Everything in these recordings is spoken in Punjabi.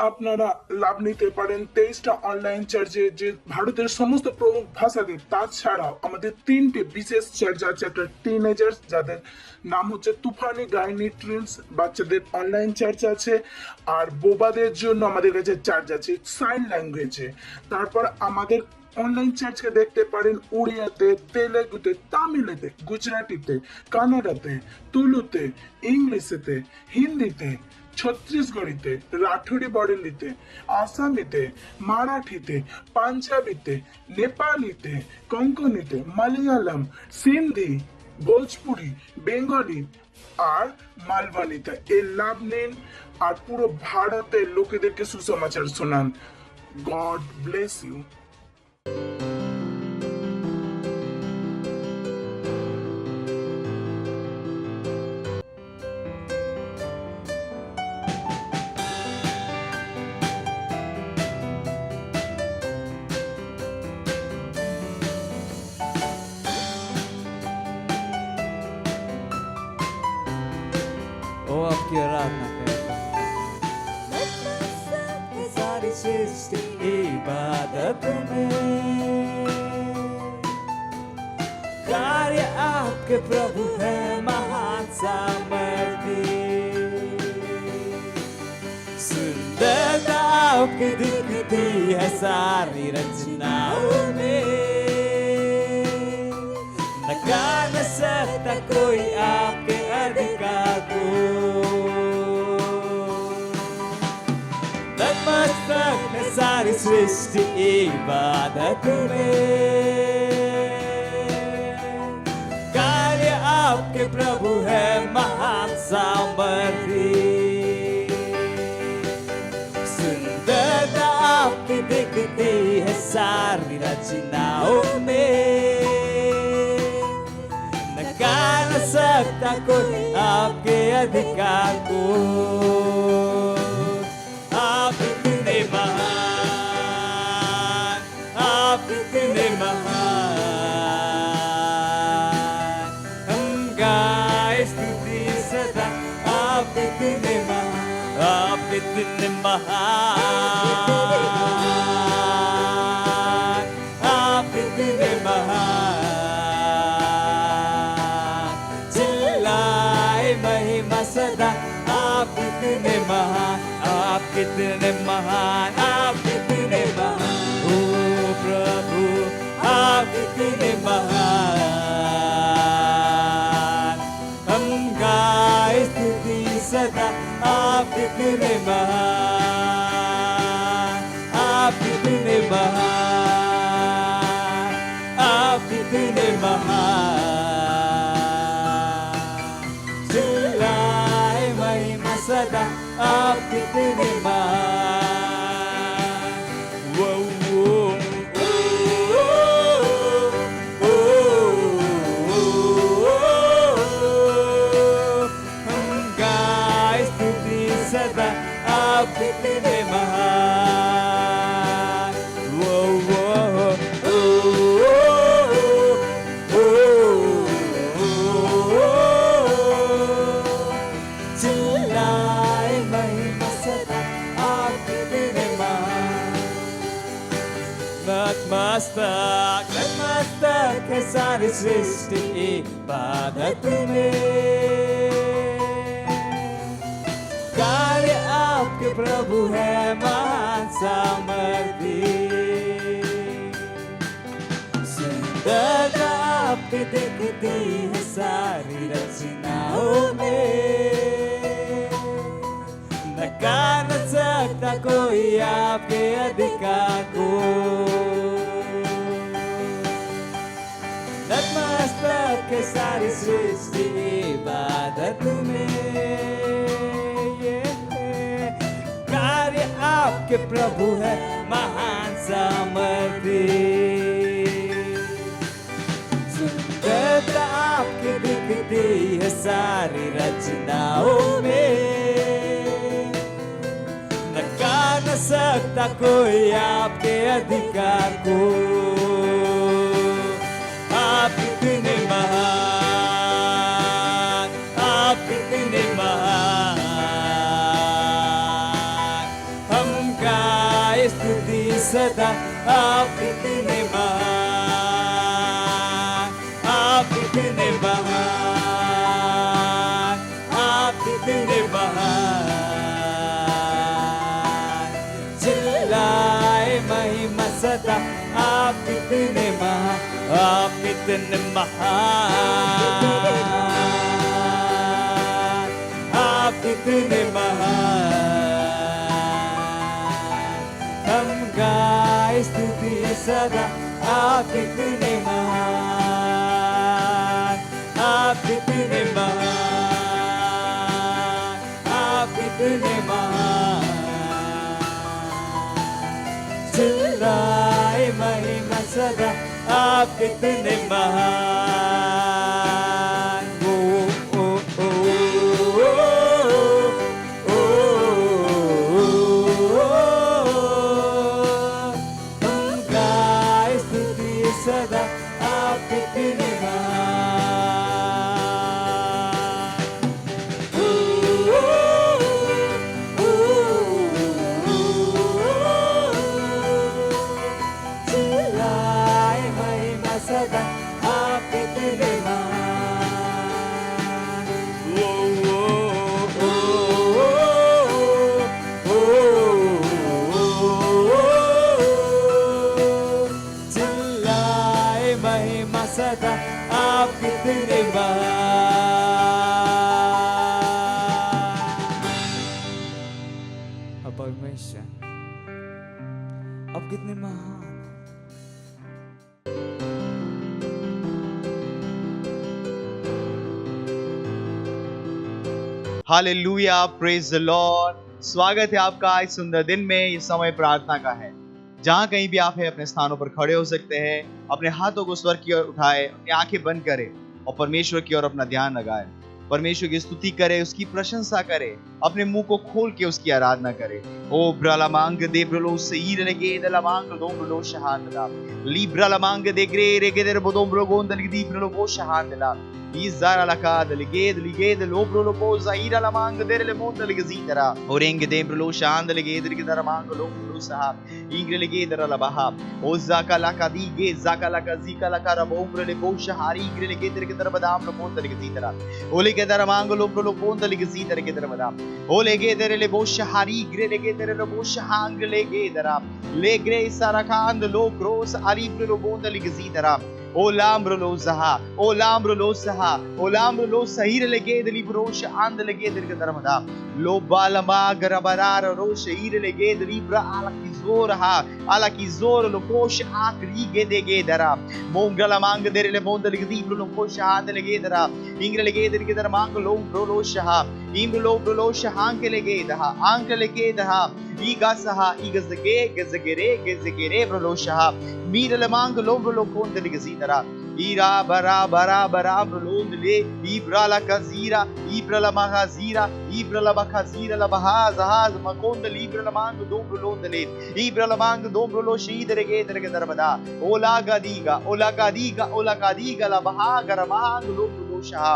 আপনারা লাভ নিতে পারেন 23টা অনলাইন চার্জে, যে ভারতের সমস্ত প্রমুখ ভাষাতে। তাছাড়াও আমাদের 3টে বিশেষ চার্জ আছে। একটা টিনেজার্স, যাদের নাম হচ্ছে তুফানি গাইনি ট্রিন্স, বাচ্চাদের অনলাইন চার্জ আছে। আর বোবাদের জন্য আমাদের কাছে চার্জ আছে সাইন ল্যাঙ্গুয়েজে। তারপর আমাদের অনলাইন চার্জকে দেখতে পারেন উড়িয়াতে, তেলেগুতে, তামিলেতে, গুজরাটিতে, কানাডাতে, তুলুতে, ইংলিশেতে, হিন্দিতে, ছত্তিশগড়িতে, রাঠুরি বরেলিতে, আসামিতে, মারাঠিতে, পাঞ্জাবিতে, নেপালিতে, কোঙ্কনিতে, মালয়ালম, সিন্ধি, ভোজপুরি, বেঙ্গলি আর মালবানিতে। এর লাভ নিন আর পুরো ভারতের লোকেদেরকে সুসমাচার শোনান। God bless you. ओ अब की आराधना करें। सारी सृष्टि इबादत में, कार्य आपके प्रभु है महान सामर्थी। सुंदरता आपकी दिखती है सारी रचनाओं में, नका न सकता कोई आपके अधिकार को। नतमस्तक है सारी सृष्टि इबादत में, कार्य आपके प्रभु है महान सामर्थी। सुंदरता आपकी दिखती है सारी रचनाओं में, नका न सकता कोई आपके अधिकार को। आप इतने महान, आप इतने महान, हम गाए स्तुति सदा। आप इतने महान, आप इतने महान, आप इतने महान। चिल्लाए महिमा सदा। आप इतने महान, आप कितने महान, आप कितने महान। ओ प्रभु आप कितने महान, हम गाए स्तुति सदा। आप कितने महान, आप कितने महान, आप कितने महान। चिल्लाए महिमा सदा। आप कितने महान। वो, हम गाए स्तुति सदा। आप कितने महान। वो, चिल्लाए महिमा सदा। आप कितने महान। नतमस्तक, नतमस्तक है सारी सृष्टि इबादत में, कार्य आपके प्रभु है महान सामर्थी। सुंदरता आपकी दिखती है सारी रचनाओं में, नका न सकता कोई आपके अधिकार को। नतमस्तक है सारी सृष्टि इबादत में, कार्य आपके प्रभु है महान सामर्थी। सुंदरता आपकी दिखती है सारी रचनाओं में, नका न सकता कोई आपके अधिकार को। आप इतने महान, आप इतने महान, हम सदा आप इतने महान, आप इतने महान, आप इतने महान। चिल्लाए महिमा सदा आप इतने महान, आप इतने महान, आप इतने महान। हम गाए स्तुति सदा आप इतने महान, आप इतने महान, आप इतने महान। चिल्लाए महिमा सदा आप इतने महान। ओ ओ ओ ओ हम गाए स्तुति सदा आप इतने महान। चिल्लाए महिमा सदा आप इतने महान। ओ ओ ओ चिल्लाए महिमा सदा आप इतने महान। अब परमेश्वर अब कितने महान। Hallelujah, praise the Lord. स्वागत है आपका इस सुंदर दिन में। ये समय प्रार्थना का है। जहां कहीं भी आप हैं अपने स्थानों पर खड़े हो सकते हैं, अपने हाथों को स्वर की ओर उठाए, अपनी आंखें बंद करें और परमेश्वर की ओर अपना ध्यान लगाएं। परमेश्वर की स्तुति करे, उसकी प्रशंसा करे, अपने मुंह को खोल के उसकी आराधना करे। ओ ब्रलामांग दे ब्रलो सईर लगे दलामांग दो ब्रलो शहानला ली ब्रलामांग दे ग्रे रे गेदर बोदो ब्रगोन दल दी ब्रलो वो शहानला इज़ारा लका दल गेद लिगेद लो ब्रलो पो ज़ाइरा लमांग दे ले मोन दल गजीतरा ओरेंग दे ब्रलो शान दल गेद के दरमांग लो ब्रलो साहब इंग्र लगे दर लबहा ओ ज़ाका लका दी गे ज़ाका लका ज़ीका लका रबो ब्रले पो शहारी इंग्र लगे दर के दर बदाम लो मोन दल गजीतरा ओले के दर मांग लो ब्रलो मोन दल गजीतर के दर बदाम ओले गे दर ले बो शहारी ग्रे लगे दर लो बो शहांग लगे दरा ले ग्रे सारा खान लो क्रोस अली ब्रलो मोन दल गजीतरा ओलाम्ब्रलो ज़हा ओलाम्ब्रलो सहा ओलाम्ब्रलो सहीर लगे दली ब्रोश आंद लगे दल के दरमदा लो बालमा गरबरार रोश ईर लगे दली ब्रा आला की जोर लो कोश आखरी गे देगे दरा मोंगला मांग देरे ले मोंदल के दी ब्रो कोश आंद लगे दरा इंग्र लगे दल के दर मांग लो ब्रो शहा इंग्र लो शहां के लगे दहा आंक लगे दहा ईगा सहा ईगज़गे गज़गेरे ब्रो शहा मीर ले मांग लो ब्रो कोन दल के दरा ईरा बरा बरा बरा ब्रलोंद ले इब्रा ला कजीरा इब्रा ला महाजीरा इब्रा ला बखाजीरा ला बहाज हाज मकोंद लीब्रा ला मांग दो ब्रलोंद ले इब्रा ला मांग दो ब्रलो शीद रगे दरगे दरबदा ओला गादीगा ला बहा गर मांग लो ब्रो शहा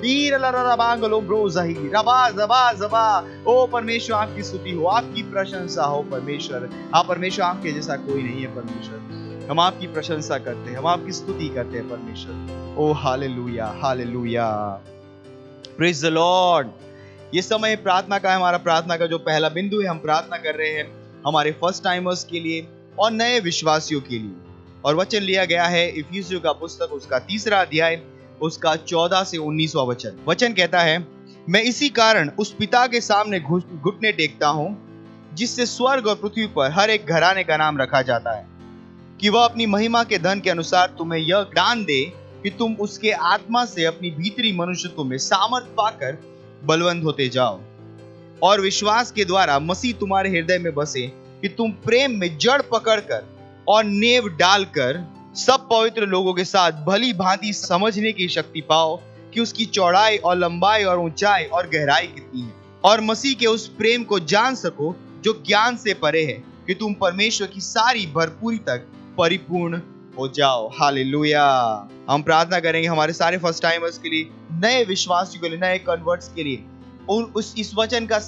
ईरा ला रा मांग लो ब्रो जही रबा जबा जबा ओ परमेश्वर आपकी स्तुति हो, आपकी प्रशंसा हो परमेश्वर। आप परमेश्वर आपके जैसा कोई नहीं है परमेश्वर। हम आपकी प्रशंसा करते हैं, हम आपकी स्तुति करते हैं परमेश्वर। Oh hallelujah hallelujah, praise the lord. ये समय प्रार्थना का है। हमारा प्रार्थना का जो पहला बिंदु है, हम प्रार्थना कर रहे हैं हमारे फर्स्ट टाइमर्स के लिए और नए विश्वासियों के लिए। और वचन लिया गया है इफिसियों का पुस्तक, उसका 3रा अध्याय, उसका 14 से 19वां वचन। वचन कहता है, मैं इसी कारण उस पिता के सामने घुटने टेकता हूं जिससे स्वर्ग और पृथ्वी पर हर एक घराने का नाम रखा जाता है, कि वह अपनी महिमा के धन के अनुसार तुम्हें यह दान दे कि तुम उसके आत्मा से अपनी भीतरी मनुष्यत्व में सामर्थ पाकर बलवंत होते जाओ, और विश्वास के द्वारा मसीह तुम्हारे हृदय में बसे, कि तुम प्रेम में जड़ पकड़कर और नेव डालकर सब पवित्र लोगों के साथ भली भांति समझने की शक्ति पाओ कि उसकी चौड़ाई और लंबाई और ऊंचाई और गहराई कितनी है, और मसीह के उस प्रेम को जान सको जो ज्ञान से परे है, कि तुम परमेश्वर की सारी भरपूरी तक परिपूर्ण हो जाओ। हालेलुया। हम प्रार्थना करेंगे हमारे सारे फर्स्ट टाइमर्स के लिए, नए विश्वासियों के लिए, नए कन्वर्ट्स के लिए, और इस वचन का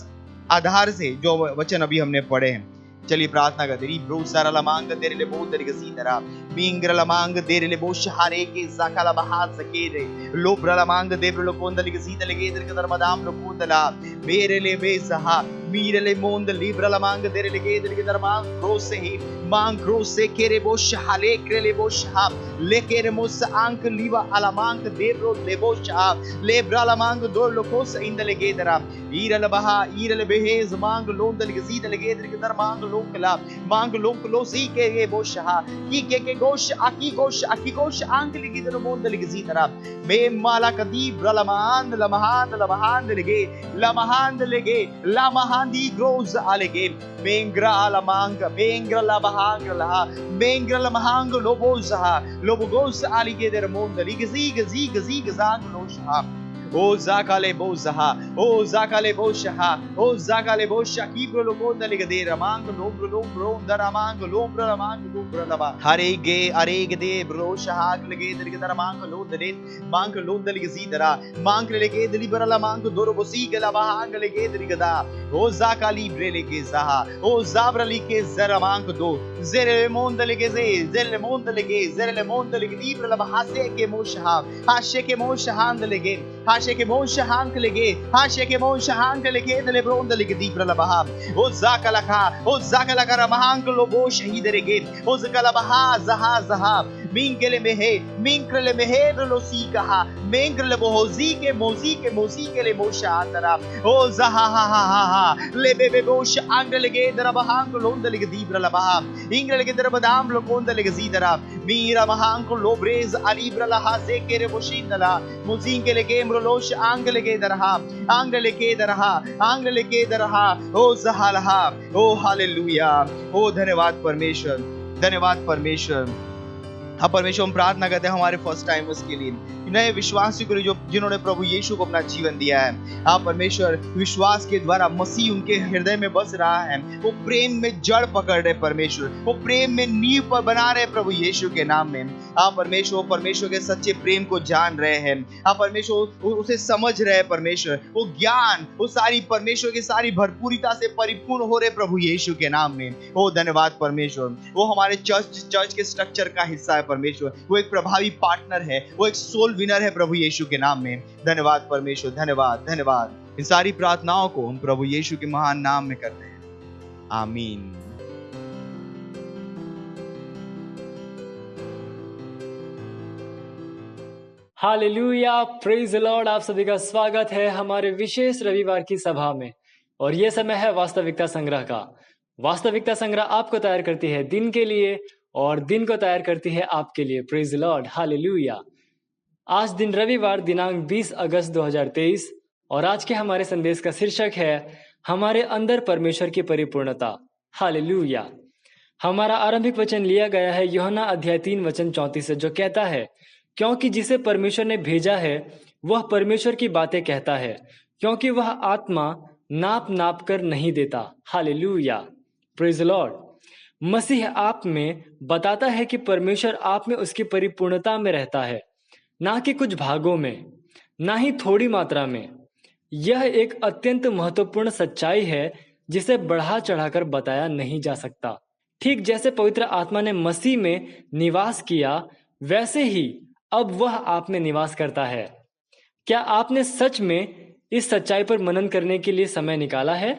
आधार से जो वचन अभी हमने पढ़े हैं, चलिए प्रार्थना करते री ब्रो सारा लमांग तेरे ले बहुत तरीके सी तरह मिंग्र लमांग तेरे ले बहुत शहारे के zakala bahat zakere लोब्र लमांग देब्र लोकोंदली के सीते लगे इधर के धर्मदाम लोकोंदला मेरे ले बेसहा मीरे ले मोंद लिब्र लमांग तेरे लगे इधर के धर्मांग क्रोस से ही मांग क्रोस से केरे बो शहाले केरे बो शहा लेके रे मोस आंक लीवा अलमांग देब्रो लेबो शहा लेब्र लमांग दो लोकोस इंद लगे इधर ईरल बहा ईरल बेहेज मांग लोंदल के सीते लगे इधर के धर्मांग लोकला मांग लोकलो सी के बो शहा की गोश आकी गोश आंक लगी इधर मोंदल के सीते बे माला कदीब लमहान लगे lamahandi grows alege mengra lamahang lobogos alige der mond ligzi gazang losha O zakale bozaha, o zakale boshaha, o zakale boshaki prologonda ligadera mango lombro daramango lombra laba arege de broshaha lege der mango lodere mango londa ligazidara mango lege de libera mango dorobosi ke laba hang lege ligada o zakali brelege zaha o zabra like zaramango do zere monda lege zere monda lege libra laba hase ke moshaha lege Hashe ke mon shahank lege dele bronda lege di pralabaha o zakalaka ramahank lobo shahiderege o zakalabaha zaha minkele mehe lo sikaha menkele bohozi ke mozi ke le moshatara o zaha lebe bosh angelege darabahank londa lege di pralabaha ingelege darabadam lokonda lege zidara mira mahank lobrez ali pralaha se kere boshindala muzingele ke लोश आंगल के दरहा ओ जहालहा ओ हालेलुया ओ धन्यवाद परमेश्वर हाँ परमेश्वर हम प्रार्थना करते हैं हमारे फर्स्ट टाइमर्स के लिए नए विश्वासियों के लिए जो जिन्होंने प्रभु यीशु को अपना जीवन दिया है हाँ परमेश्वर विश्वास के द्वारा मसीह उनके हृदय में बस रहा है वो प्रेम में जड़ पकड़ रहे परमेश्वर वो प्रेम में नींव पर बना रहे प्रभु यीशु के नाम में हाँ परमेश्वर के सच्चे प्रेम को जान रहे हैं हाँ परमेश्वर उसे समझ रहे हैं परमेश्वर वो ज्ञान वो सारी परमेश्वर की सारी भरपूरिता से परिपूर्ण हो रहे प्रभु यीशु के नाम में ओ धन्यवाद परमेश्वर वो हमारे चर्च के स्ट्रक्चर का हिस्सा है परमेश्वर वो एक प्रभावी पार्टनर है वो एक सोल विनर है प्रभु यीशु के नाम में धन्यवाद परमेश्वर धन्यवाद इन सारी प्रार्थनाओं को हम प्रभु यीशु के महान नाम में करते हैं आमीन हालेलुया प्रेज द लॉर्ड। आप सभी का स्वागत है हमारे विशेष रविवार की सभा में और ये समय है वास्तविकता संग्रह का। वास्तविकता संग्रह आपको तैयार करती है दिन के लिए और दिन को तैयार करती है आपके लिए। Praise the lord hallelujah. आज दिन रविवार दिनांक 20 अगस्त 2023 और आज के हमारे संदेश का शीर्षक है हमारे अंदर परमेश्वर की परिपूर्णता। हालेलुया। हमारा आरंभिक वचन लिया गया है यूहन्ना अध्याय 3 वचन 34 से, जो कहता है क्योंकि जिसे परमेश्वर ने भेजा है वह परमेश्वर की बातें कहता है, क्योंकि वह आत्मा नाप कर नहीं देता। Hallelujah praise the lord. मसीह आप में बताता है कि परमेश्वर आप में उसकी परिपूर्णता में रहता है, ना कि कुछ भागों में, ना ही थोड़ी मात्रा में। यह एक अत्यंत महत्वपूर्ण सच्चाई है जिसे बढ़ा चढ़ाकर बताया नहीं जा सकता। ठीक जैसे पवित्र आत्मा ने मसीह में निवास किया, वैसे ही अब वह आप में निवास करता है। क्या आपने सच में इस सच्चाई पर मनन करने के लिए समय निकाला है?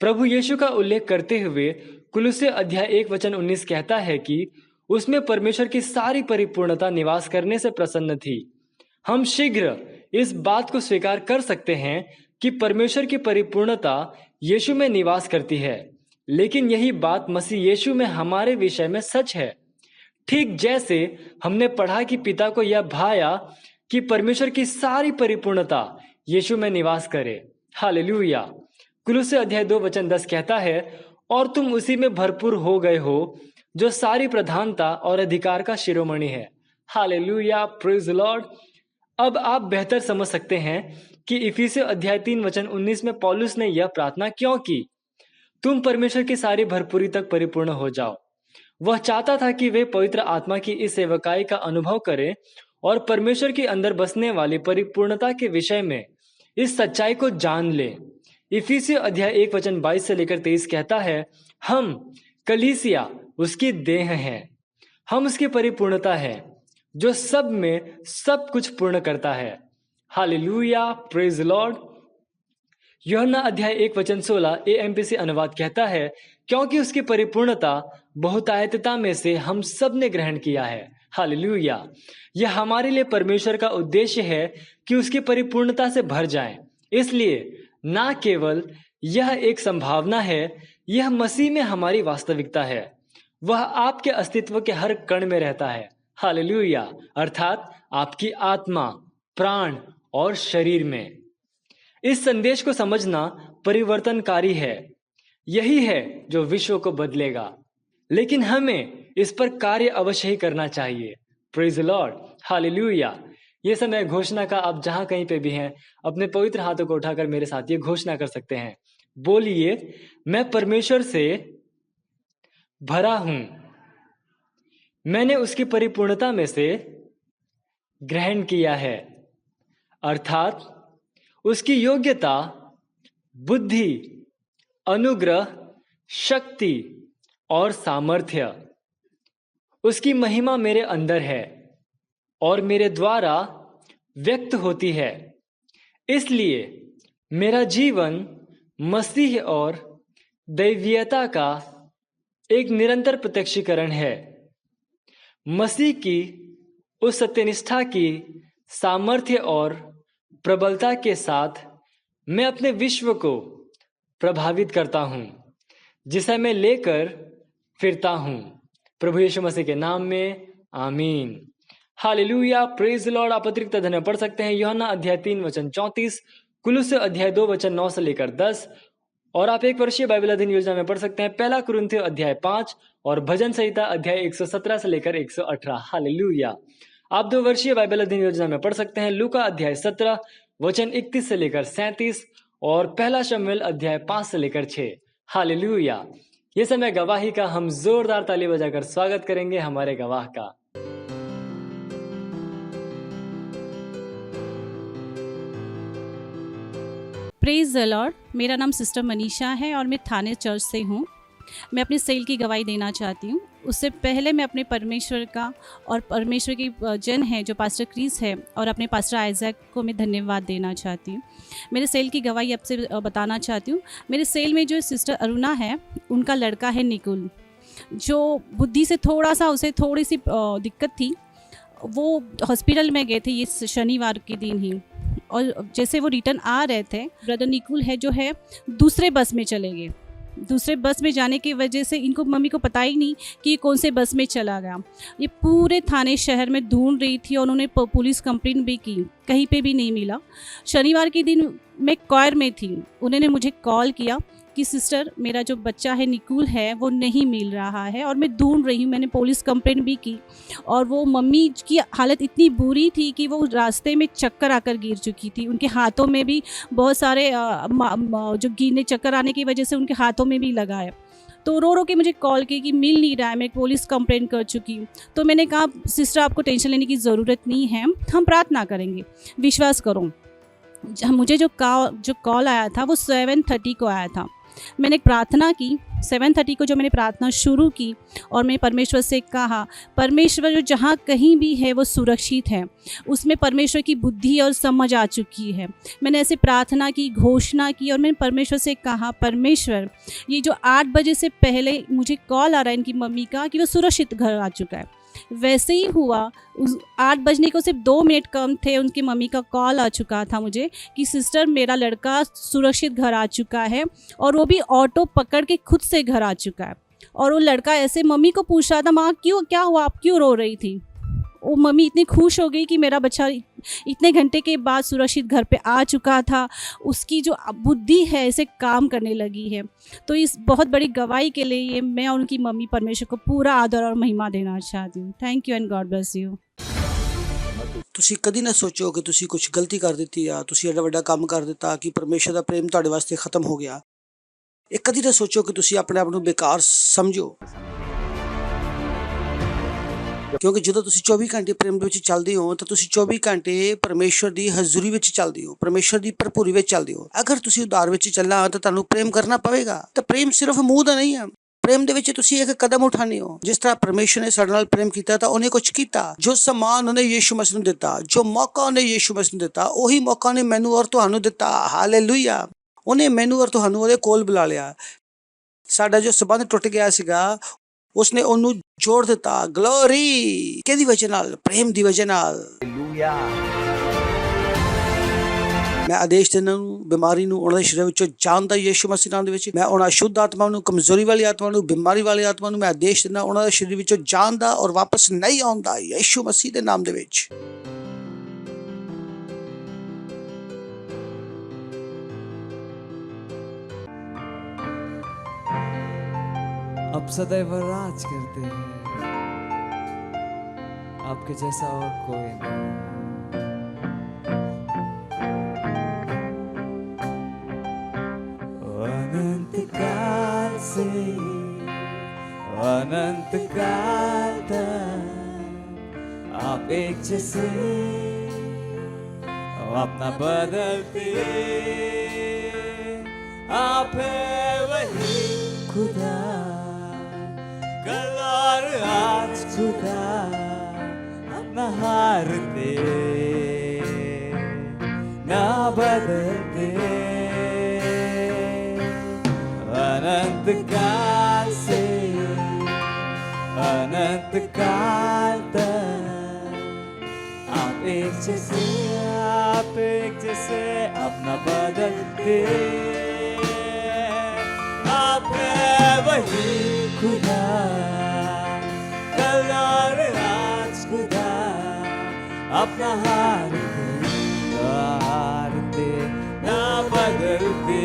प्रभु यीशु का उल्लेख करते हुए कुलुस्से अध्याय 1 वचन 19 कहता है कि उसमें परमेश्वर की सारी परिपूर्णता निवास करने से प्रसन्न थी। हम शीघ्र इस बात को स्वीकार कर सकते हैं कि परमेश्वर की परिपूर्णता यीशु में निवास करती है, लेकिन यही बात मसीह यीशु में हमारे विषय में सच है। ठीक जैसे हमने पढ़ा कि पिता को यह भाया कि परमेश्वर की सारी परिपूर्णता यीशु में निवास करे। हालेलुया। कुलुस्से अध्याय 2 वचन 10 कहता है और तुम उसी में भरपूर हो गए हो जो सारी प्रधानता और अधिकार का शिरोमणि है। Hallelujah praise the Lord. अब आप बेहतर समझ सकते हैं कि इफिसियों अध्याय 3 वचन 19 में पौलुस ने यह प्रार्थना क्यों की। तुम परमेश्वर की सारी भरपूरी तक परिपूर्ण हो जाओ। वह चाहता था कि वे पवित्र आत्मा की इस सेवकाई का अनुभव करें और परमेश्वर के अंदर बसने वाली परिपूर्णता के विषय में इस सच्चाई को जान ले। इफिसियों अध्याय 1 वचन 22 से लेकर 23 कहता है हम कलीसिया उसकी देह हैं। हम उसकी परिपूर्णता है जो सब में सब कुछ पूर्ण करता है। Hallelujah, praise Lord. यूहन्ना अध्याय 1 वचन 16 AMPC अनुवाद कहता है, क्योंकि उसकी परिपूर्णता बहुतायतता में से हम सब ने ग्रहण किया है। हालेलुया। यह हमारे लिए परमेश्वर का उद्देश्य है कि उसकी परिपूर्णता से भर जाएं। इसलिए ना केवल यह एक संभावना है, यह मसीह में हमारी वास्तविकता है। वह आपके अस्तित्व के हर कण में रहता है। हालेलुया, अर्थात आपकी आत्मा, प्राण और शरीर में। इस संदेश को समझना परिवर्तनकारी है। यही है जो विश्व को बदलेगा, लेकिन हमें इस पर कार्य अवश्य ही करना चाहिए। Praise Lord, hallelujah. ये समय घोषणा का, आप जहां कहीं पे भी हैं अपने पवित्र हाथों को उठाकर मेरे साथ ये घोषणा कर सकते हैं। बोलिए, मैं परमेश्वर से भरा हूं। मैंने उसकी परिपूर्णता में से ग्रहण किया है, अर्थात उसकी योग्यता, बुद्धि, अनुग्रह, शक्ति और सामर्थ्य, उसकी महिमा मेरे अंदर है और मेरे द्वारा व्यक्त होती है। इसलिए मेरा जीवन मसीह और दैवीयता का एक निरंतर प्रत्यक्षीकरण है। मसीह की उस सत्यनिष्ठा की सामर्थ्य और प्रबलता के साथ मैं अपने विश्व को प्रभावित करता हूं, जिसे मैं लेकर फिरता हूं। प्रभु यीशु मसीह के नाम में आमीन। Hallelujah, praise Lord. आप अतिरिक्त अध्ययन पढ़ सकते हैं यूहन्ना अध्याय 3 वचन 34, कुलुस्से अध्याय 2 वचन 9 से लेकर 10, और आप एक वर्षीय बाइबल अध्ययन योजना में पढ़ सकते हैं 1 कुरिन्थियों अध्याय 5 और भजन संहिता अध्याय 117 से लेकर 118। हालेलुया। आप 2 वर्षीय बाइबल अध्ययन योजना में पढ़ सकते हैं लूका अध्याय 17 वचन 31 से लेकर 37 और 1 शमूएल अध्याय 5 से लेकर 6। हालेलुया। ये समय गवाही का, हम जोरदार ताली बजाकर स्वागत करेंगे हमारे गवाह का। Praise the Lord. मेरा नाम सिस्टर मनीषा है और मैं थाने चर्च से हूँ। मैं अपने सेल की गवाही देना चाहती हूँ। उससे पहले मैं अपने परमेश्वर का और परमेश्वर की जन है जो पास्टर क्रिस है और अपने पास्टर आइजैक को मैं धन्यवाद देना चाहती हूँ। मेरे सेल की गवाही आपसे बताना चाहती हूँ। मेरे सेल में जो सिस्टर अरुणा है, उनका लड़का है निकुल, जो बुद्धि से थोड़ा सा, उसे थोड़ी सी दिक्कत थी। वो हॉस्पिटल में गए थे ये शनिवार के दिन ही, और जैसे वो रिटर्न आ रहे थे, ब्रदर निकुल है जो है दूसरे बस में चले गए। दूसरे बस में जाने की वजह से इनको, मम्मी को पता ही नहीं कि कौन से बस में चला गया। ये पूरे थाने शहर में ढूंढ रही थी और उन्होंने पुलिस कंप्लेंट भी की, कहीं पे भी नहीं मिला। शनिवार के दिन मैं क्वायर में थी, उन्होंने मुझे कॉल किया कि सिस्टर, मेरा जो बच्चा है निकुल है वो नहीं मिल रहा है और मैं ढूंढ रही हूँ। मैंने पुलिस कंप्लेंट भी की और वो मम्मी की हालत इतनी बुरी थी कि वो रास्ते में चक्कर आकर गिर चुकी थी। उनके हाथों में भी बहुत सारे जो गिरने, चक्कर आने की वजह से उनके हाथों में भी लगा है। तो रो रो के मुझे कॉल की कि मिल नहीं रहा है, मैं पुलिस कंप्लेंट कर चुकी हूँ। तो मैंने कहा, सिस्टर आपको टेंशन लेने की ज़रूरत नहीं है, हम प्रार्थना करेंगे, विश्वास करो। मुझे जो कॉल आया था वो 7:30 को आया था। मैंने प्रार्थना की 7:30 को, जो मैंने प्रार्थना शुरू की और मैं परमेश्वर से कहा, परमेश्वर जो जहाँ कहीं भी है वो सुरक्षित है, उसमें परमेश्वर की बुद्धि और समझ आ चुकी है। मैंने ऐसे प्रार्थना की, घोषणा की और मैंने परमेश्वर से कहा, परमेश्वर ये जो 8 बजे से पहले मुझे कॉल आ रहा है इनकी मम्मी का कि वो सुरक्षित घर आ चुका है, वैसे ही हुआ। उस 8 बजने को सिर्फ 2 मिनट कम थे, उनकी मम्मी का कॉल आ चुका था मुझे कि सिस्टर मेरा लड़का सुरक्षित घर आ चुका है, और वो भी ऑटो पकड़ के खुद से घर आ चुका है। और वो लड़का ऐसे मम्मी को पूछ रहा था, माँ क्यों, क्या हुआ, आप क्यों रो रही थी। वो मम्मी इतनी खुश हो गई कि मेरा बच्चा इतने घंटे के बाद सुरक्षित घर पे आ चुका था। उसकी जो बुद्धि है ऐसे काम करने लगी है। तो इस बहुत बड़ी गवाही के लिए मैं और उनकी मम्मी परमेश्वर को पूरा आदर और महिमा देना चाहती हूँ। Thank you and God bless you. ਤੁਸੀਂ ਕਦੀ ਨਾ ਸੋਚੋ ਕਿ ਤੁਸੀਂ ਕੁਝ ਗਲਤੀ ਕਰ ਦਿੱਤੀ ਆ, ਤੁਸੀਂ ਐਡਾ ਵੱਡਾ ਕੰਮ ਕਰ ਦਿੱਤਾ ਕਿ ਪਰਮੇਸ਼ਰ ਦਾ ਪ੍ਰੇਮ ਤੁਹਾਡੇ ਵਾਸਤੇ ਖਤਮ ਹੋ ਗਿਆ। ਇਹ ਕਦੀ ਨਾ ਸੋਚੋ ਕਿ ਤੁਸੀਂ ਆਪਣੇ ਆਪ ਨੂੰ ਬੇਕਾਰ ਸਮਝੋ, ਕਿਉਂਕਿ ਜਦੋਂ ਤੁਸੀਂ 24 ਘੰਟੇ ਪ੍ਰੇਮ ਦੇ ਵਿੱਚ ਚੱਲਦੇ ਹੋ ਤਾਂ ਤੁਸੀਂ 24 ਘੰਟੇ ਪਰਮੇਸ਼ਰ ਦੀ ਹਜ਼ੂਰੀ ਵਿੱਚ ਚੱਲਦੇ ਹੋ, ਪਰਮੇਸ਼ਰ ਦੀ ਭਰਪੂਰੀ ਵਿੱਚ ਚੱਲਦੇ ਹੋ। ਅਗਰ ਤੁਸੀਂ ਉਧਾਰ ਵਿੱਚ ਚੱਲਣਾ ਤਾਂ ਤੁਹਾਨੂੰ ਪ੍ਰੇਮ ਕਰਨਾ ਪਵੇਗਾ। ਤਾਂ ਪ੍ਰੇਮ ਸਿਰਫ ਮੂੰਹ ਦਾ ਨਹੀਂ ਹੈ, ਪ੍ਰੇਮ ਦੇ ਵਿੱਚ ਤੁਸੀਂ ਇੱਕ ਕਦਮ ਉਠਾਉਂਦੇ ਹੋ। ਜਿਸ ਤਰ੍ਹਾਂ ਪਰਮੇਸ਼ਰ ਨੇ ਸਾਡੇ ਨਾਲ ਪ੍ਰੇਮ ਕੀਤਾ ਤਾਂ ਉਹਨੇ ਕੁਝ ਕੀਤਾ। ਜੋ ਸਮਾਨ ਉਹਨੇ ਯੀਸ਼ੂ ਮਸੀਹ ਨੂੰ ਦਿੱਤਾ, ਜੋ ਮੌਕਾ ਉਹਨੇ ਯੀਸ਼ੂ ਮਸੀਹ ਨੂੰ ਦਿੱਤਾ, ਉਹੀ ਮੌਕਾ ਉਹਨੇ ਮੈਨੂੰ ਔਰ ਤੁਹਾਨੂੰ ਦਿੱਤਾ। ਹਾਲੇਲੂਇਆ। ਉਹਨੇ ਮੈਨੂੰ ਔਰ ਤੁਹਾਨੂੰ ਉਹਦੇ ਕੋਲ ਬੁਲਾ ਲਿਆ। ਸਾਡਾ ਜੋ ਸਬੰਧ ਟੁੱਟ ਗਿਆ ਸੀਗਾ, ਉਸਨੇ ਉਹਨੂੰ ਜੋੜ ਦਿੱਤਾ। ਗਲੋਰੀ। ਕਿਹਦੀ ਵਜ੍ਹਾ ਨਾਲ? ਪ੍ਰੇਮ ਦੀ ਵਜ੍ਹਾ ਨਾਲ। ਮੈਂ ਆਦੇਸ਼ ਦਿੰਦਾ ਨੂੰ, ਬਿਮਾਰੀ ਨੂੰ ਉਹਨਾਂ ਦੇ ਸਰੀਰ ਵਿੱਚੋਂ ਜਾਣ ਦਾ ਯੀਸ਼ੂ ਮਸੀਹ ਨਾਮ ਦੇ ਵਿੱਚ। ਮੈਂ ਉਹਨਾਂ ਸ਼ੁੱਧ ਆਤਮਾ ਨੂੰ, ਕਮਜ਼ੋਰੀ ਵਾਲੀ ਆਤਮਾ ਨੂੰ, ਬਿਮਾਰੀ ਵਾਲੀ ਆਤਮਾ ਨੂੰ ਮੈਂ ਆਦੇਸ਼ ਦਿੰਦਾ ਉਹਨਾਂ ਦੇ ਸਰੀਰ ਵਿੱਚੋਂ ਜਾਣ ਦਾ ਔਰ ਵਾਪਸ ਨਹੀਂ ਆਉਂਦਾ ਯੀਸ਼ੂ ਮਸੀਹ ਦੇ ਨਾਮ ਦੇ ਵਿੱਚ। अब सदैव राज करते हैं, आपके जैसा और कोई नहीं। अनंत काल से अनंत काल तक आप एक जैसे, आप ना बदलते, आप है वही खुदा, कल और आज खुदा, आप ना हारते ना बदलते। अनंत काल से अनंत काल तक आप एक जैसे, आप एक जैसे, आप ना बदलते, आप है वही खुदा, कल और आज खुदा, आप ना हारते ना बदलते।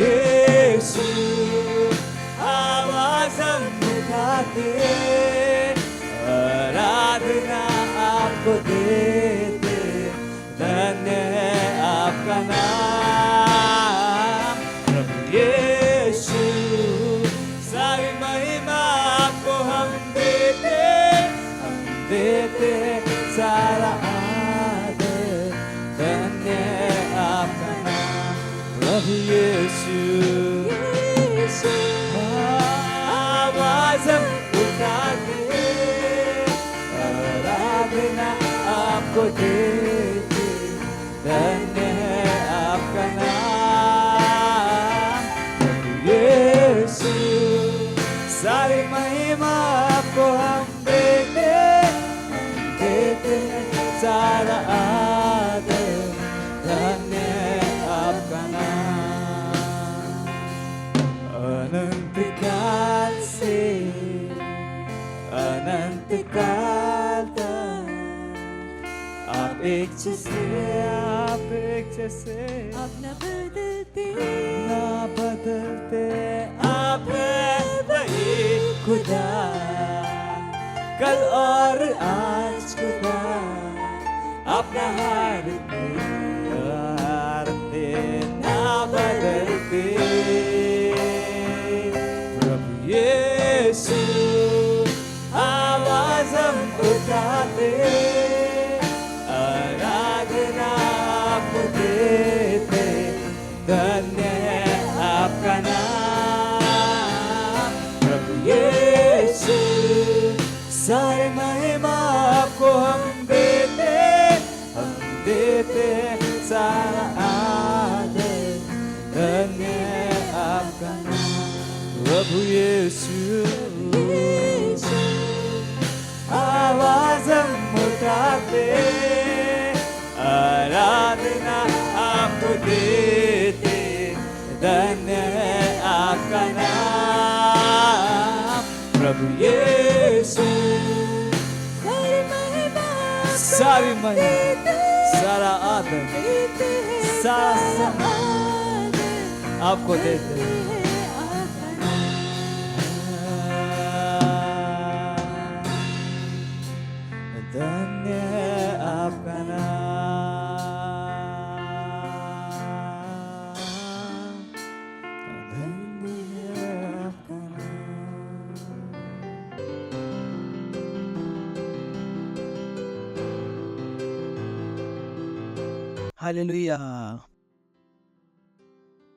यीशु आवाज हम उठाते, आराधना आपको देते, धन्य है आपका नाम प्रभु यीशु। सारी महिमा आपको हम देते सारा आदर, धन्य है आपका नाम प्रभु यीशु। आवाज हम उठाते, आराधना आपको देते, धन्य है आपका नाम प्रभु यीशु। सारी महिमा आपको हम देते सारा आदर, धन्य है आपका नाम। अनंत काल से अनंत काल तक आप एक जैसे, आप एक जैसे, आप न बदलते ना बदलते, आप है वही खुदा, कल और आज खुदा, आप न हारते ना बदलते। प्रभु यीशु आवाज हम उठाते, आराधना आपको देते, धन्य है आपका नाम प्रभु यीशु। सारे महिमा आपको हम देते सारा आदर, धन्य है आपका नाम प्रभु यीशु। आवाज हम उठाते, आराधना आपको देते, धन्य है आपका नाम प्रभु यीशु। सारी महिमा सारा आदर सारा सम्मान आपको देते हैं। धन्य है आपका नाम, धन्य है आपका नाम। हालेलुया।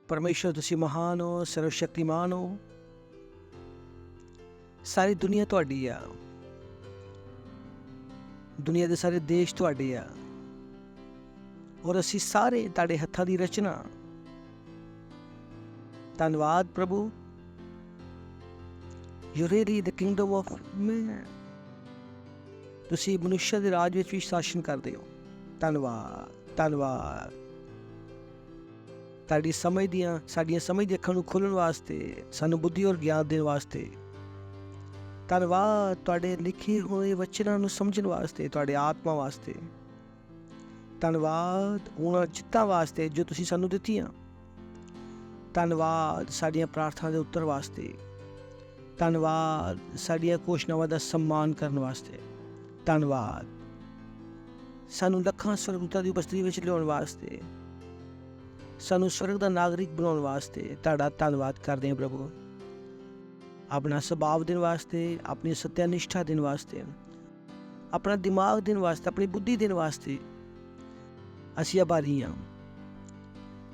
ਪਰਮੇਸ਼ਰ ਤੁਸੀਂ ਮਹਾਨ ਹੋ, ਸਰਵ ਸ਼ਕਤੀਮਾਨ ਹੋ। ਸਾਰੀ ਦੁਨੀਆ ਤੁਹਾਡੀ ਆ, ਦੁਨੀਆ ਦੇ ਸਾਰੇ ਦੇਸ਼ ਤੁਹਾਡੇ ਆ, ਔਰ ਅਸੀਂ ਸਾਰੇ ਤੁਹਾਡੇ ਹੱਥਾਂ ਦੀ ਰਚਨਾ। ਧੰਨਵਾਦ ਪ੍ਰਭੂ। You really the kingdom of man. ਤੁਸੀਂ ਮਨੁੱਖ ਦੇ ਰਾਜ ਵਿੱਚ ਵੀ ਸ਼ਾਸਨ ਕਰਦੇ ਹੋ। ਧੰਨਵਾਦ, ਧੰਨਵਾਦ। ਤੁਹਾਡੀ ਸਮਝ ਦੀਆਂ, ਸਾਡੀਆਂ ਸਮਝ ਦੇ ਅੱਖਾਂ ਨੂੰ ਖੋਲ੍ਹਣ ਵਾਸਤੇ, ਸਾਨੂੰ ਬੁੱਧੀ ਔਰ ਗਿਆਨ ਦੇਣ ਵਾਸਤੇ ਧੰਨਵਾਦ। ਤੁਹਾਡੇ ਲਿਖੇ ਹੋਏ ਵਚਨਾਂ ਨੂੰ ਸਮਝਣ ਵਾਸਤੇ, ਤੁਹਾਡੇ ਆਤਮਾ ਵਾਸਤੇ ਧੰਨਵਾਦ। ਉਹਨਾਂ ਚਿੱਤਾਂ ਵਾਸਤੇ ਜੋ ਤੁਸੀਂ ਸਾਨੂੰ ਦਿੱਤੀਆਂ। ਧੰਨਵਾਦ ਸਾਡੀਆਂ ਪ੍ਰਾਰਥਨਾ ਦੇ ਉੱਤਰ ਵਾਸਤੇ। ਧੰਨਵਾਦ ਸਾਡੀਆਂ ਘੋਸ਼ਣਾਵਾਂ ਦਾ ਸਨਮਾਨ ਕਰਨ ਵਾਸਤੇ। ਧੰਨਵਾਦ ਸਾਨੂੰ ਲੱਖਾਂ ਸਵਰਗਦੂਤਾਂ ਦੀ ਉਪਸਥਿਤੀ ਵਿੱਚ ਲਿਆਉਣ ਵਾਸਤੇ, ਸਾਨੂੰ ਸਵਰਗ ਦਾ ਨਾਗਰਿਕ ਬਣਾਉਣ ਵਾਸਤੇ ਤੁਹਾਡਾ ਧੰਨਵਾਦ ਕਰਦੇ ਹਾਂ ਪ੍ਰਭੂ। ਆਪਣਾ ਸੁਭਾਅ ਦੇਣ ਵਾਸਤੇ, ਆਪਣੀ ਸੱਤਿਆ ਨਿਸ਼ਠਾ ਦੇਣ ਵਾਸਤੇ, ਆਪਣਾ ਦਿਮਾਗ ਦੇਣ ਵਾਸਤੇ, ਆਪਣੀ ਬੁੱਧੀ ਦੇਣ ਵਾਸਤੇ ਅਸੀਂ ਆਭਾਰੀ ਹਾਂ।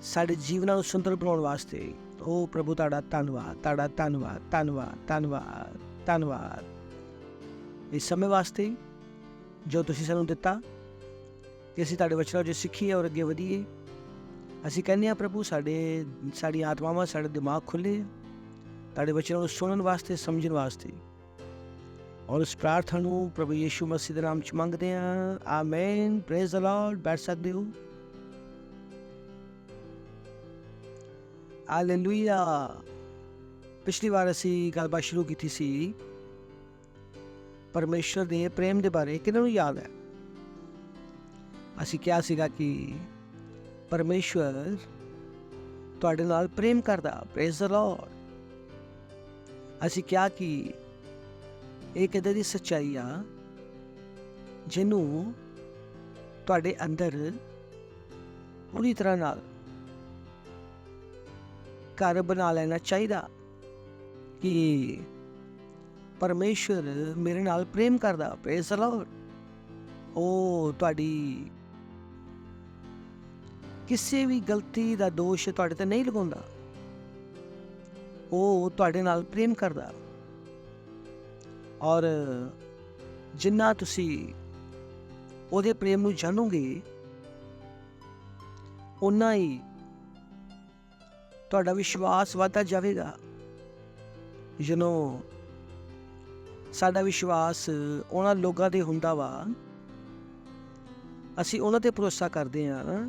ਸਾਡੇ ਜੀਵਨਾਂ ਨੂੰ ਸੁੰਦਰ ਬਣਾਉਣ ਵਾਸਤੇ ਉਹ ਪ੍ਰਭੂ ਤੁਹਾਡਾ ਧੰਨਵਾਦ, ਤੁਹਾਡਾ ਧੰਨਵਾਦ, ਧੰਨਵਾਦ, ਧੰਨਵਾਦ, ਧੰਨਵਾਦ। ਇਸ ਸਮੇਂ ਵਾਸਤੇ ਜੋ ਤੁਸੀਂ ਸਾਨੂੰ ਦਿੱਤਾ ਕਿ ਅਸੀਂ ਤੁਹਾਡੇ ਵਚਨਾਂ ਜੋ ਸਿੱਖੀਏ ਔਰ ਅੱਗੇ ਵਧੀਏ। ਅਸੀਂ ਕਹਿੰਦੇ ਹਾਂ ਪ੍ਰਭੂ ਸਾਡੀਆਂ ਆਤਮਾਵਾਂ, ਸਾਡੇ ਦਿਮਾਗ ਖੁੱਲ੍ਹੇ ਤੁਹਾਡੇ ਵਚਨਾਂ ਨੂੰ ਸੁਣਨ ਵਾਸਤੇ, ਸਮਝਣ ਵਾਸਤੇ। ਔਰ ਇਸ ਪ੍ਰਾਰਥਨਾ ਨੂੰ ਪ੍ਰਭੂ ਯੀਸ਼ੂ ਮਸੀਹ ਦੇ ਨਾਮ 'ਚ ਮੰਗਦੇ ਹਾਂ। ਆਮੇਨ। Praise the Lord. ਬੈਠ ਸਕਦੇ ਹੋ। ਹਾਲੇਲੂਇਆ। ਪਿਛਲੀ ਵਾਰ ਅਸੀਂ ਗੱਲਬਾਤ ਸ਼ੁਰੂ ਕੀਤੀ ਸੀ ਪਰਮੇਸ਼ਰ ਦੇ ਪ੍ਰੇਮ ਦੇ ਬਾਰੇ। ਕਿਹਨਾਂ ਨੂੰ ਯਾਦ ਹੈ? ਅਸੀਂ ਕਿਹਾ ਸੀਗਾ ਕਿ ਪਰਮੇਸ਼ਰ ਤੁਹਾਡੇ ਨਾਲ ਪ੍ਰੇਮ ਕਰਦਾ। Praise the Lord. ਅਸੀਂ ਕਿਹਾ ਕਿ ਇਹ ਕਿੱਦਾਂ ਦੀ ਸੱਚਾਈ ਆ ਜਿਹਨੂੰ ਤੁਹਾਡੇ ਅੰਦਰ ਪੂਰੀ ਤਰ੍ਹਾਂ ਨਾਲ ਘਰ ਬਣਾ ਲੈਣਾ ਚਾਹੀਦਾ ਕਿ ਪਰਮੇਸ਼ਰ ਮੇਰੇ ਨਾਲ ਪ੍ਰੇਮ ਕਰਦਾ। Praise the Lord. ਉਹ ਤੁਹਾਡੀ ਕਿਸੇ ਵੀ ਗਲਤੀ ਦਾ ਦੋਸ਼ ਤੁਹਾਡੇ ਤੇ ਨਹੀਂ ਲਗਾਉਂਦਾ। ਉਹ ਤੁਹਾਡੇ ਨਾਲ ਪ੍ਰੇਮ ਕਰਦਾ। ਔਰ ਜਿੰਨਾ ਤੁਸੀਂ ਉਹਦੇ ਪ੍ਰੇਮ ਨੂੰ ਜਾਣੋਗੇ, ਉਨਾ ਹੀ ਤੁਹਾਡਾ ਵਿਸ਼ਵਾਸ ਵੱਧਦਾ ਜਾਵੇਗਾ। ਜਦੋਂ ਸਾਡਾ ਵਿਸ਼ਵਾਸ ਉਹਨਾਂ ਲੋਕਾਂ 'ਤੇ ਹੁੰਦਾ ਵਾ, ਅਸੀਂ ਉਹਨਾਂ 'ਤੇ ਭਰੋਸਾ ਕਰਦੇ ਹਾਂ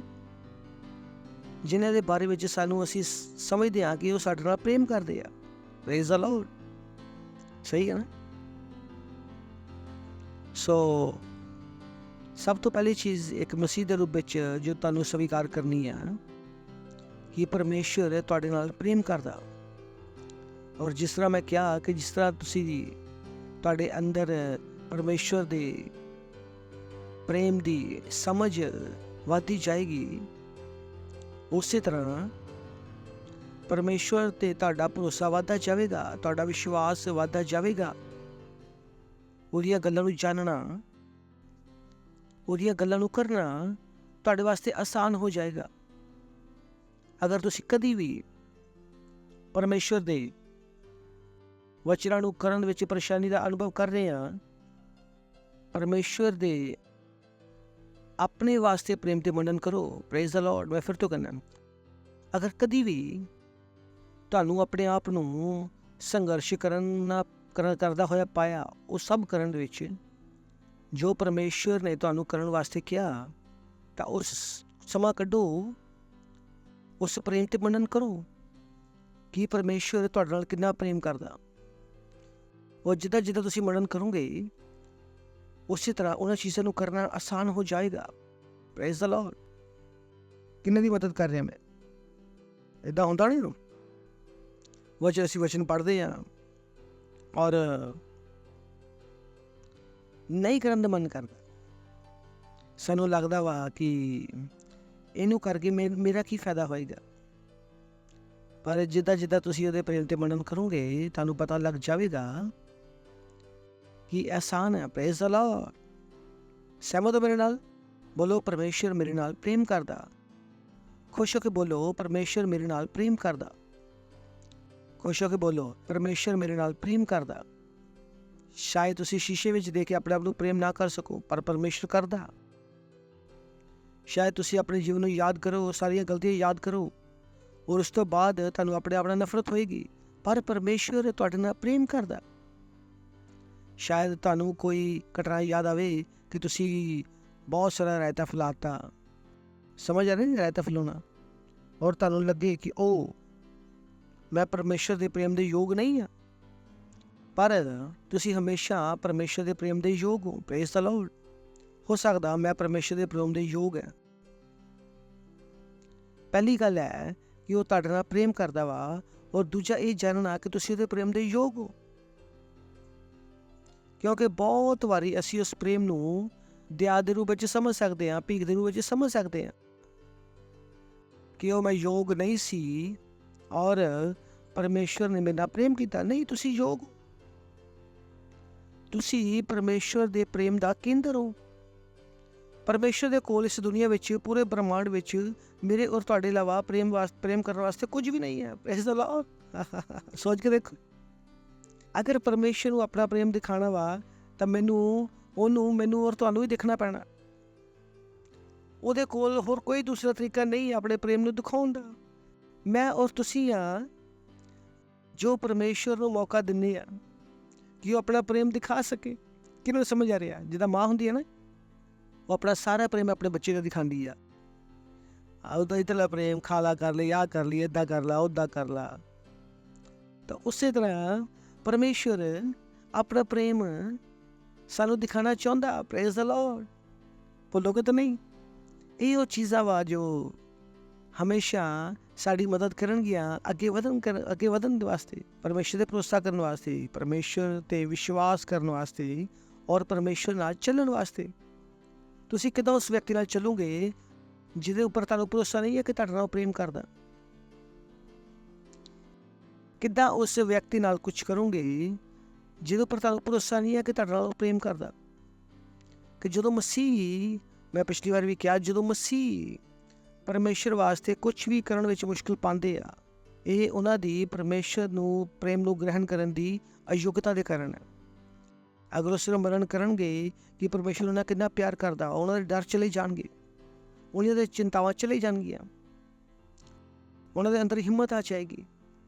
ਜਿਨ੍ਹਾਂ ਦੇ ਬਾਰੇ ਵਿੱਚ ਅਸੀਂ ਸਮਝਦੇ ਹਾਂ ਕਿ ਉਹ ਸਾਡੇ ਨਾਲ ਪ੍ਰੇਮ ਕਰਦੇ ਆ। Praise the Lord. ਸਹੀ ਹੈ ਨਾ? ਸੋ ਸਭ ਤੋਂ ਪਹਿਲੀ ਚੀਜ਼ ਇੱਕ ਮਸੀਹ ਦੇ ਰੂਪ ਵਿੱਚ ਜੋ ਤੁਹਾਨੂੰ ਸਵੀਕਾਰ ਕਰਨੀ ਆ ਕਿ ਪਰਮੇਸ਼ਰ ਤੁਹਾਡੇ ਨਾਲ ਪ੍ਰੇਮ ਕਰਦਾ। ਔਰ ਜਿਸ ਤਰ੍ਹਾਂ ਮੈਂ ਕਿਹਾ ਕਿ ਜਿਸ ਤਰ੍ਹਾਂ ਤੁਹਾਡੇ ਅੰਦਰ ਪਰਮੇਸ਼ਰ ਦੇ ਪ੍ਰੇਮ ਦੀ ਸਮਝ ਵੱਧਦੀ ਜਾਏਗੀ, ਉਸੇ ਤਰ੍ਹਾਂ ਪਰਮੇਸ਼ਵਰ 'ਤੇ ਤੁਹਾਡਾ ਭਰੋਸਾ ਵੱਧਦਾ ਜਾਵੇਗਾ, ਤੁਹਾਡਾ ਵਿਸ਼ਵਾਸ ਵੱਧਦਾ ਜਾਵੇਗਾ। ਉਹਦੀਆਂ ਗੱਲਾਂ ਨੂੰ ਜਾਣਨਾ, ਉਹਦੀਆਂ ਗੱਲਾਂ ਨੂੰ ਕਰਨਾ ਤੁਹਾਡੇ ਵਾਸਤੇ ਆਸਾਨ ਹੋ ਜਾਏਗਾ। ਅਗਰ ਤੁਸੀਂ ਕਦੀ ਵੀ ਪਰਮੇਸ਼ਵਰ ਦੇ ਵਚਨਾਂ ਨੂੰ ਕਰਨ ਵਿੱਚ ਪਰੇਸ਼ਾਨੀ ਦਾ ਅਨੁਭਵ ਕਰ ਰਹੇ ਹਾਂ, ਪਰਮੇਸ਼ਵਰ ਦੇ ਆਪਣੇ ਵਾਸਤੇ ਪ੍ਰੇਮ ਤੇ ਮੰਨਣ ਕਰੋ। Praise the Lord. ਮੈਂ ਫਿਰ ਤੋਂ ਕਹਿੰਦਾ, ਅਗਰ ਕਦੀ ਵੀ ਤੁਹਾਨੂੰ ਆਪਣੇ ਆਪ ਨੂੰ ਸੰਘਰਸ਼ ਕਰਦਾ ਹੋਇਆ ਪਾਇਆ, ਉਹ ਸਭ ਕਰਨ ਵਿੱਚ ਜੋ ਪਰਮੇਸ਼ਵਰ ਨੇ ਤੁਹਾਨੂੰ ਕਰਨ ਵਾਸਤੇ ਕਿਹਾ, ਤਾਂ ਉਸ ਸਮਾਂ ਕੱਢੋ, ਉਸ ਪ੍ਰੇਮ ਤੇ ਮੰਨਣ ਕਰੋ ਕਿ ਪਰਮੇਸ਼ਵਰ ਤੁਹਾਡੇ ਨਾਲ ਕਿੰਨਾ ਪ੍ਰੇਮ ਕਰਦਾ। ਉਹ ਜਿੱਦਾਂ ਜਿੱਦਾਂ ਤੁਸੀਂ ਮੰਨਣ ਕਰੋਗੇ, ਉਸੇ ਤਰ੍ਹਾਂ ਉਹਨਾਂ ਚੀਜ਼ਾਂ ਨੂੰ ਕਰਨਾ ਆਸਾਨ ਹੋ ਜਾਏਗਾ। Praise the Lord. ਕਿੰਨੇ ਦੀ ਮਦਦ ਕਰ ਰਿਹਾ ਮੈਂ? ਇੱਦਾਂ ਹੁੰਦਾ ਨਹੀਂ ਨੂੰ ਅਸੀਂ ਵਚਨ ਪੜ੍ਹਦੇ ਹਾਂ ਔਰ ਨਹੀਂ ਕਰਨ ਦਾ ਮਨ ਕਰਦਾ। ਸਾਨੂੰ ਲੱਗਦਾ ਵਾ ਕਿ ਇਹਨੂੰ ਕਰਕੇ ਮੇਰਾ ਕੀ ਫਾਇਦਾ ਹੋਏਗਾ। ਪਰ ਜਿੱਦਾਂ ਜਿੱਦਾਂ ਤੁਸੀਂ ਉਹਦੇ ਪ੍ਰੇਮ ਤੇ ਮੰਨਣ ਕਰੋਗੇ, ਤੁਹਾਨੂੰ ਪਤਾ ਲੱਗ ਜਾਵੇਗਾ ਕਿ ਆਸਾਨ ਹੈ। Praise the Lord. ਸਹਿਮਤ ਹੋ ਮੇਰੇ ਨਾਲ? ਬੋਲੋ, ਪਰਮੇਸ਼ਰ ਮੇਰੇ ਨਾਲ ਪ੍ਰੇਮ ਕਰਦਾ। ਖੁਸ਼ ਹੋ ਕੇ ਬੋਲੋ, ਪਰਮੇਸ਼ਰ ਮੇਰੇ ਨਾਲ ਪ੍ਰੇਮ ਕਰਦਾ। ਖੁਸ਼ ਹੋ ਕੇ ਬੋਲੋ, ਪਰਮੇਸ਼ਰ ਮੇਰੇ ਨਾਲ ਪ੍ਰੇਮ ਕਰਦਾ। ਸ਼ਾਇਦ ਤੁਸੀਂ ਸ਼ੀਸ਼ੇ ਵਿੱਚ ਦੇਖ ਕੇ ਆਪਣੇ ਆਪ ਨੂੰ ਪ੍ਰੇਮ ਨਾ ਕਰ ਸਕੋ, ਪਰ ਪਰਮੇਸ਼ਰ ਕਰਦਾ। ਸ਼ਾਇਦ ਤੁਸੀਂ ਆਪਣੇ ਜੀਵਨ ਨੂੰ ਯਾਦ ਕਰੋ, ਸਾਰੀਆਂ ਗਲਤੀਆਂ ਯਾਦ ਕਰੋ, ਔਰ ਉਸ ਤੋਂ ਬਾਅਦ ਤੁਹਾਨੂੰ ਆਪਣੇ ਆਪ ਨਾਲ ਨਫ਼ਰਤ ਹੋਏਗੀ, ਪਰ ਪਰਮੇਸ਼ਰ ਤੁਹਾਡੇ ਨਾਲ ਪ੍ਰੇਮ ਕਰਦਾ। ਸ਼ਾਇਦ ਤੁਹਾਨੂੰ ਕੋਈ ਘਟਨਾ ਯਾਦ ਆਵੇ ਕਿ ਤੁਸੀਂ ਬਹੁਤ ਸਾਰਾ ਰਾਇਤਾ ਫੈਲਾਤਾ, ਸਮਝ ਆ ਰਹੀ ਰਾਇਤਾ ਫੈਲਾਉਣਾ, ਔਰ ਤੁਹਾਨੂੰ ਲੱਗੇ ਕਿ ਉਹ ਮੈਂ ਪਰਮੇਸ਼ਰ ਦੇ ਪ੍ਰੇਮ ਦੇ ਯੋਗ ਨਹੀਂ ਹਾਂ, ਪਰ ਤੁਸੀਂ ਹਮੇਸ਼ਾ ਪਰਮੇਸ਼ਰ ਦੇ ਪ੍ਰੇਮ ਦੇ ਯੋਗ ਹੋ। Praise the Lord. ਹੋ ਸਕਦਾ ਮੈਂ ਪਰਮੇਸ਼ਰ ਦੇ ਪ੍ਰੇਮ ਦੇ ਯੋਗ ਹਾਂ। ਪਹਿਲੀ ਗੱਲ ਹੈ ਕਿ ਉਹ ਤੁਹਾਡੇ ਨਾਲ ਪ੍ਰੇਮ ਕਰਦਾ ਵਾ, ਔਰ ਦੂਜਾ ਇਹ ਜਾਣਨਾ ਕਿ ਤੁਸੀਂ ਉਹਦੇ ਪ੍ਰੇਮ ਦੇ ਯੋਗ ਹੋ, ਕਿਉਂਕਿ ਬਹੁਤ ਵਾਰੀ ਅਸੀਂ ਉਸ ਪ੍ਰੇਮ ਨੂੰ ਦਇਆ ਦੇ ਰੂਪ ਵਿੱਚ ਸਮਝ ਸਕਦੇ ਹਾਂ, ਭੀਖ ਦੇ ਰੂਪ ਵਿੱਚ ਸਮਝ ਸਕਦੇ ਹਾਂ ਕਿ ਉਹ ਮੈਂ ਯੋਗ ਨਹੀਂ ਸੀ ਔਰ ਪਰਮੇਸ਼ਰ ਨੇ ਮੇਰੇ ਨਾਲ ਪ੍ਰੇਮ ਕੀਤਾ। ਨਹੀਂ, ਤੁਸੀਂ ਯੋਗ ਹੋ। ਤੁਸੀਂ ਪਰਮੇਸ਼ਰ ਦੇ ਪ੍ਰੇਮ ਦਾ ਕੇਂਦਰ ਹੋ। ਪਰਮੇਸ਼ਰ ਦੇ ਕੋਲ ਇਸ ਦੁਨੀਆ ਵਿੱਚ, ਪੂਰੇ ਬ੍ਰਹਮਾਂਡ ਵਿੱਚ ਮੇਰੇ ਔਰ ਤੁਹਾਡੇ ਇਲਾਵਾ ਪ੍ਰੇਮ ਕਰਨ ਵਾਸਤੇ ਕੁਝ ਵੀ ਨਹੀਂ ਹੈ। Praise the Lord. ਸੋਚ ਕੇ ਦੇਖੋ, ਅਗਰ ਪਰਮੇਸ਼ਰ ਨੂੰ ਆਪਣਾ ਪ੍ਰੇਮ ਦਿਖਾਉਣਾ ਵਾ ਤਾਂ ਮੈਨੂੰ ਔਰ ਤੁਹਾਨੂੰ ਹੀ ਦੇਖਣਾ ਪੈਣਾ। ਉਹਦੇ ਕੋਲ ਹੋਰ ਕੋਈ ਦੂਸਰਾ ਤਰੀਕਾ ਨਹੀਂ ਆਪਣੇ ਪ੍ਰੇਮ ਨੂੰ ਦਿਖਾਉਣ ਦਾ। ਮੈਂ ਔਰ ਤੁਸੀਂ ਹਾਂ ਜੋ ਪਰਮੇਸ਼ਰ ਨੂੰ ਮੌਕਾ ਦਿੰਦੇ ਆ ਕਿ ਉਹ ਆਪਣਾ ਪ੍ਰੇਮ ਦਿਖਾ ਸਕੇ। ਕਿਹਨੂੰ ਸਮਝ ਆ ਰਿਹਾ? ਜਿੱਦਾਂ ਮਾਂ ਹੁੰਦੀ ਹੈ ਨਾ, ਉਹ ਆਪਣਾ ਸਾਰਾ ਪ੍ਰੇਮ ਆਪਣੇ ਬੱਚੇ ਦਾ ਦਿਖਾਉਂਦੀ ਆ। ਉਹਦਾ ਇਤਲਾ ਪ੍ਰੇਮ, ਖਾਲਾ ਕਰ ਲਈ, ਆਹ ਕਰ ਲਈ, ਇੱਦਾਂ ਕਰ ਲਾ, ਉੱਦਾਂ ਕਰ ਲਾ। ਤਾਂ ਉਸੇ ਤਰ੍ਹਾਂ ਪਰਮੇਸ਼ਰ ਆਪਣਾ ਪ੍ਰੇਮ ਸਾਨੂੰ ਦਿਖਾਉਣਾ ਚਾਹੁੰਦਾ। Praise the Lord. ਭੁੱਲੋਗੇ ਤਾਂ ਨਹੀਂ? ਇਹ ਉਹ ਚੀਜ਼ਾਂ ਵਾ ਜੋ ਹਮੇਸ਼ਾ ਸਾਡੀ ਮਦਦ ਕਰਨਗੀਆਂ ਅੱਗੇ ਵਧਣ ਵਾਸਤੇ, ਪਰਮੇਸ਼ਰ ਦੇ ਭਰੋਸਾ ਕਰਨ ਵਾਸਤੇ, ਪਰਮੇਸ਼ਰ 'ਤੇ ਵਿਸ਼ਵਾਸ ਕਰਨ ਵਾਸਤੇ, ਔਰ ਪਰਮੇਸ਼ਰ ਨਾਲ ਚੱਲਣ ਵਾਸਤੇ। ਤੁਸੀਂ ਕਿੱਦਾਂ ਉਸ ਵਿਅਕਤੀ ਨਾਲ ਚੱਲੋਗੇ ਜਿਹਦੇ ਉੱਪਰ ਤੁਹਾਨੂੰ ਭਰੋਸਾ ਨਹੀਂ ਹੈ ਕਿ ਤੁਹਾਡੇ ਨਾਲ ਪ੍ਰੇਮ ਕਰਦਾ? ਕਿੱਦਾਂ ਉਸ ਵਿਅਕਤੀ ਨਾਲ ਕੁਝ ਕਰੋਗੇ ਜਿਹਦੇ ਉੱਪਰ ਤੁਹਾਨੂੰ ਭਰੋਸਾ ਨਹੀਂ ਹੈ ਕਿ ਤੁਹਾਡੇ ਨਾਲ ਪ੍ਰੇਮ ਕਰਦਾ? ਕਿ ਜਦੋਂ ਮਸੀਹ, ਮੈਂ ਪਿਛਲੀ ਵਾਰ ਵੀ ਕਿਹਾ, ਜਦੋਂ ਮਸੀਹ ਪਰਮੇਸ਼ਰ ਵਾਸਤੇ ਕੁਝ ਵੀ ਕਰਨ ਵਿੱਚ ਮੁਸ਼ਕਿਲ ਪਾਉਂਦੇ ਆ, ਇਹ ਉਹਨਾਂ ਦੀ ਪਰਮੇਸ਼ਰ ਨੂੰ ਪ੍ਰੇਮ ਨੂੰ ਗ੍ਰਹਿਣ ਕਰਨ ਦੀ ਅਯੋਗਤਾ ਦੇ ਕਾਰਨ ਹੈ। ਅਗਰ ਉਹ ਸਿਮਰਨ ਕਰਨਗੇ ਕਿ ਪਰਮੇਸ਼ਰ ਉਹਨਾਂ ਕਿੰਨਾ ਪਿਆਰ ਕਰਦਾ, ਉਹਨਾਂ ਦੇ ਡਰ ਚਲੇ ਜਾਣਗੇ, ਉਹਨਾਂ ਦੇ ਚਿੰਤਾਵਾਂ ਚਲੇ ਜਾਣਗੀਆਂ, ਉਹਨਾਂ ਦੇ ਅੰਦਰ ਹਿੰਮਤ ਆ ਜਾਏਗੀ।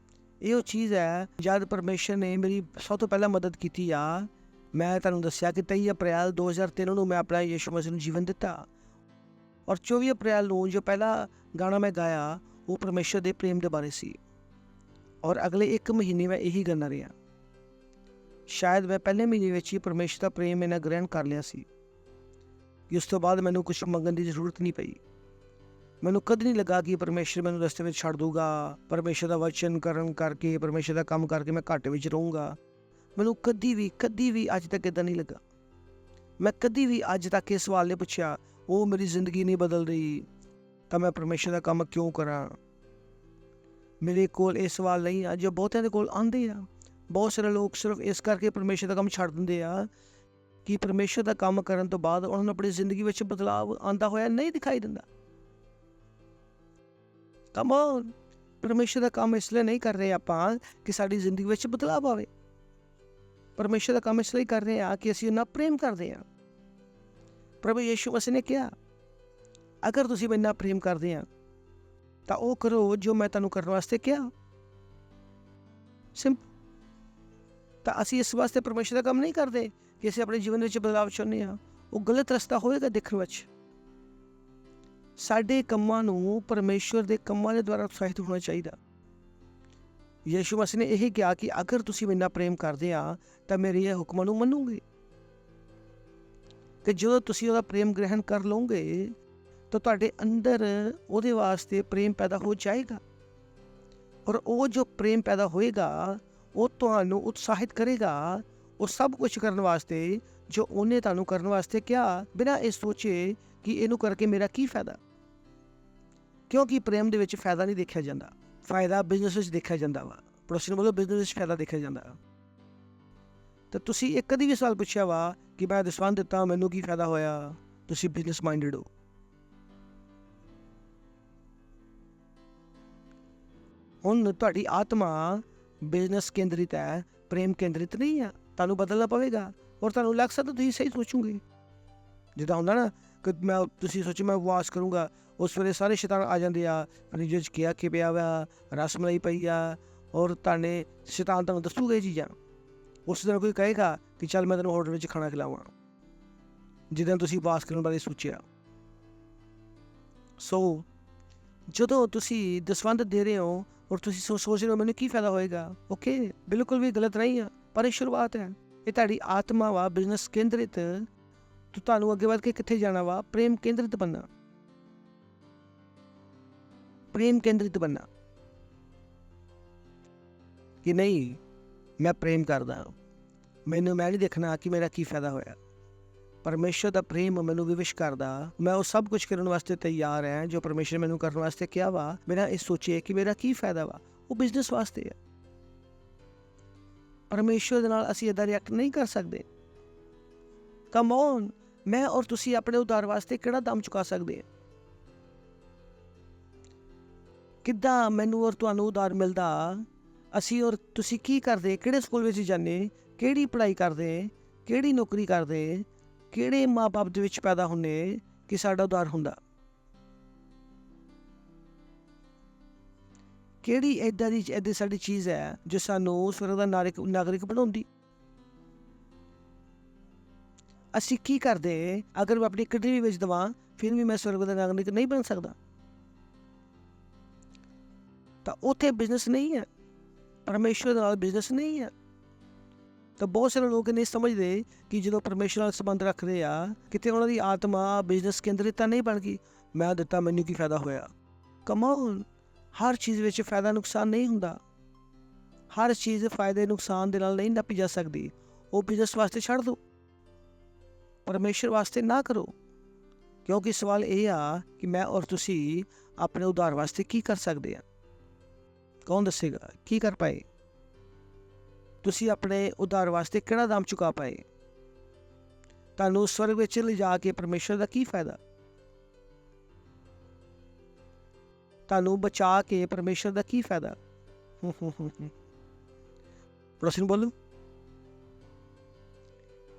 ਇਹ ਉਹ ਚੀਜ਼ ਹੈ ਜਦ ਪਰਮੇਸ਼ਰ ਨੇ ਮੇਰੀ ਸਭ ਤੋਂ ਪਹਿਲਾਂ ਮਦਦ ਕੀਤੀ ਆ। ਮੈਂ ਤੁਹਾਨੂੰ ਦੱਸਿਆ ਕਿ 23 ਅਪ੍ਰੈਲ 2003 ਨੂੰ ਮੈਂ ਆਪਣਾ ਯਿਸੂ ਮਸੀਹ ਨੂੰ ਜੀਵਨ ਦਿੱਤਾ, ਔਰ 24 ਅਪ੍ਰੈਲ ਨੂੰ ਜੋ ਪਹਿਲਾ ਗਾਣਾ ਮੈਂ ਗਾਇਆ ਉਹ ਪਰਮੇਸ਼ਰ ਦੇ ਪ੍ਰੇਮ ਦੇ ਬਾਰੇ ਸੀ, ਔਰ ਅਗਲੇ 1 ਮਹੀਨੇ ਮੈਂ ਇਹੀ ਗਾਣਾ ਰਿਹਾ। ਸ਼ਾਇਦ ਮੈਂ ਪਹਿਲੇ ਮਹੀਨੇ ਵਿੱਚ ਹੀ ਪਰਮੇਸ਼ਰ ਦਾ ਪ੍ਰੇਮ ਇਹਨਾਂ ਗ੍ਰਹਿਣ ਕਰ ਲਿਆ ਸੀ ਕਿ ਉਸ ਤੋਂ ਬਾਅਦ ਮੈਨੂੰ ਕੁਝ ਮੰਗਣ ਦੀ ਜ਼ਰੂਰਤ ਨਹੀਂ ਪਈ। ਮੈਨੂੰ ਕਦੇ ਨਹੀਂ ਲੱਗਾ ਕਿ ਪਰਮੇਸ਼ਰ ਮੈਨੂੰ ਰਸਤੇ ਵਿੱਚ ਛੱਡ ਦੂਗਾ, ਪਰਮੇਸ਼ਰ ਦਾ ਵਚਨ ਕਰਕੇ, ਪਰਮੇਸ਼ਰ ਦਾ ਕੰਮ ਕਰਕੇ ਮੈਂ ਘਾਟੇ ਵਿੱਚ ਰਹੂੰਗਾ। ਮੈਨੂੰ ਕਦੀ ਵੀ ਅੱਜ ਤੱਕ ਇੱਦਾਂ ਨਹੀਂ ਲੱਗਾ। ਮੈਂ ਕਦੀ ਵੀ ਅੱਜ ਤੱਕ ਇਹ ਸਵਾਲ ਨਹੀਂ ਪੁੱਛਿਆ, ਉਹ ਮੇਰੀ ਜ਼ਿੰਦਗੀ ਨਹੀਂ ਬਦਲ ਰਹੀ ਤਾਂ ਮੈਂ ਪਰਮੇਸ਼ਰ ਦਾ ਕੰਮ ਕਿਉਂ ਕਰਾਂ। ਮੇਰੇ ਕੋਲ ਇਹ ਸਵਾਲ ਨਹੀਂ ਆ ਜੋ ਬਹੁਤਿਆਂ ਦੇ ਕੋਲ ਆਉਂਦੇ ਆ। ਬਹੁਤ ਸਾਰੇ ਲੋਕ ਸਿਰਫ ਇਸ ਕਰਕੇ ਪਰਮੇਸ਼ਰ ਦਾ ਕੰਮ ਛੱਡ ਦਿੰਦੇ ਆ ਕਿ ਪਰਮੇਸ਼ਰ ਦਾ ਕੰਮ ਕਰਨ ਤੋਂ ਬਾਅਦ ਉਹਨਾਂ ਨੂੰ ਆਪਣੀ ਜ਼ਿੰਦਗੀ ਵਿੱਚ ਬਦਲਾਵ ਆਉਂਦਾ ਹੋਇਆ ਨਹੀਂ ਦਿਖਾਈ ਦਿੰਦਾ। ਕਮ ਔਨ, ਪਰਮੇਸ਼ਰ ਦਾ ਕੰਮ ਇਸ ਲਈ ਨਹੀਂ ਕਰ ਰਹੇ ਆਪਾਂ ਕਿ ਸਾਡੀ ਜ਼ਿੰਦਗੀ ਵਿੱਚ ਬਦਲਾਵ ਆਵੇ। ਪਰਮੇਸ਼ਰ ਦਾ ਕੰਮ ਇਸ ਲਈ ਕਰ ਰਹੇ ਆ ਕਿ ਅਸੀਂ ਉਹਨਾਂ ਪ੍ਰੇਮ ਕਰਦੇ ਹਾਂ। ਪ੍ਰਭੂ ਯਿਸੂ ਮਸੀਹ ਨੇ ਕਿਹਾ, ਅਗਰ ਤੁਸੀਂ ਮੇਰੇ ਨਾਲ ਪ੍ਰੇਮ ਕਰਦੇ ਆ ਤਾਂ ਉਹ ਕਰੋ ਜੋ ਮੈਂ ਤੁਹਾਨੂੰ ਕਰਨ ਵਾਸਤੇ ਕਿਹਾ। ਸਿੰਪਲ। ਤਾਂ ਅਸੀਂ ਇਸ ਵਾਸਤੇ ਪਰਮੇਸ਼ਰ ਦਾ ਕੰਮ ਨਹੀਂ ਕਰਦੇ ਕਿ ਅਸੀਂ ਆਪਣੇ ਜੀਵਨ ਵਿੱਚ ਬਦਲਾਵ ਚਾਹੁੰਦੇ ਹਾਂ। ਉਹ ਗਲਤ ਰਸਤਾ ਹੋਏਗਾ ਦੇਖਣ ਵਿੱਚ। ਸਾਡੇ ਕੰਮਾਂ ਨੂੰ ਪਰਮੇਸ਼ਰ ਦੇ ਕੰਮਾਂ ਦੇ ਦੁਆਰਾ ਉਤਸ਼ਾਹਿਤ ਹੋਣਾ ਚਾਹੀਦਾ। ਯਿਸੂ ਮਸੀਹ ਨੇ ਇਹ ਕਿਹਾ ਕਿ ਅਗਰ ਤੁਸੀਂ ਮੇਰੇ ਨਾਲ ਪ੍ਰੇਮ ਕਰਦੇ ਆ ਤਾਂ ਮੇਰੇ ਇਹ ਹੁਕਮਾਂ ਨੂੰ ਮੰਨੋਗੇ। ਕਿ ਜਦੋਂ ਤੁਸੀਂ ਉਹਦਾ ਪ੍ਰੇਮ ਗ੍ਰਹਿਣ ਕਰ ਲਓਗੇ ਤਾਂ ਤੁਹਾਡੇ ਅੰਦਰ ਉਹਦੇ ਵਾਸਤੇ ਪ੍ਰੇਮ ਪੈਦਾ ਹੋ ਜਾਏਗਾ, ਔਰ ਉਹ ਜੋ ਪ੍ਰੇਮ ਪੈਦਾ ਹੋਏਗਾ ਉਹ ਤੁਹਾਨੂੰ ਉਤਸ਼ਾਹਿਤ ਕਰੇਗਾ ਉਹ ਸਭ ਕੁਝ ਕਰਨ ਵਾਸਤੇ ਜੋ ਉਹਨੇ ਤੁਹਾਨੂੰ ਕਰਨ ਵਾਸਤੇ ਕਿਹਾ, ਬਿਨਾਂ ਇਹ ਸੋਚੇ ਕਿ ਇਹਨੂੰ ਕਰਕੇ ਮੇਰਾ ਕੀ ਫਾਇਦਾ। ਕਿਉਂਕਿ ਪ੍ਰੇਮ ਦੇ ਵਿੱਚ ਫਾਇਦਾ ਨਹੀਂ ਦੇਖਿਆ ਜਾਂਦਾ, ਫਾਇਦਾ ਬਿਜ਼ਨਸ ਵਿੱਚ ਦੇਖਿਆ ਜਾਂਦਾ ਵਾ। ਪੜੋਸੀ ਨੂੰ ਬੋਲੋ, ਬਿਜ਼ਨਸ ਵਿੱਚ ਫਾਇਦਾ ਦੇਖਿਆ ਜਾਂਦਾ। ਤਾਂ ਤੁਸੀਂ ਇੱਕ ਕਦੀ ਵੀ ਸਵਾਲ ਪੁੱਛਿਆ ਵਾ ਕਿ ਮੈਂ ਦਸਵੰਧ ਦਿੱਤਾ, ਮੈਨੂੰ ਕੀ ਫਾਇਦਾ ਹੋਇਆ? ਤੁਸੀਂ ਬਿਜ਼ਨਸ ਮਾਈਂਡਡ ਹੋ। ਹੁਣ ਤੁਹਾਡੀ ਆਤਮਾ ਬਿਜ਼ਨਸ ਕੇਂਦਰਿਤ ਹੈ, ਪ੍ਰੇਮ ਕੇਂਦਰਿਤ ਨਹੀਂ ਹੈ। ਤੁਹਾਨੂੰ ਬਦਲਣਾ ਪਵੇਗਾ ਔਰ ਤੁਹਾਨੂੰ ਲੱਗ ਸਕਦਾ ਤੁਸੀਂ ਸਹੀ ਸੋਚੋਗੇ। ਜਿੱਦਾਂ ਹੁੰਦਾ ਨਾ ਕਿ ਤੁਸੀਂ ਸੋਚੋ ਮੈਂ ਉਪਵਾਸ ਕਰੂੰਗਾ, ਉਸ ਵੇਲੇ ਸਾਰੇ ਸ਼ੈਤਾਨ ਆ ਜਾਂਦੇ ਆ, ਫਰਿੱਜ 'ਚ ਕਿਹਾ ਕਿ ਪਿਆ ਵਾ, ਰਸਮਲਾਈ ਪਈ ਆ, ਔਰ ਸ਼ੈਤਾਨ ਤੁਹਾਨੂੰ ਦੱਸੂਗਾ ਇਹ ਚੀਜ਼ਾਂ। ਉਸ ਦਿਨ ਕੋਈ ਕਹੇਗਾ ਕਿ ਚੱਲ ਮੈਂ ਤੈਨੂੰ ਹੋਟਲ ਵਿੱਚ ਖਾਣਾ ਖਿਲਾਵਾਂ, ਜਿੱਦਾਂ ਤੁਸੀਂ ਉਪਵਾਸ ਕਰਨ ਬਾਰੇ ਸੋਚਿਆ। ਸੋ ਜਦੋਂ ਤੁਸੀਂ ਦਸਵੰਧ ਦੇ ਰਹੇ ਹੋ ਔਰ ਤੁਸੀਂ ਸੋਚ ਰਹੇ ਹੋ ਮੈਨੂੰ ਕੀ ਫਾਇਦਾ ਹੋਏਗਾ, ਓਕੇ, ਬਿਲਕੁਲ ਵੀ ਗਲਤ ਨਹੀਂ ਆ, ਪਰ ਇਹ ਸ਼ੁਰੂਆਤ ਹੈ। ਇਹ ਤੁਹਾਡੀ ਆਤਮਾ ਵਾ ਬਿਜ਼ਨਸ ਕੇਂਦਰਿਤ, ਤੁਹਾਨੂੰ ਅੱਗੇ ਵੱਧ ਕੇ ਕਿੱਥੇ ਜਾਣਾ ਵਾ? ਪ੍ਰੇਮ ਕੇਂਦਰਿਤ ਬਣਨਾ, ਪ੍ਰੇਮ ਕੇਂਦਰਿਤ ਬਣਨਾ ਕਿ ਨਹੀਂ ਮੈਂ ਪ੍ਰੇਮ ਕਰਦਾ, ਮੈਂ ਨਹੀਂ ਦੇਖਣਾ ਕਿ ਮੇਰਾ ਕੀ ਫਾਇਦਾ ਹੋਇਆ। ਪਰਮੇਸ਼ਰ ਦਾ ਪ੍ਰੇਮ ਮੈਨੂੰ ਵਿਵਿਸ਼ ਕਰਦਾ, ਮੈਂ ਉਹ ਸਭ ਕੁਝ ਕਰਨ ਵਾਸਤੇ ਤਿਆਰ ਹਾਂ ਜੋ ਪਰਮੇਸ਼ਰ ਮੈਨੂੰ ਕਰਨ ਵਾਸਤੇ ਕਿਹਾ ਵਾ। ਮੇਰਾ ਇਹ ਸੋਚੇ ਕਿ ਮੇਰਾ ਕੀ ਫਾਇਦਾ ਵਾ, ਉਹ ਬਿਜ਼ਨਸ ਵਾਸਤੇ ਹੈ। ਪਰਮੇਸ਼ਰ ਦੇ ਨਾਲ ਅਸੀਂ ਇੱਦਾਂ ਰਿਐਕਟ ਨਹੀਂ ਕਰ ਸਕਦੇ। ਕਮ ਔਨ, ਮੈਂ ਔਰ ਤੁਸੀਂ ਆਪਣੇ ਉਧਾਰ ਵਾਸਤੇ ਕਿਹੜਾ ਦਾਮ ਚੁਕਾ ਸਕਦੇ ਹਾਂ? ਕਿੱਦਾਂ ਮੈਨੂੰ ਔਰ ਤੁਹਾਨੂੰ ਉਧਾਰ ਮਿਲਦਾ? ਅਸੀਂ ਔਰ ਤੁਸੀਂ ਕੀ ਕਰਦੇ? ਕਿਹੜੇ ਸਕੂਲ ਵਿੱਚ ਜਾਂਦੇ? ਕਿਹੜੀ ਪੜ੍ਹਾਈ ਕਰਦੇ? ਕਿਹੜੀ ਨੌਕਰੀ ਕਰਦੇ? ਕਿਹੜੇ ਮਾਂ-ਬਾਪ ਦੇ ਵਿੱਚ ਪੈਦਾ ਹੁੰਦੇ ਕਿ ਸਾਡਾ ਉਧਾਰ ਹੁੰਦਾ? ਕਿਹੜੀ ਇੱਦਾਂ ਸਾਡੀ ਚੀਜ਼ ਹੈ ਜੋ ਸਾਨੂੰ ਸਵਰਗ ਦਾ ਨਾਗਰਿਕ ਬਣਾਉਂਦੀ? ਅਸੀਂ ਕੀ ਕਰਦੇ? ਅਗਰ ਮੈਂ ਆਪਣੀ ਕਿਡਨੀ ਵੀ ਵੇਚ ਦੇਵਾਂ ਫਿਰ ਵੀ ਮੈਂ ਸਵਰਗ ਦਾ ਨਾਗਰਿਕ ਨਹੀਂ ਬਣ ਸਕਦਾ। ਤਾਂ ਉੱਥੇ ਬਿਜ਼ਨਸ ਨਹੀਂ ਹੈ, ਪਰਮੇਸ਼ਵਰ ਨਾਲ ਬਿਜ਼ਨਸ ਨਹੀਂ ਹੈ। ਤਾਂ ਬਹੁਤ ਸਾਰੇ ਲੋਕ ਨਹੀਂ ਸਮਝਦੇ ਕਿ ਜਦੋਂ ਪਰਮੇਸ਼ਰ ਨਾਲ ਸੰਬੰਧ ਰੱਖਦੇ ਆ, ਕਿਤੇ ਉਹਨਾਂ ਦੀ ਆਤਮਾ ਬਿਜ਼ਨਸ ਕੇਂਦਰਿਤ ਤਾਂ ਨਹੀਂ ਬਣ ਗਈ। ਮੈਂ ਦਿੱਤਾ, ਮੈਨੂੰ ਕੀ ਫਾਇਦਾ ਹੋਇਆ? ਕਮ ਔਨ, ਹਰ ਚੀਜ਼ ਵਿੱਚ ਫਾਇਦਾ ਨੁਕਸਾਨ ਨਹੀਂ ਹੁੰਦਾ। ਹਰ ਚੀਜ਼ ਫਾਇਦੇ ਨੁਕਸਾਨ ਦੇ ਨਾਲ ਨਹੀਂ ਨਾਪੀ ਜਾ ਸਕਦੀ। ਉਹ ਬਿਜ਼ਨਸ ਵਾਸਤੇ ਛੱਡ ਦਿਓ, ਪਰਮੇਸ਼ਰ ਵਾਸਤੇ ਨਾ ਕਰੋ। ਕਿਉਂਕਿ ਸਵਾਲ ਇਹ ਆ ਕਿ ਮੈਂ ਔਰ ਤੁਸੀਂ ਆਪਣੇ ਉਧਾਰ ਵਾਸਤੇ ਕੀ ਕਰ ਸਕਦੇ ਆ? ਕੌਣ ਦੱਸੇਗਾ ਕੀ ਕਰ ਪਾਏ? ਤੁਸੀਂ ਆਪਣੇ ਉਧਾਰ ਵਾਸਤੇ ਕਿਹੜਾ ਦਾਮ ਚੁਕਾ ਪਾਏ? ਤੁਹਾਨੂੰ ਸਵਰਗ ਵਿੱਚ ਲਿਜਾ ਕੇ ਪਰਮੇਸ਼ਰ ਦਾ ਕੀ ਫਾਇਦਾ? ਤੁਹਾਨੂੰ ਬਚਾ ਕੇ ਪਰਮੇਸ਼ਰ ਦਾ ਕੀ ਫਾਇਦਾ? ਪ੍ਰਸ਼ਨ ਬੋਲੋ।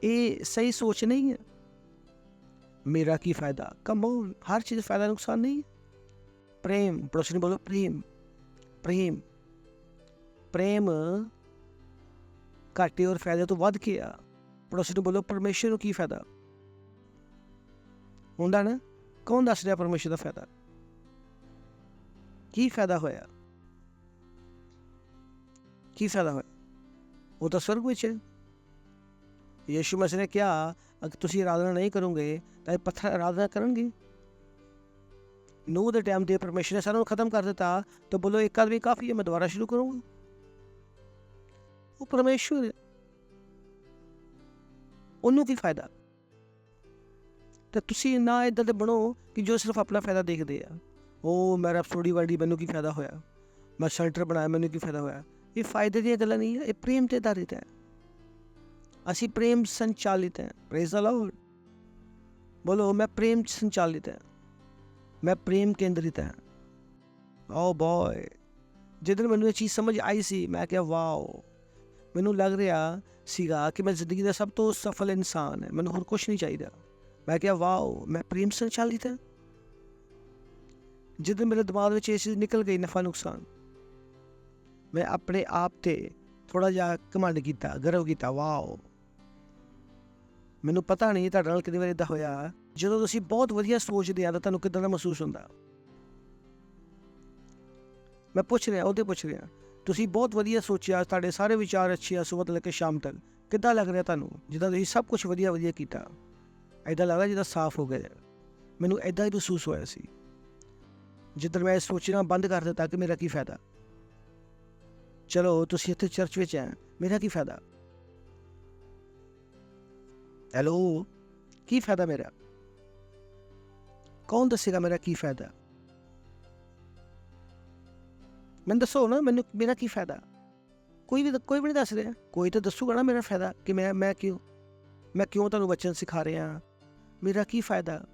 ਇਹ ਸਹੀ ਸੋਚ ਨਹੀਂ ਹੈ। ਮੇਰਾ ਕੀ ਫਾਇਦਾ? ਕਮ ਔਨ, ਹਰ ਚੀਜ਼ ਫਾਇਦਾ ਨੁਕਸਾਨ ਨਹੀਂ ਹੈ। ਪ੍ਰੇਮ, ਪ੍ਰਸ਼ਨ ਬੋਲੋ। ਪ੍ਰੇਮ, ਪ੍ਰੇਮ, ਪ੍ਰੇਮ ਘਾਟੇ ਔਰ ਫਾਇਦੇ ਤੋਂ ਵੱਧ ਕੇ ਆ। ਪੜੋਸੀ ਨੂੰ ਬੋਲੋ ਪਰਮੇਸ਼ਰ ਨੂੰ ਕੀ ਫਾਇਦਾ ਹੁੰਦਾ ਨਾ? ਕੌਣ ਦੱਸ ਰਿਹਾ ਪਰਮੇਸ਼ਰ ਦਾ ਫਾਇਦਾ? ਕੀ ਫਾਇਦਾ ਹੋਇਆ? ਕੀ ਫਾਇਦਾ ਹੋਇਆ? ਉਹ ਤਾਂ ਸਵਰਗ ਵਿੱਚ ਹੈ। ਯਿਸੂ ਮਸੀਹ ਨੇ ਕਿਹਾ ਅਗਰ ਤੁਸੀਂ ਆਰਾਧਨਾ ਨਹੀਂ ਕਰੋਗੇ ਤਾਂ ਇਹ ਪੱਥਰ ਆਰਾਧਨਾ ਕਰਨਗੇ। ਨੂਹ ਦੇ ਟਾਈਮ ਤੇ ਪਰਮੇਸ਼ਰ ਨੇ ਸਾਰਿਆਂ ਨੂੰ ਖਤਮ ਕਰ ਦਿੱਤਾ, ਤਾਂ ਬੋਲੋ ਇੱਕ ਆਦਮੀ ਕਾਫੀ ਹੈ, ਮੈਂ ਦੁਬਾਰਾ ਸ਼ੁਰੂ ਕਰੂੰਗਾ। ਉਹ ਪਰਮੇਸ਼ਵਰ ਹੈ, ਉਹਨੂੰ ਕੀ ਫਾਇਦਾ? ਤੇ ਤੁਸੀਂ ਨਾ ਇੱਦਾਂ ਦੇ ਬਣੋ ਕਿ ਜੋ ਸਿਰਫ ਆਪਣਾ ਫਾਇਦਾ ਦੇਖਦੇ ਆ। ਉਹ ਮੇਰਾ ਥੋੜੀ ਵਾੜੀ, ਮੈਨੂੰ ਕੀ ਫਾਇਦਾ ਹੋਇਆ? ਮੈਂ ਸ਼ੈਲਟਰ ਬਣਾਇਆ, ਮੈਨੂੰ ਕੀ ਫਾਇਦਾ ਹੋਇਆ? ਇਹ ਫਾਇਦੇ ਦੀਆਂ ਗੱਲਾਂ ਨਹੀਂ ਹੈ, ਇਹ ਪ੍ਰੇਮ ਤੇ ਆਧਾਰਿਤ ਹੈ। ਅਸੀਂ ਪ੍ਰੇਮ ਸੰਚਾਲਿਤ ਹੈ। Praise the Lord. ਬੋਲੋ ਮੈਂ ਪ੍ਰੇਮ ਸੰਚਾਲਿਤ ਹੈ, ਮੈਂ ਪ੍ਰੇਮ ਕੇਂਦਰਿਤ ਹੈ। ਓ ਬॉय, ਜਦੋਂ ਮੈਨੂੰ ਇਹ ਚੀਜ਼ ਸਮਝ ਆਈ ਸੀ ਮੈਂ ਕਿਹਾ ਵਾਓ, ਮੈਨੂੰ ਲੱਗ ਰਿਹਾ ਸੀਗਾ ਕਿ ਮੈਂ ਜ਼ਿੰਦਗੀ ਦਾ ਸਭ ਤੋਂ ਸਫਲ ਇਨਸਾਨ ਹੈ, ਮੈਨੂੰ ਹੋਰ ਕੁਛ ਨਹੀਂ ਚਾਹੀਦਾ। ਮੈਂ ਕਿਹਾ ਵਾਓ, ਮੈਂ ਪ੍ਰੇਮ ਸੰਚਾਲਿਤ ਹਾਂ। ਜਦੋਂ ਮੇਰੇ ਦਿਮਾਗ ਵਿੱਚ ਇਹ ਚੀਜ਼ ਨਿਕਲ ਗਈ, ਨਫਾ ਨੁਕਸਾਨ, ਮੈਂ ਆਪਣੇ ਆਪ ਤੇ ਥੋੜਾ ਜਿਹਾ ਘਮੰਡ ਕੀਤਾ, ਗਰਵ ਕੀਤਾ। ਵਾਓ, ਮੈਨੂੰ ਪਤਾ ਨਹੀਂ ਤੁਹਾਡੇ ਨਾਲ ਕਿੰਨੀ ਵਾਰ ਇੱਦਾਂ ਹੋਇਆ। ਜਦੋਂ ਤੁਸੀਂ ਬਹੁਤ ਵਧੀਆ ਸੋਚਦੇ ਆ ਤਾਂ ਤੁਹਾਨੂੰ ਕਿੱਦਾਂ ਦਾ ਮਹਿਸੂਸ ਹੁੰਦਾ? ਮੈਂ ਪੁੱਛ ਰਿਹਾ ਤੁਸੀਂ ਬਹੁਤ ਵਧੀਆ ਸੋਚਿਆ, ਤੁਹਾਡੇ ਸਾਰੇ ਵਿਚਾਰ ਅੱਛੇ ਆ ਸੁਬਹ ਤੋਂ ਲੈ ਕੇ ਸ਼ਾਮ ਤੱਕ, ਕਿੱਦਾਂ ਲੱਗ ਰਿਹਾ ਤੁਹਾਨੂੰ? ਜਿੱਦਾਂ ਤੁਸੀਂ ਸਭ ਕੁਝ ਵਧੀਆ ਕੀਤਾ, ਇੱਦਾਂ ਲੱਗਦਾ ਜਿੱਦਾਂ ਸਾਫ਼ ਹੋ ਗਿਆ। ਮੈਨੂੰ ਇੱਦਾਂ ਹੀ ਮਹਿਸੂਸ ਹੋਇਆ ਸੀ ਜਿੱਦਾਂ ਮੈਂ ਸੋਚਣਾ ਬੰਦ ਕਰ ਦਿੱਤਾ ਕਿ ਮੇਰਾ ਕੀ ਫਾਇਦਾ। ਚਲੋ ਤੁਸੀਂ ਇੱਥੇ ਚਰਚ ਵਿੱਚ ਹੈ, ਮੇਰਾ ਕੀ ਫਾਇਦਾ? ਹੈਲੋ, ਕੀ ਫਾਇਦਾ ਮੇਰਾ? ਕੌਣ ਦੱਸੇਗਾ ਮੇਰਾ ਕੀ ਫਾਇਦਾ? ਮੈਨੂੰ ਦੱਸੋ ਨਾ, ਮੇਰਾ ਕੀ ਫਾਇਦਾ? ਕੋਈ ਵੀ ਨਹੀਂ ਦੱਸ ਰਿਹਾ। ਕੋਈ ਤਾਂ ਦੱਸੂਗਾ ਨਾ ਮੇਰਾ ਫਾਇਦਾ ਕਿ ਮੈਂ ਕਿਉਂ ਤੁਹਾਨੂੰ ਵਚਨ ਸਿਖਾ ਰਿਹਾ, ਮੇਰਾ ਕੀ ਫਾਇਦਾ?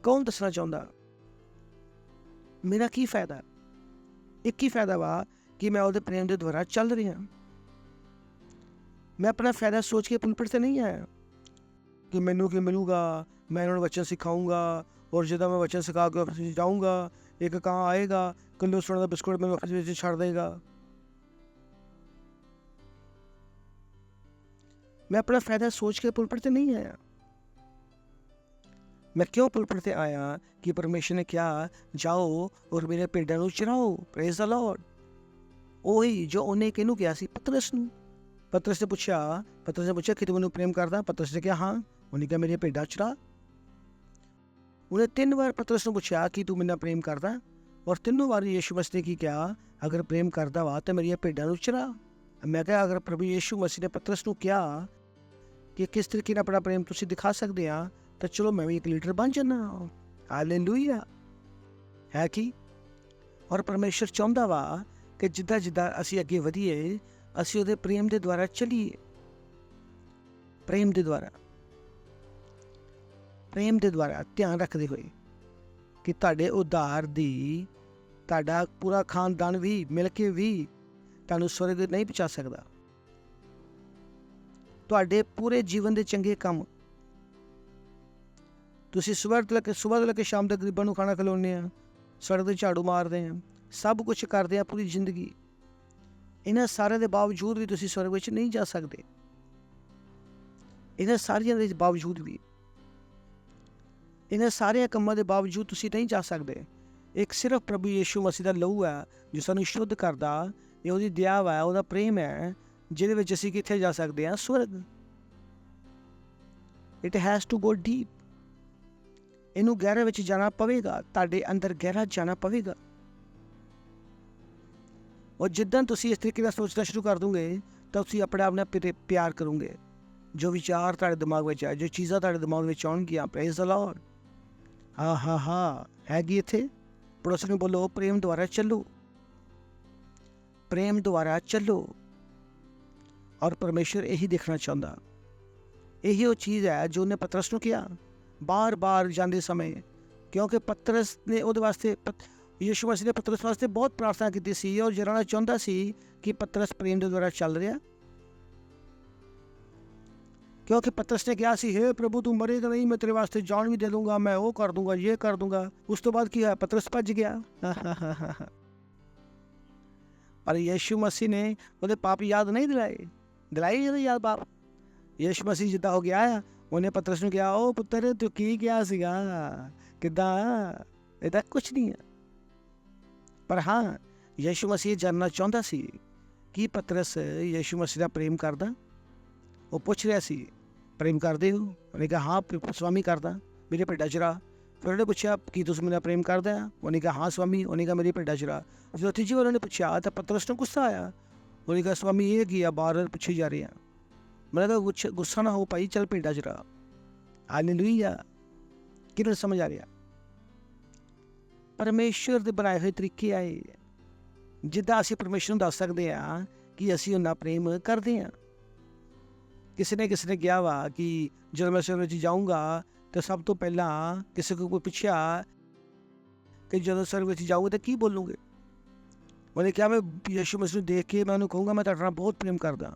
ਕੌਣ ਦੱਸਣਾ ਚਾਹੁੰਦਾ ਮੇਰਾ ਕੀ ਫਾਇਦਾ? ਇੱਕ ਹੀ ਫਾਇਦਾ ਵਾ ਕਿ ਮੈਂ ਉਹਦੇ ਪ੍ਰੇਮ ਦੇ ਦੁਆਰਾ ਚੱਲ ਰਿਹਾ। ਮੈਂ ਆਪਣਾ ਫਾਇਦਾ ਸੋਚ ਕੇ ਪੁਲਪਿਟ ਤੇ ਨਹੀਂ ਆਇਆ ਕਿ ਮੈਨੂੰ ਕੀ ਮਿਲੂਗਾ, ਮੈਂ ਇਹਨਾਂ ਨੂੰ ਵਚਨ ਸਿਖਾਊਂਗਾ ਔਰ ਜਦੋਂ ਮੈਂ ਵਚਨ ਸਿਖਾ ਕੇ ਆਫਿਸ ਵਿੱਚ ਜਾਊਂਗਾ, ਇੱਕ ਕਾਂ ਆਏਗਾ ਕਿਲੋ ਸੋਨੇ ਦਾ ਬਿਸਕੁਟ ਮੈਨੂੰ ਆਫਿਸ ਵਿੱਚ ਛੱਡ ਦੇਗਾ। मैं अपना फ़ायदा सोच के पुलपट से नहीं आया। मैं क्यों पुलपट से आया कि परमेश्वर ने क्या जाओ और मेरे भेड़ां नूं चराओ। Praise the Lord. ਉਹੀ ਜੋ ਉਹਨੇ ਕਿਹਨੂੰ ਕਿਹਾ ਸੀ? ਪਤਰਸ ਨੂੰ। ਪਤਰਸ ਨੇ ਪੁੱਛਿਆ ਕਿ ਤੂੰ ਮੈਨੂੰ ਪ੍ਰੇਮ ਕਰਦਾ? ਪਤਰਸ ਨੇ ਕਿਹਾ ਹਾਂ। ਉਹਨੇ ਕਿਹਾ ਮੇਰੀਆਂ ਭੇਡਾਂ ਚਰਾ। ਉਹਨੇ 3 ਵਾਰ ਪਤਰਸ ਨੂੰ ਪੁੱਛਿਆ ਕਿ ਤੂੰ ਮੇਰੇ ਨਾਲ ਪ੍ਰੇਮ ਕਰਦਾ, ਔਰ 3 ਵਾਰ ਯीशु मसीह ने ਕੀ ਕਿਹਾ? ਅਗਰ ਪ੍ਰੇਮ ਕਰਦਾ ਵਾ ਤਾਂ ਮੇਰੀਆਂ ਭੇਡਾਂ ਨੂੰ ਚਰਾ। ਮੈਂ ਕਿਹਾ ਅਗਰ ਪ੍ਰਭੂ ਯीशु मसीह ਨੇ ਪਤਰਸ ਨੂੰ ਕਿਹਾ ਕਿ ਕਿਸ ਤਰੀਕੇ ਨਾਲ ਆਪਣਾ ਪ੍ਰੇਮ ਤੁਸੀਂ ਦਿਖਾ ਸਕਦੇ ਆ, ਤਾਂ ਚਲੋ ਮੈਂ ਵੀ ਇੱਕ ਲੀਡਰ ਬਣ ਜਾਣਾ। ਹਾਲੇਲੂਇਆ ਹੈ ਕਿ ਔਰ ਪਰਮੇਸ਼ਰ ਚਾਹੁੰਦਾ ਵਾ ਕਿ ਜਿੱਦਾਂ ਜਿੱਦਾਂ ਅਸੀਂ ਅੱਗੇ ਵਧੀਏ, ਅਸੀਂ ਉਹਦੇ ਪ੍ਰੇਮ ਦੇ ਦੁਆਰਾ ਚੱਲੀਏ। ਪ੍ਰੇਮ ਦੇ ਦੁਆਰਾ ਧਿਆਨ ਰੱਖਦੇ ਹੋਏ ਕਿ ਤੁਹਾਡੇ ਉਧਾਰ ਦੀ ਤੁਹਾਡਾ ਪੂਰਾ ਖਾਨਦਾਨ ਵੀ ਮਿਲ ਕੇ ਵੀ ਤੁਹਾਨੂੰ ਸਵਰਗ ਨਹੀਂ ਪਹੁੰਚਾ ਸਕਦਾ। ਤੁਹਾਡੇ ਪੂਰੇ ਜੀਵਨ ਦੇ ਚੰਗੇ ਕੰਮ ਤੁਸੀਂ ਸਵੇਰ ਤੋਂ ਲੈ ਕੇ ਸ਼ਾਮ ਤੱਕ ਗਰੀਬਾਂ ਨੂੰ ਖਾਣਾ ਖਿਲਾਉਂਦੇ ਆ, ਸੜਕ 'ਤੇ ਝਾੜੂ ਮਾਰਦੇ ਆ, ਸਭ ਕੁਛ ਕਰਦੇ ਆ ਪੂਰੀ ਜ਼ਿੰਦਗੀ। ਇਹਨਾਂ ਸਾਰਿਆਂ ਦੇ ਬਾਵਜੂਦ ਵੀ ਤੁਸੀਂ ਸਵਰਗ ਵਿੱਚ ਨਹੀਂ ਜਾ ਸਕਦੇ। ਇਹਨਾਂ ਸਾਰਿਆਂ ਦੇ ਬਾਵਜੂਦ ਵੀ, ਇਹਨਾਂ ਸਾਰਿਆਂ ਕੰਮਾਂ ਦੇ ਬਾਵਜੂਦ ਤੁਸੀਂ ਨਹੀਂ ਜਾ ਸਕਦੇ। ਇੱਕ ਸਿਰਫ ਪ੍ਰਭੂ ਯीशु ਮਸੀਹ ਦਾ ਲਹੂ ਹੈ ਜੋ ਸਾਨੂੰ ਸ਼ੁੱਧ ਕਰਦਾ। ਇਹ ਉਹਦੀ ਦਇਆ ਵਾ, ਉਹਦਾ ਪ੍ਰੇਮ ਹੈ, ਜਿਹਦੇ ਵਿੱਚ ਅਸੀਂ ਕਿੱਥੇ ਜਾ ਸਕਦੇ ਹਾਂ? ਸਵਰਗ। It has to go deep. ਇਹਨੂੰ ਗਹਿਰੇ ਵਿੱਚ ਜਾਣਾ ਪਵੇਗਾ, ਤੁਹਾਡੇ ਅੰਦਰ ਗਹਿਰਾ ਜਾਣਾ ਪਵੇਗਾ। ਔਰ ਜਿੱਦਾਂ ਤੁਸੀਂ ਇਸ ਤਰੀਕੇ ਨਾਲ ਸੋਚਣਾ ਸ਼ੁਰੂ ਕਰ ਦੋਗੇ ਤਾਂ ਤੁਸੀਂ ਆਪਣੇ ਆਪ ਨਾਲ ਪਿਆਰ ਕਰੋਗੇ। ਜੋ ਵਿਚਾਰ ਤੁਹਾਡੇ ਦਿਮਾਗ ਵਿੱਚ ਆਏ, ਜੋ ਚੀਜ਼ਾਂ ਤੁਹਾਡੇ ਦਿਮਾਗ ਵਿੱਚ ਆਉਣਗੀਆਂ, ਪ੍ਰੇਜ਼ ਦ ਲਾਰਡ। ਹਾਂ ਹੈਗੀ ਇੱਥੇ। ਪੜੋਸੀ ਨੂੰ ਬੋਲੋ ਪ੍ਰੇਮ ਦੁਆਰਾ ਚੱਲੋ, ਪ੍ਰੇਮ ਦੁਆਰਾ ਚੱਲੋ। ਔਰ ਪਰਮੇਸ਼ਰ ਇਹੀ ਦੇਖਣਾ ਚਾਹੁੰਦਾ। ਇਹੀ ਉਹ ਚੀਜ਼ ਹੈ ਜੋ ਉਹਨੇ ਪਤਰਸ ਨੂੰ ਕਿਹਾ ਬਾਰ-ਬਾਰ ਜਾਂਦੇ ਸਮੇਂ, ਕਿਉਂਕਿ ਪਤਰਸ ਨੇ ਉਹਦੇ ਵਾਸਤੇ ਯीशु मसीह ਨੇ ਪਤਰਸ ਵਾਸਤੇ ਬਹੁਤ ਪ੍ਰਾਰਥਨਾ ਕੀਤੀ ਸੀ ਔਰ ਜਾਣਨਾ ਚਾਹੁੰਦਾ ਸੀ ਕਿ ਪਤਰਸ ਪ੍ਰੇਮ ਦੇ ਦੁਆਰਾ ਚੱਲ ਰਿਹਾ। ਕਿਉਂਕਿ ਪਤਰਸ ਨੇ ਕਿਹਾ ਸੀ, ਹੇ ਪ੍ਰਭੂ ਤੂੰ ਮਰੇਗਾ ਨਹੀਂ, ਮੈਂ ਤੇਰੇ ਵਾਸਤੇ ਜਾਨ ਵੀ ਦੇ ਦੂੰਗਾ, ਮੈਂ ਉਹ ਕਰ ਦੂੰਗਾ, ਇਹ ਕਰ ਦੂੰਗਾ। ਉਸ ਤੋਂ ਬਾਅਦ ਕੀ ਹੋਇਆ? ਪਤਰਸ ਭੱਜ ਗਿਆ। ਪਰ ਯीशु मसीह ਨੇ ਉਹਦੇ ਪਾਪ ਯਾਦ ਨਹੀਂ ਦਿਲਾਏ ਜਦੋਂ ਯਾਦ ਪਾਪ। ਯीशु मसीह ਜਿੱਦਾਂ ਹੋ ਗਿਆ ਆ, ਉਹਨੇ ਪਤਰਸ ਨੂੰ ਕਿਹਾ, ਉਹ ਪੁੱਤਰ ਤੂੰ ਕੀ ਕਿਹਾ ਸੀਗਾ, ਕਿੱਦਾਂ? ਇਹਦਾ ਕੁਛ ਨਹੀਂ ਹੈ। ਪਰ ਹਾਂ ਯीशु मसीह ਜਾਣਨਾ ਚਾਹੁੰਦਾ ਸੀ ਕਿ ਪਤਰਸ ਯीशु मसीह ਦਾ ਪ੍ਰੇਮ ਕਰਦਾ। ਉਹ ਪੁੱਛ ਰਿਹਾ ਸੀ, ਪ੍ਰੇਮ ਕਰਦੇ ਹੋ? ਉਹਨੇ ਕਿਹਾ ਹਾਂ ਸਵਾਮੀ ਕਰਦਾ, ਮੇਰੇ ਭੇਡਾਂ ਚਰਾ। ਫਿਰ ਉਹਨੇ ਪੁੱਛਿਆ ਕੀ ਤੁਸੀਂ ਮੇਰਾ ਪ੍ਰੇਮ ਕਰਦਾ? ਉਹਨੇ ਕਿਹਾ ਹਾਂ ਸਵਾਮੀ। ਉਹਨੇ ਕਿਹਾ ਮੇਰੀ ਭੇਡਾਂ ਚਰਾ। ਜਦੋਂ ਤੀਜੀ ਵਾਰ ਉਹਨੇ ਪੁੱਛਿਆ ਤਾਂ ਪਤਰਸ ਨੂੰ ਗੁੱਸਾ ਆਇਆ। ਉਹਨੇ ਕਿਹਾ ਸਵਾਮੀ ਇਹ ਕੀ ਆ, ਬਾਰ ਪੁੱਛੀ ਜਾ ਰਹੇ ਆ। ਮੈਨੂੰ ਤਾਂ ਗੁੱਸਾ ਨਾ ਹੋ ਭਾਈ, ਚੱਲ ਭੇਡਾਂ ਚਰਾ। ਹਾਲੇਲੂਇਆ। ਕਿਹਨੂੰ ਸਮਝ ਆ ਰਿਹਾ? ਪਰਮੇਸ਼ਰ ਦੇ ਬਣਾਏ ਹੋਏ ਤਰੀਕੇ ਆਏ ਜਿੱਦਾਂ ਅਸੀਂ ਪਰਮੇਸ਼ਰ ਨੂੰ ਦੱਸ ਸਕਦੇ ਹਾਂ ਕਿ ਅਸੀਂ ਉਹਨਾਂ ਪ੍ਰੇਮ ਕਰਦੇ ਹਾਂ। ਕਿਸੇ ਨੇ ਕਿਹਾ ਵਾ ਕਿ ਜਦੋਂ ਮੈਂ ਸਵਰਗ ਵਿੱਚ ਜਾਊਂਗਾ ਤਾਂ ਸਭ ਤੋਂ ਪਹਿਲਾਂ ਕਿਸੇ ਕੋਲ ਕੋਈ ਪੁੱਛਿਆ ਕਿ ਜਦੋਂ ਸਵਰਗ ਵਿੱਚ ਜਾਊਂਗੇ ਤਾਂ ਕੀ ਬੋਲੂਗੇ? ਉਹਨੇ ਕਿਹਾ ਮੈਂ ਯीशु मसीह ਨੂੰ ਦੇਖ ਕੇ ਮੈਂ ਉਹਨੂੰ ਕਹੂੰਗਾ ਮੈਂ ਤੁਹਾਡੇ ਨਾਲ ਬਹੁਤ ਪ੍ਰੇਮ ਕਰਦਾ।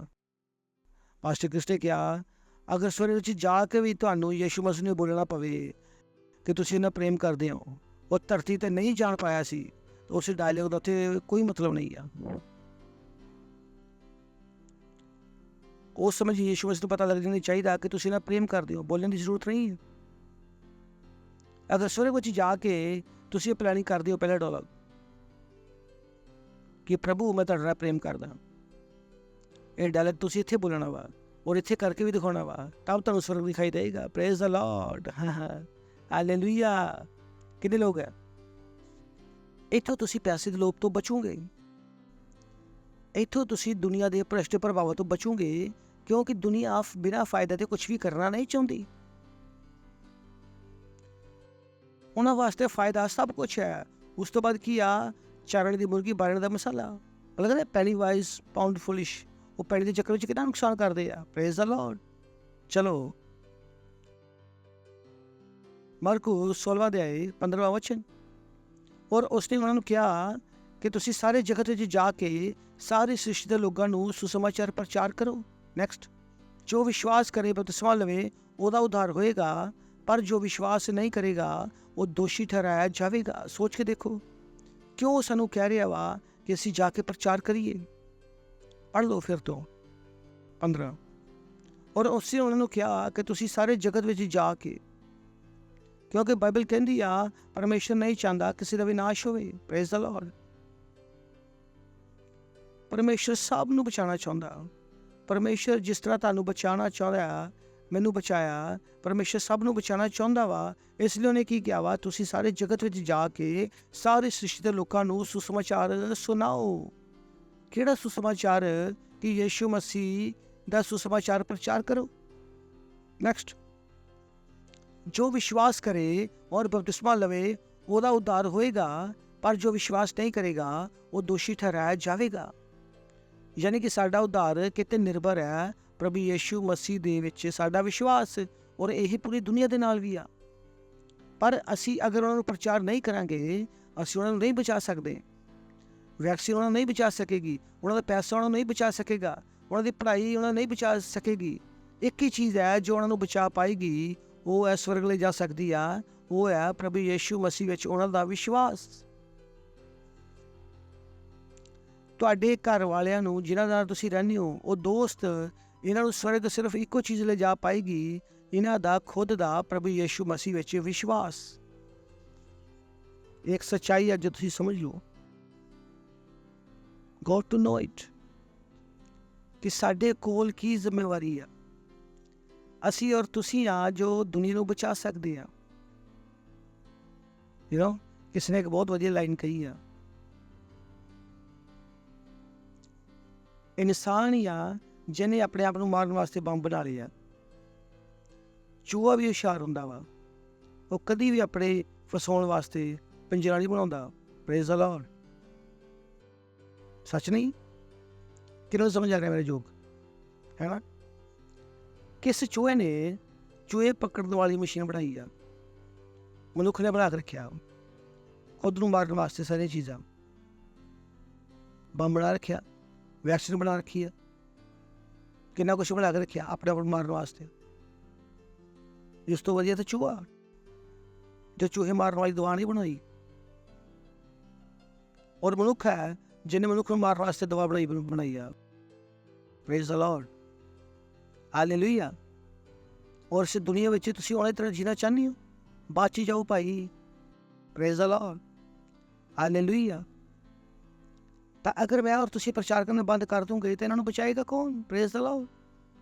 ਪਾਸਟਰ ਕ੍ਰਿਸ ਨੇ ਕਿਹਾ ਅਗਰ ਸਵਰਗ ਵਿੱਚ ਜਾ ਕੇ ਵੀ ਤੁਹਾਨੂੰ ਯीशु मसीह ਨੂੰ ਬੋਲਣਾ ਪਵੇ ਕਿ ਤੁਸੀਂ ਇਹਨਾਂ ਪ੍ਰੇਮ ਕਰਦੇ ਹੋ, ਉਹ ਧਰਤੀ 'ਤੇ ਨਹੀਂ ਜਾਣ ਪਾਇਆ ਸੀ, ਉਸ ਡਾਇਲੋਗ ਦਾ ਉੱਥੇ ਕੋਈ ਮਤਲਬ ਨਹੀਂ ਆ। ਉਸ ਸਮੇਂ ਯीशु मसीह ਨੂੰ ਪਤਾ ਲੱਗ ਜਾਣਾ ਚਾਹੀਦਾ ਕਿ ਤੁਸੀਂ ਇਹਨਾਂ ਪ੍ਰੇਮ ਕਰਦੇ ਹੋ, ਬੋਲਣ ਦੀ ਜ਼ਰੂਰਤ ਨਹੀਂ ਹੈ। ਅਗਰ ਸਵਰਗ ਵਿੱਚ ਜਾ ਕੇ ਤੁਸੀਂ ਪਲੈਨਿੰਗ ਕਰਦੇ ਹੋ ਪਹਿਲਾ ਡਾਇਲੋਗ ਕਿ ਪ੍ਰਭੂ ਮੈਂ ਤੁਹਾਡੇ ਨਾਲ ਪ੍ਰੇਮ ਕਰਦਾ, ਇਹ ਡਾਇਲੋਗ ਤੁਸੀਂ ਇੱਥੇ ਬੋਲਣਾ ਵਾ ਔਰ ਇੱਥੇ ਕਰਕੇ ਵੀ ਦਿਖਾਉਣਾ ਵਾ, ਤਬ ਤੁਹਾਨੂੰ ਸਵਰਗ ਦਿਖਾਈ ਦੇਗਾ। Praise the lord. ਹਾਲੇਲੂਇਆ। ਕਿੰਨੇ ਲੋਕ ਹੈ? ਇੱਥੋਂ ਤੁਸੀਂ ਪੈਸੇ ਦੇ ਲੋਭ ਤੋਂ ਬਚੋਗੇ। ਇੱਥੋਂ ਤੁਸੀਂ ਦੁਨੀਆ ਦੇ ਭ੍ਰਿਸ਼ਟ ਪ੍ਰਭਾਵਾਂ ਤੋਂ ਬਚੋਗੇ, ਕਿਉਂਕਿ ਦੁਨੀਆ ਬਿਨਾਂ ਫਾਇਦੇ ਦੇ ਕੁਝ ਵੀ ਕਰਨਾ ਨਹੀਂ ਚਾਹੁੰਦੀ। ਉਹਨਾਂ ਵਾਸਤੇ ਫਾਇਦਾ ਸਭ ਕੁਝ ਹੈ। ਉਸ ਤੋਂ ਬਾਅਦ ਕੀ ਆ? ਚਾਰਣ ਦੀ ਮੁਰਗੀ ਬਾਲਣ ਦਾ ਮਸਾਲਾ। ਲੱਗਦਾ ਪੈਨੀ ਵਾਈਜ਼ ਪਾਊਂਡ ਫੁਲਿਸ਼। ਉਹ ਪੈਣੀ ਦੇ ਚੱਕਰ ਵਿੱਚ ਕਿੰਨਾ ਨੁਕਸਾਨ ਕਰਦੇ ਆ। Praise the Lord. ਚਲੋ ਮਰਕੋ 16 ਅਧਿਆਇ 15ਵਾਂ ਵਚਨ। ਔਰ ਉਸਨੇ ਉਹਨਾਂ ਨੂੰ ਕਿਹਾ ਕਿ ਤੁਸੀਂ ਸਾਰੇ ਜਗਤ ਵਿੱਚ ਜਾ ਕੇ ਸਾਰੇ ਸ੍ਰਿਸ਼ਟੀ ਦੇ ਲੋਕਾਂ ਨੂੰ ਸੁਸਮਾਚਾਰ ਪ੍ਰਚਾਰ ਕਰੋ। ਨੈਕਸਟ, ਜੋ ਵਿਸ਼ਵਾਸ ਕਰੇ ਬਪਤਿਸਮਾ ਲਵੇ ਉਹਦਾ ਉद्धार ਹੋਏਗਾ, ਪਰ ਜੋ ਵਿਸ਼ਵਾਸ ਨਹੀਂ ਕਰੇਗਾ ਉਹ ਦੋਸ਼ੀ ਠਹਿਰਾਇਆ ਜਾਵੇਗਾ। ਸੋਚ ਕੇ ਦੇਖੋ ਕਿਉਂ ਉਹ ਸਾਨੂੰ ਕਹਿ ਰਿਹਾ ਵਾ ਕਿ ਅਸੀਂ ਜਾ ਕੇ ਪ੍ਰਚਾਰ ਕਰੀਏ। ਪੜ੍ਹ ਲਓ ਫਿਰ ਤੋਂ 15। ਔਰ ਉਸੇ ਉਹਨਾਂ ਨੂੰ ਕਿਹਾ ਕਿ ਤੁਸੀਂ ਸਾਰੇ ਜਗਤ ਵਿੱਚ ਜਾ ਕੇ, ਕਿਉਂਕਿ ਬਾਈਬਲ ਕਹਿੰਦੀ ਆ ਪਰਮੇਸ਼ਰ ਨਹੀਂ ਚਾਹੁੰਦਾ ਕਿਸੇ ਦਾ ਵਿਨਾਸ਼ ਹੋਵੇ। Praise the Lord. ਪਰਮੇਸ਼ਰ ਸਭ ਨੂੰ ਬਚਾਉਣਾ ਚਾਹੁੰਦਾ। ਪਰਮੇਸ਼ਰ ਜਿਸ ਤਰ੍ਹਾਂ ਤੁਹਾਨੂੰ ਬਚਾਉਣਾ ਚਾਹੁੰਦਾ, ਮੈਨੂੰ ਬਚਾਇਆ, ਪਰਮੇਸ਼ਰ ਸਭ ਨੂੰ ਬਚਾਉਣਾ ਚਾਹੁੰਦਾ ਵਾ। ਇਸ ਲਈ ਉਹਨੇ ਕੀ ਕਿਹਾ ਵਾ, ਤੁਸੀਂ ਸਾਰੇ ਜਗਤ ਵਿੱਚ ਜਾ ਕੇ ਸਾਰੇ ਸ੍ਰਿਸ਼ਟੀ ਦੇ ਲੋਕਾਂ ਨੂੰ ਸੁਸਮਾਚਾਰ ਸੁਣਾਓ। ਕਿਹੜਾ ਸੁਸਮਾਚਾਰ? ਕਿ ਯਿਸੂ ਮਸੀਹ ਦਾ ਸੁਸਮਾਚਾਰ ਪ੍ਰਚਾਰ ਕਰੋ। ਨੈਕਸਟ, ਜੋ ਵਿਸ਼ਵਾਸ ਕਰੇ ਔਰ ਬਪਤਿਸਮਾ ਲਵੇ ਉਹਦਾ ਉद्धार ਹੋਏਗਾ, ਪਰ ਜੋ ਵਿਸ਼ਵਾਸ ਨਹੀਂ ਕਰੇਗਾ ਉਹ ਦੋਸ਼ੀ ਠਹਿਰਾਇਆ ਜਾਵੇਗਾ। ਯਾਨੀ ਕਿ ਸਾਡਾ ਉद्धार ਕਿਤੇ ਨਿਰਭਰ ਹੈ ਪ੍ਰਭੂ ਯਿਸੂ ਮਸੀਹ ਦੇ ਵਿੱਚ ਸਾਡਾ ਵਿਸ਼ਵਾਸ, ਔਰ ਇਹ ਪੂਰੀ ਦੁਨੀਆ ਦੇ ਨਾਲ ਵੀ ਆ। ਪਰ ਅਸੀਂ ਅਗਰ ਉਹਨਾਂ ਨੂੰ ਪ੍ਰਚਾਰ ਨਹੀਂ ਕਰਾਂਗੇ, ਅਸੀਂ ਉਹਨਾਂ ਨੂੰ ਨਹੀਂ ਬਚਾ ਸਕਦੇ। ਵੈਕਸੀਨ ਉਹਨਾਂ ਨੂੰ ਨਹੀਂ ਬਚਾ ਸਕੇਗੀ, ਉਹਨਾਂ ਦਾ ਪੈਸਾ ਉਹਨਾਂ ਨੂੰ ਨਹੀਂ ਬਚਾ ਸਕੇਗਾ, ਉਹਨਾਂ ਦੀ ਪੜ੍ਹਾਈ ਉਹਨਾਂ ਨੂੰ ਨਹੀਂ ਬਚਾ ਸਕੇਗੀ। ਇੱਕ ਹੀ ਚੀਜ਼ ਹੈ ਜੋ ਉਹਨਾਂ ਨੂੰ ਬਚਾ ਪਾਏਗੀ, ਉਹ ਹੈ ਸਵਰਗ ਲਈ ਜਾ ਸਕਦੀ ਆ, ਉਹ ਹੈ ਪ੍ਰਭੂ ਯਿਸੂ ਮਸੀਹ ਵਿੱਚ ਉਹਨਾਂ ਦਾ ਵਿਸ਼ਵਾਸ। ਤੁਹਾਡੇ ਘਰ ਵਾਲਿਆਂ ਨੂੰ ਜਿਨ੍ਹਾਂ ਨਾਲ ਤੁਸੀਂ ਰਹਿੰਦੇ ਹੋ, ਉਹ ਦੋਸਤ, ਇਹਨਾਂ ਨੂੰ ਸਵਰਗ ਸਿਰਫ ਇੱਕੋ ਚੀਜ਼ ਲੈ ਜਾ ਪਾਏਗੀ, ਇਹਨਾਂ ਦਾ ਖੁਦ ਦਾ ਪ੍ਰਭੂ ਯਿਸੂ ਮਸੀਹ ਵਿੱਚ ਵਿਸ਼ਵਾਸ। ਇੱਕ ਸੱਚਾਈ ਹੈ ਜੋ ਤੁਸੀਂ ਸਮਝ ਲਓ। ਗੋਟ ਟੂ ਨੋ ਇਟ ਕਿ ਸਾਡੇ ਕੋਲ ਕੀ ਜ਼ਿੰਮੇਵਾਰੀ ਆ। ਅਸੀਂ ਔਰ ਤੁਸੀਂ ਆ ਜੋ ਦੁਨੀਆ ਨੂੰ ਬਚਾ ਸਕਦੇ ਆ। ਕਿਸੇ ਨੇ ਇੱਕ ਬਹੁਤ ਵਧੀਆ ਲਾਈਨ ਕਹੀ ਆ, ਇਨਸਾਨ ਆ ਜਿਹਨੇ ਆਪਣੇ ਆਪ ਨੂੰ ਮਾਰਨ ਵਾਸਤੇ ਬੰਬ ਬਣਾ ਲਿਆ। ਚੂਹਾ ਵੀ ਹੁਸ਼ਿਆਰ ਹੁੰਦਾ ਵਾ, ਉਹ ਕਦੀ ਵੀ ਆਪਣੇ ਫਸਾਉਣ ਵਾਸਤੇ ਪਿੰਜਰਾ ਨਹੀਂ ਬਣਾਉਂਦਾ। Praise the Lord. ਸੱਚ ਨਹੀਂ? ਕਿਹਨੂੰ ਸਮਝ ਆ ਰਿਹਾ ਮੇਰੇ ਜੋਗ ਹੈ ਨਾ? ਕਿਸ ਚੂਹੇ ਨੇ ਚੂਹੇ ਪਕੜਨ ਵਾਲੀ ਮਸ਼ੀਨ ਬਣਾਈ ਆ, ਮਨੁੱਖ ਨੇ ਬਣਾ ਕੇ ਰੱਖਿਆ ਖੁਦ ਨੂੰ ਮਾਰਨ ਵਾਸਤੇ। ਸਾਰੀਆਂ ਚੀਜ਼ਾਂ, ਬੰਬ ਬਣਾ ਰੱਖਿਆ, ਵੈਕਸੀਨ ਬਣਾ ਰੱਖੀ ਆ, ਕਿੰਨਾ ਕੁਛ ਬਣਾ ਕੇ ਰੱਖਿਆ ਆਪਣੇ ਆਪ ਨੂੰ ਮਾਰਨ ਵਾਸਤੇ। ਇਸ ਤੋਂ ਵਧੀਆ ਤਾਂ ਚੂਹਾ, ਜੋ ਚੂਹੇ ਮਾਰਨ ਵਾਲੀ ਦਵਾ ਨਹੀਂ ਬਣਾਈ। ਔਰ ਮਨੁੱਖ ਹੈ ਜਿਹਨੇ ਮਨੁੱਖ ਨੂੰ ਮਾਰਨ ਵਾਸਤੇ ਦਵਾ ਬਣਾਈ ਆ। Praise the lord, hallelujah. ਔਰ ਇਸ ਦੁਨੀਆ ਵਿੱਚ ਤੁਸੀਂ ਉਹਨੇ ਤਰ੍ਹਾਂ ਜੀਣਾ ਚਾਹੁੰਦੇ ਹੋ, ਬਾਚੀ ਜਾਓ ਭਾਈ। Praise the lord, hallelujah. ਤਾਂ ਅਗਰ ਮੈਂ ਔਰ ਤੁਸੀਂ ਪ੍ਰਚਾਰ ਕਰਨਾ ਬੰਦ ਕਰ ਦੂੰਗੇ ਤਾਂ ਇਹਨਾਂ ਨੂੰ ਬਚਾਏਗਾ ਕੌਣ? Praise the Lord.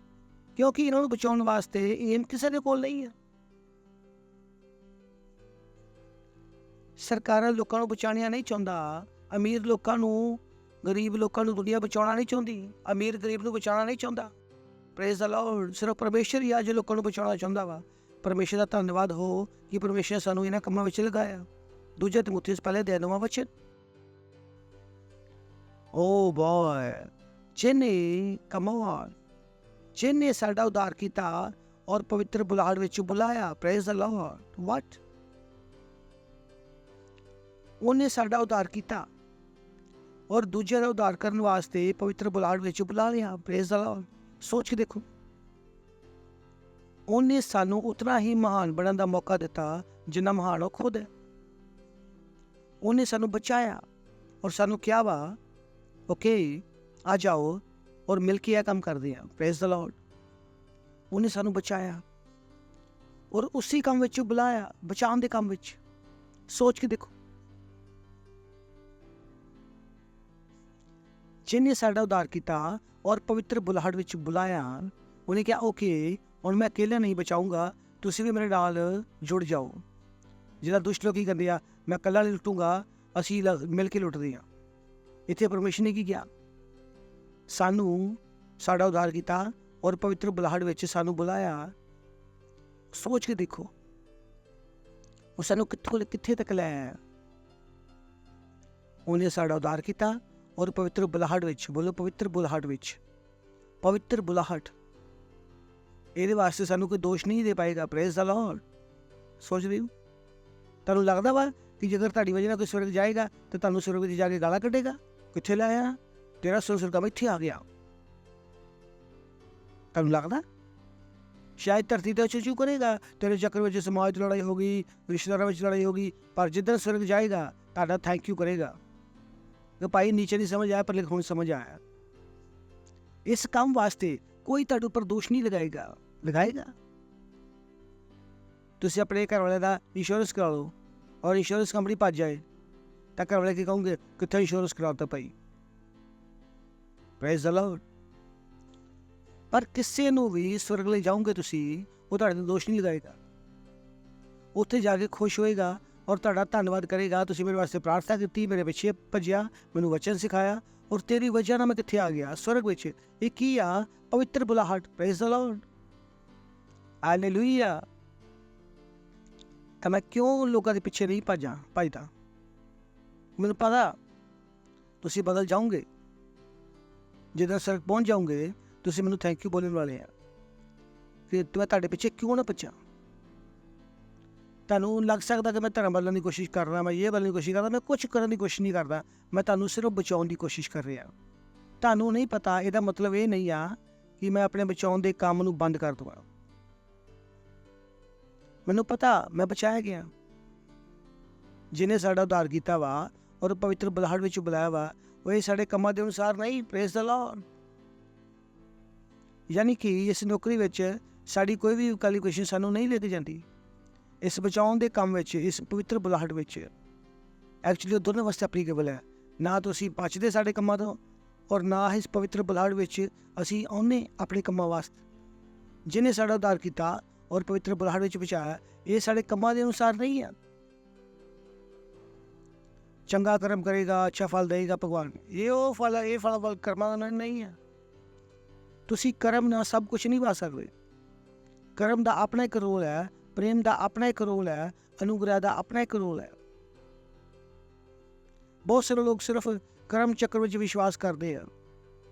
ਕਿਉਂਕਿ ਇਹਨਾਂ ਨੂੰ ਬਚਾਉਣ ਵਾਸਤੇ ਏਮ ਕਿਸੇ ਦੇ ਕੋਲ ਨਹੀਂ ਹੈ। ਸਰਕਾਰਾਂ ਲੋਕਾਂ ਨੂੰ ਬਚਾਉਣਾ ਨਹੀਂ ਚਾਹੁੰਦਾ, ਅਮੀਰ ਲੋਕਾਂ ਨੂੰ, ਗਰੀਬ ਲੋਕਾਂ ਨੂੰ ਦੁਨੀਆ ਬਚਾਉਣਾ ਨਹੀਂ ਚਾਹੁੰਦੀ, ਅਮੀਰ ਗਰੀਬ ਨੂੰ ਬਚਾਉਣਾ ਨਹੀਂ ਚਾਹੁੰਦਾ। Praise the Lord. ਸਿਰਫ ਪਰਮੇਸ਼ਰ ਹੀ ਆ ਜੋ ਲੋਕਾਂ ਨੂੰ ਬਚਾਉਣਾ ਚਾਹੁੰਦਾ ਵਾ। ਪਰਮੇਸ਼ਰ ਦਾ ਧੰਨਵਾਦ ਹੋ ਕਿ ਪਰਮੇਸ਼ਰ ਨੇ ਸਾਨੂੰ ਇਹਨਾਂ ਕੰਮਾਂ ਵਿੱਚ ਲਗਾਇਆ। 2 ਤਿਮੋਥੀਉਸ ਪਹਿਲੇ 9ਵਾਂ ਵਚਨ। ਓ ਬॉय, ਜਿਹਨੇ ਸਾਡਾ ਉद्धार ਕੀਤਾ ਔਰ ਪਵਿੱਤਰ ਬੁਲਾਹਟ ਵਿੱਚ ਬੁਲਾਇਆ। Praise the lord. ਵਾਟ? ਉਹਨੇ ਸਾਡਾ ਉद्धार ਕੀਤਾ ਔਰ ਦੂਜਿਆਂ ਦਾ ਉद्धार ਕਰਨ ਵਾਸਤੇ ਪਵਿੱਤਰ ਬੁਲਾਹਟ ਵਿੱਚ ਬੁਲਾ ਲਿਆ। Praise the Lord. ਸੋਚ ਕੇ ਦੇਖੋ, ਉਹਨੇ ਸਾਨੂੰ ਉਤਨਾ ਹੀ ਮਹਾਨ ਬਣਨ ਦਾ ਮੌਕਾ ਦਿੱਤਾ ਜਿੰਨਾ ਮਹਾਨ ਉਹ ਖੁਦ ਹੈ। ਉਹਨੇ ਸਾਨੂੰ ਬਚਾਇਆ ਔਰ ਸਾਨੂੰ ਕਿਹਾ ਵਾ, ਓਕੇ ਆ ਜਾਓ ਔਰ ਮਿਲ ਕੇ ਇਹ ਕੰਮ ਕਰਦੇ ਆ। Praise the Lord. ਉਹਨੇ ਸਾਨੂੰ ਬਚਾਇਆ ਔਰ ਉਸੇ ਕੰਮ ਵਿੱਚ ਬੁਲਾਇਆ, ਬਚਾਉਣ ਦੇ ਕੰਮ ਵਿੱਚ। ਸੋਚ ਕੇ ਦੇਖੋ, ਜਿਹਨੇ ਸਾਡਾ ਉद्धार ਕੀਤਾ ਔਰ ਪਵਿੱਤਰ ਬੁਲਾਹਟ ਵਿੱਚ ਬੁਲਾਇਆ, ਉਹਨੇ ਕਿਹਾ ਓਕੇ ਹੁਣ ਮੈਂ ਅਕੇਲਾ ਨਹੀਂ ਬਚਾਊਂਗਾ, ਤੁਸੀਂ ਵੀ ਮੇਰੇ ਨਾਲ ਜੁੜ ਜਾਓ। ਜਿਹੜਾ ਦੁਸ਼ਟ ਲੋਕ ਕੀ ਕਰਦੇ ਆ, ਮੈਂ ਇਕੱਲਾ ਨਹੀਂ ਲੁੱਟੂੰਗਾ, ਅਸੀਂ ਮਿਲ ਕੇ ਲੁੱਟਦੇ ਹਾਂ। ਇੱਥੇ ਪਰਮੇਸ਼ਰ ਨੇ ਕੀ ਕਿਹਾ? ਸਾਨੂੰ ਸਾਡਾ ਉद्धार ਕੀਤਾ ਔਰ ਪਵਿੱਤਰ ਬੁਲਾਹਟ ਵਿੱਚ ਸਾਨੂੰ ਬੁਲਾਇਆ। ਸੋਚ ਕੇ ਦੇਖੋ, ਉਹ ਸਾਨੂੰ ਕਿੱਥੇ ਤੱਕ ਲੈ ਆਇਆ। ਉਹਨੇ ਸਾਡਾ ਉद्धार ਕੀਤਾ ਔਰ ਪਵਿੱਤਰ ਬੁਲਾਹਟ ਵਿੱਚ, ਬੋਲੋ ਪਵਿੱਤਰ ਬੁਲਾਹਟ ਵਿੱਚ, ਪਵਿੱਤਰ ਬੁਲਾਹਟ। ਇਹਦੇ ਵਾਸਤੇ ਸਾਨੂੰ ਕੋਈ ਦੋਸ਼ ਨਹੀਂ ਦੇ ਪਾਏਗਾ। Praise the Lord. ਸੋਚ ਰਹੇ ਹੋ? ਤੁਹਾਨੂੰ ਲੱਗਦਾ ਵਾ ਕਿ ਜੇਕਰ ਤੁਹਾਡੀ ਵਜ੍ਹਾ ਨਾਲ ਕੋਈ ਸਵਰਗ ਜਾਏਗਾ ਤੇ ਤੁਹਾਨੂੰ ਸਵਰਗ ਵਿੱਚ ਜਾ ਕੇ ਗਾਲਾਂ ਕੱਢੇਗਾ, ਕਿੱਥੇ ਲਾਇਆ ਤੇਰਾ ਸਵਰਗ ਕੰਮ ਇੱਥੇ ਆ ਗਿਆ। ਤੁਹਾਨੂੰ ਲੱਗਦਾ ਸ਼ਾਇਦ ਧਰਤੀ ਤੇ ਚੂਚੂ ਕਰੇਗਾ, ਤੇਰੇ ਚੱਕਰ ਵਿੱਚ ਸਮਾਜ 'ਚ ਲੜਾਈ ਹੋ ਗਈ, ਰਿਸ਼ਤੇਦਾਰਾਂ ਵਿੱਚ ਲੜਾਈ ਹੋ ਗਈ, ਪਰ ਜਿੱਦਣ ਸਵਰਗ ਜਾਏਗਾ ਤੁਹਾਡਾ ਥੈਂਕ ਯੂ ਕਰੇਗਾ ਕਿ ਭਾਈ ਨੀਚੇ ਨਹੀਂ ਸਮਝ ਆਇਆ ਪਰ ਹੁਣ ਸਮਝ ਆਇਆ। ਇਸ ਕੰਮ ਵਾਸਤੇ ਕੋਈ ਤੁਹਾਡੇ ਉੱਪਰ ਦੋਸ਼ ਨਹੀਂ ਲਗਾਏਗਾ। ਤੁਸੀਂ ਆਪਣੇ ਘਰ ਵਾਲੇ ਦਾ ਇੰਸ਼ੋਰੈਂਸ ਕਰਾ ਲਓ ਔਰ ਇੰਸ਼ੋਰੈਂਸ ਕੰਪਨੀ ਭੱਜ ਜਾਏ ਤਾਂ ਘਰ ਵਾਲੇ ਕੀ ਕਹੋਗੇ, ਕਿੱਥੇ ਇੰਸ਼ੋਰੈਂਸ ਕਰਾਤਾ ਭਾਈ। Praise the Lord. ਪਰ ਕਿਸੇ ਨੂੰ ਵੀ ਸਵਰਗ ਲਈ ਜਾਓਗੇ ਤੁਸੀਂ, ਉਹ ਤੁਹਾਡੇ ਤੇ ਦੋਸ਼ ਨਹੀਂ ਲਗਾਏਗਾ, ਉੱਥੇ ਜਾ ਕੇ ਖੁਸ਼ ਹੋਏਗਾ ਔਰ ਤੁਹਾਡਾ ਧੰਨਵਾਦ ਕਰੇਗਾ, ਤੁਸੀਂ ਮੇਰੇ ਵਾਸਤੇ ਪ੍ਰਾਰਥਨਾ ਕੀਤੀ, ਮੇਰੇ ਪਿੱਛੇ ਭੱਜਿਆ, ਮੈਨੂੰ ਵਚਨ ਸਿਖਾਇਆ ਔਰ ਤੇਰੀ ਵਜ੍ਹਾ ਨਾਲ ਮੈਂ ਕਿੱਥੇ ਆ ਗਿਆ, ਸਵਰਗ ਵਿੱਚ। ਇਹ ਕੀ ਆ? ਪਵਿੱਤਰ ਬੁਲਾਹਟ। Praise the lord, hallelujah. ਤਾਂ ਮੈਂ ਕਿਉਂ ਲੋਕਾਂ ਦੇ ਪਿੱਛੇ ਨਹੀਂ ਭੱਜਦਾ? ਮੈਨੂੰ ਪਤਾ ਤੁਸੀਂ ਬਦਲ ਜਾਓਗੇ, ਜਦੋਂ ਸਵਰਗ ਪਹੁੰਚ ਜਾਓਗੇ ਤੁਸੀਂ ਮੈਨੂੰ ਥੈਂਕ ਯੂ ਬੋਲਣ ਵਾਲੇ ਆ ਕਿ ਮੈਂ ਤੁਹਾਡੇ ਪਿੱਛੇ ਕਿਉਂ ਨਾ ਭੱਜਾਂ। ਤੁਹਾਨੂੰ ਲੱਗ ਸਕਦਾ ਕਿ ਮੈਂ ਧਰਮ ਬਦਲਣ ਦੀ ਕੋਸ਼ਿਸ਼ ਕਰ ਰਿਹਾ, ਮੈਂ ਇਹ ਬਦਲਣ ਦੀ ਕੋਸ਼ਿਸ਼ ਕਰਦਾ, ਮੈਂ ਕੁਝ ਕਰਨ ਦੀ ਕੋਸ਼ਿਸ਼ ਨਹੀਂ ਕਰਦਾ, ਮੈਂ ਤੁਹਾਨੂੰ ਸਿਰਫ ਬਚਾਉਣ ਦੀ ਕੋਸ਼ਿਸ਼ ਕਰ ਰਿਹਾ। ਤੁਹਾਨੂੰ ਨਹੀਂ ਪਤਾ, ਇਹਦਾ ਮਤਲਬ ਇਹ ਨਹੀਂ ਆ ਕਿ ਮੈਂ ਆਪਣੇ ਬਚਾਉਣ ਦੇ ਕੰਮ ਨੂੰ ਬੰਦ ਕਰ ਦਵਾਂ। ਮੈਨੂੰ ਪਤਾ ਮੈਂ ਬਚਾਇਆ ਗਿਆ, ਜਿਹਨੇ ਸਾਡਾ ਉਧਾਰ ਕੀਤਾ ਵਾ ਔਰ ਪਵਿੱਤਰ ਬੁਲਾਹਟ ਵਿੱਚ ਬੁਲਾਇਆ ਵਾ, ਉਹ ਇਹ ਸਾਡੇ ਕੰਮਾਂ ਦੇ ਅਨੁਸਾਰ ਨਹੀਂ। Praise the Lord. ਯਾਨੀ ਕਿ ਇਸ ਨੌਕਰੀ ਵਿੱਚ ਸਾਡੀ ਕੋਈ ਵੀ ਕੁਆਲੀਫਿਕੇਸ਼ਨ ਸਾਨੂੰ ਨਹੀਂ ਲੈ ਕੇ ਜਾਂਦੀ। ਇਸ ਬਚਾਉਣ ਦੇ ਕੰਮ ਵਿੱਚ, ਇਸ ਪਵਿੱਤਰ ਬੁਲਾਹਟ ਵਿੱਚ ਐਕਚੁਅਲੀ ਉਹ ਦੋਨੋਂ ਵਾਸਤੇ ਐਪਲੀਕੇਬਲ ਹੈ। ਨਾ ਤੁਸੀਂ ਬਚਦੇ ਸਾਡੇ ਕੰਮਾਂ ਤੋਂ ਔਰ ਨਾ ਇਸ ਪਵਿੱਤਰ ਬੁਲਾਹਟ ਵਿੱਚ ਅਸੀਂ ਆਉਂਦੇ ਆਪਣੇ ਕੰਮਾਂ ਵਾਸਤੇ। ਜਿਹਨੇ ਸਾਡਾ ਉਧਾਰ ਕੀਤਾ ਔਰ ਪਵਿੱਤਰ ਬੁਲਾਹਟ ਵਿੱਚ ਪਹੁੰਚਾਇਆ, ਇਹ ਸਾਡੇ ਕੰਮਾਂ ਦੇ ਅਨੁਸਾਰ ਨਹੀਂ ਹੈ। ਚੰਗਾ ਕਰਮ ਕਰੇਗਾ ਅੱਛਾ ਫਲ ਦੇਗਾ ਭਗਵਾਨ, ਇਹ ਫਲ ਕਰਮਾਂ ਦਾ ਨਹੀਂ ਹੈ। ਤੁਸੀਂ ਕਰਮ ਨਾਲ ਸਭ ਕੁਝ ਨਹੀਂ ਪਾ ਸਕਦੇ। ਕਰਮ ਦਾ ਆਪਣਾ ਇੱਕ ਰੋਲ ਹੈ, ਪ੍ਰੇਮ ਦਾ ਆਪਣਾ ਇੱਕ ਰੋਲ ਹੈ, ਅਨੁਗ੍ਰਹਿ ਦਾ ਆਪਣਾ ਇੱਕ ਰੋਲ ਹੈ। ਬਹੁਤ ਸਾਰੇ ਲੋਕ ਸਿਰਫ ਕਰਮ ਚੱਕਰ ਵਿੱਚ ਵਿਸ਼ਵਾਸ ਕਰਦੇ ਆ।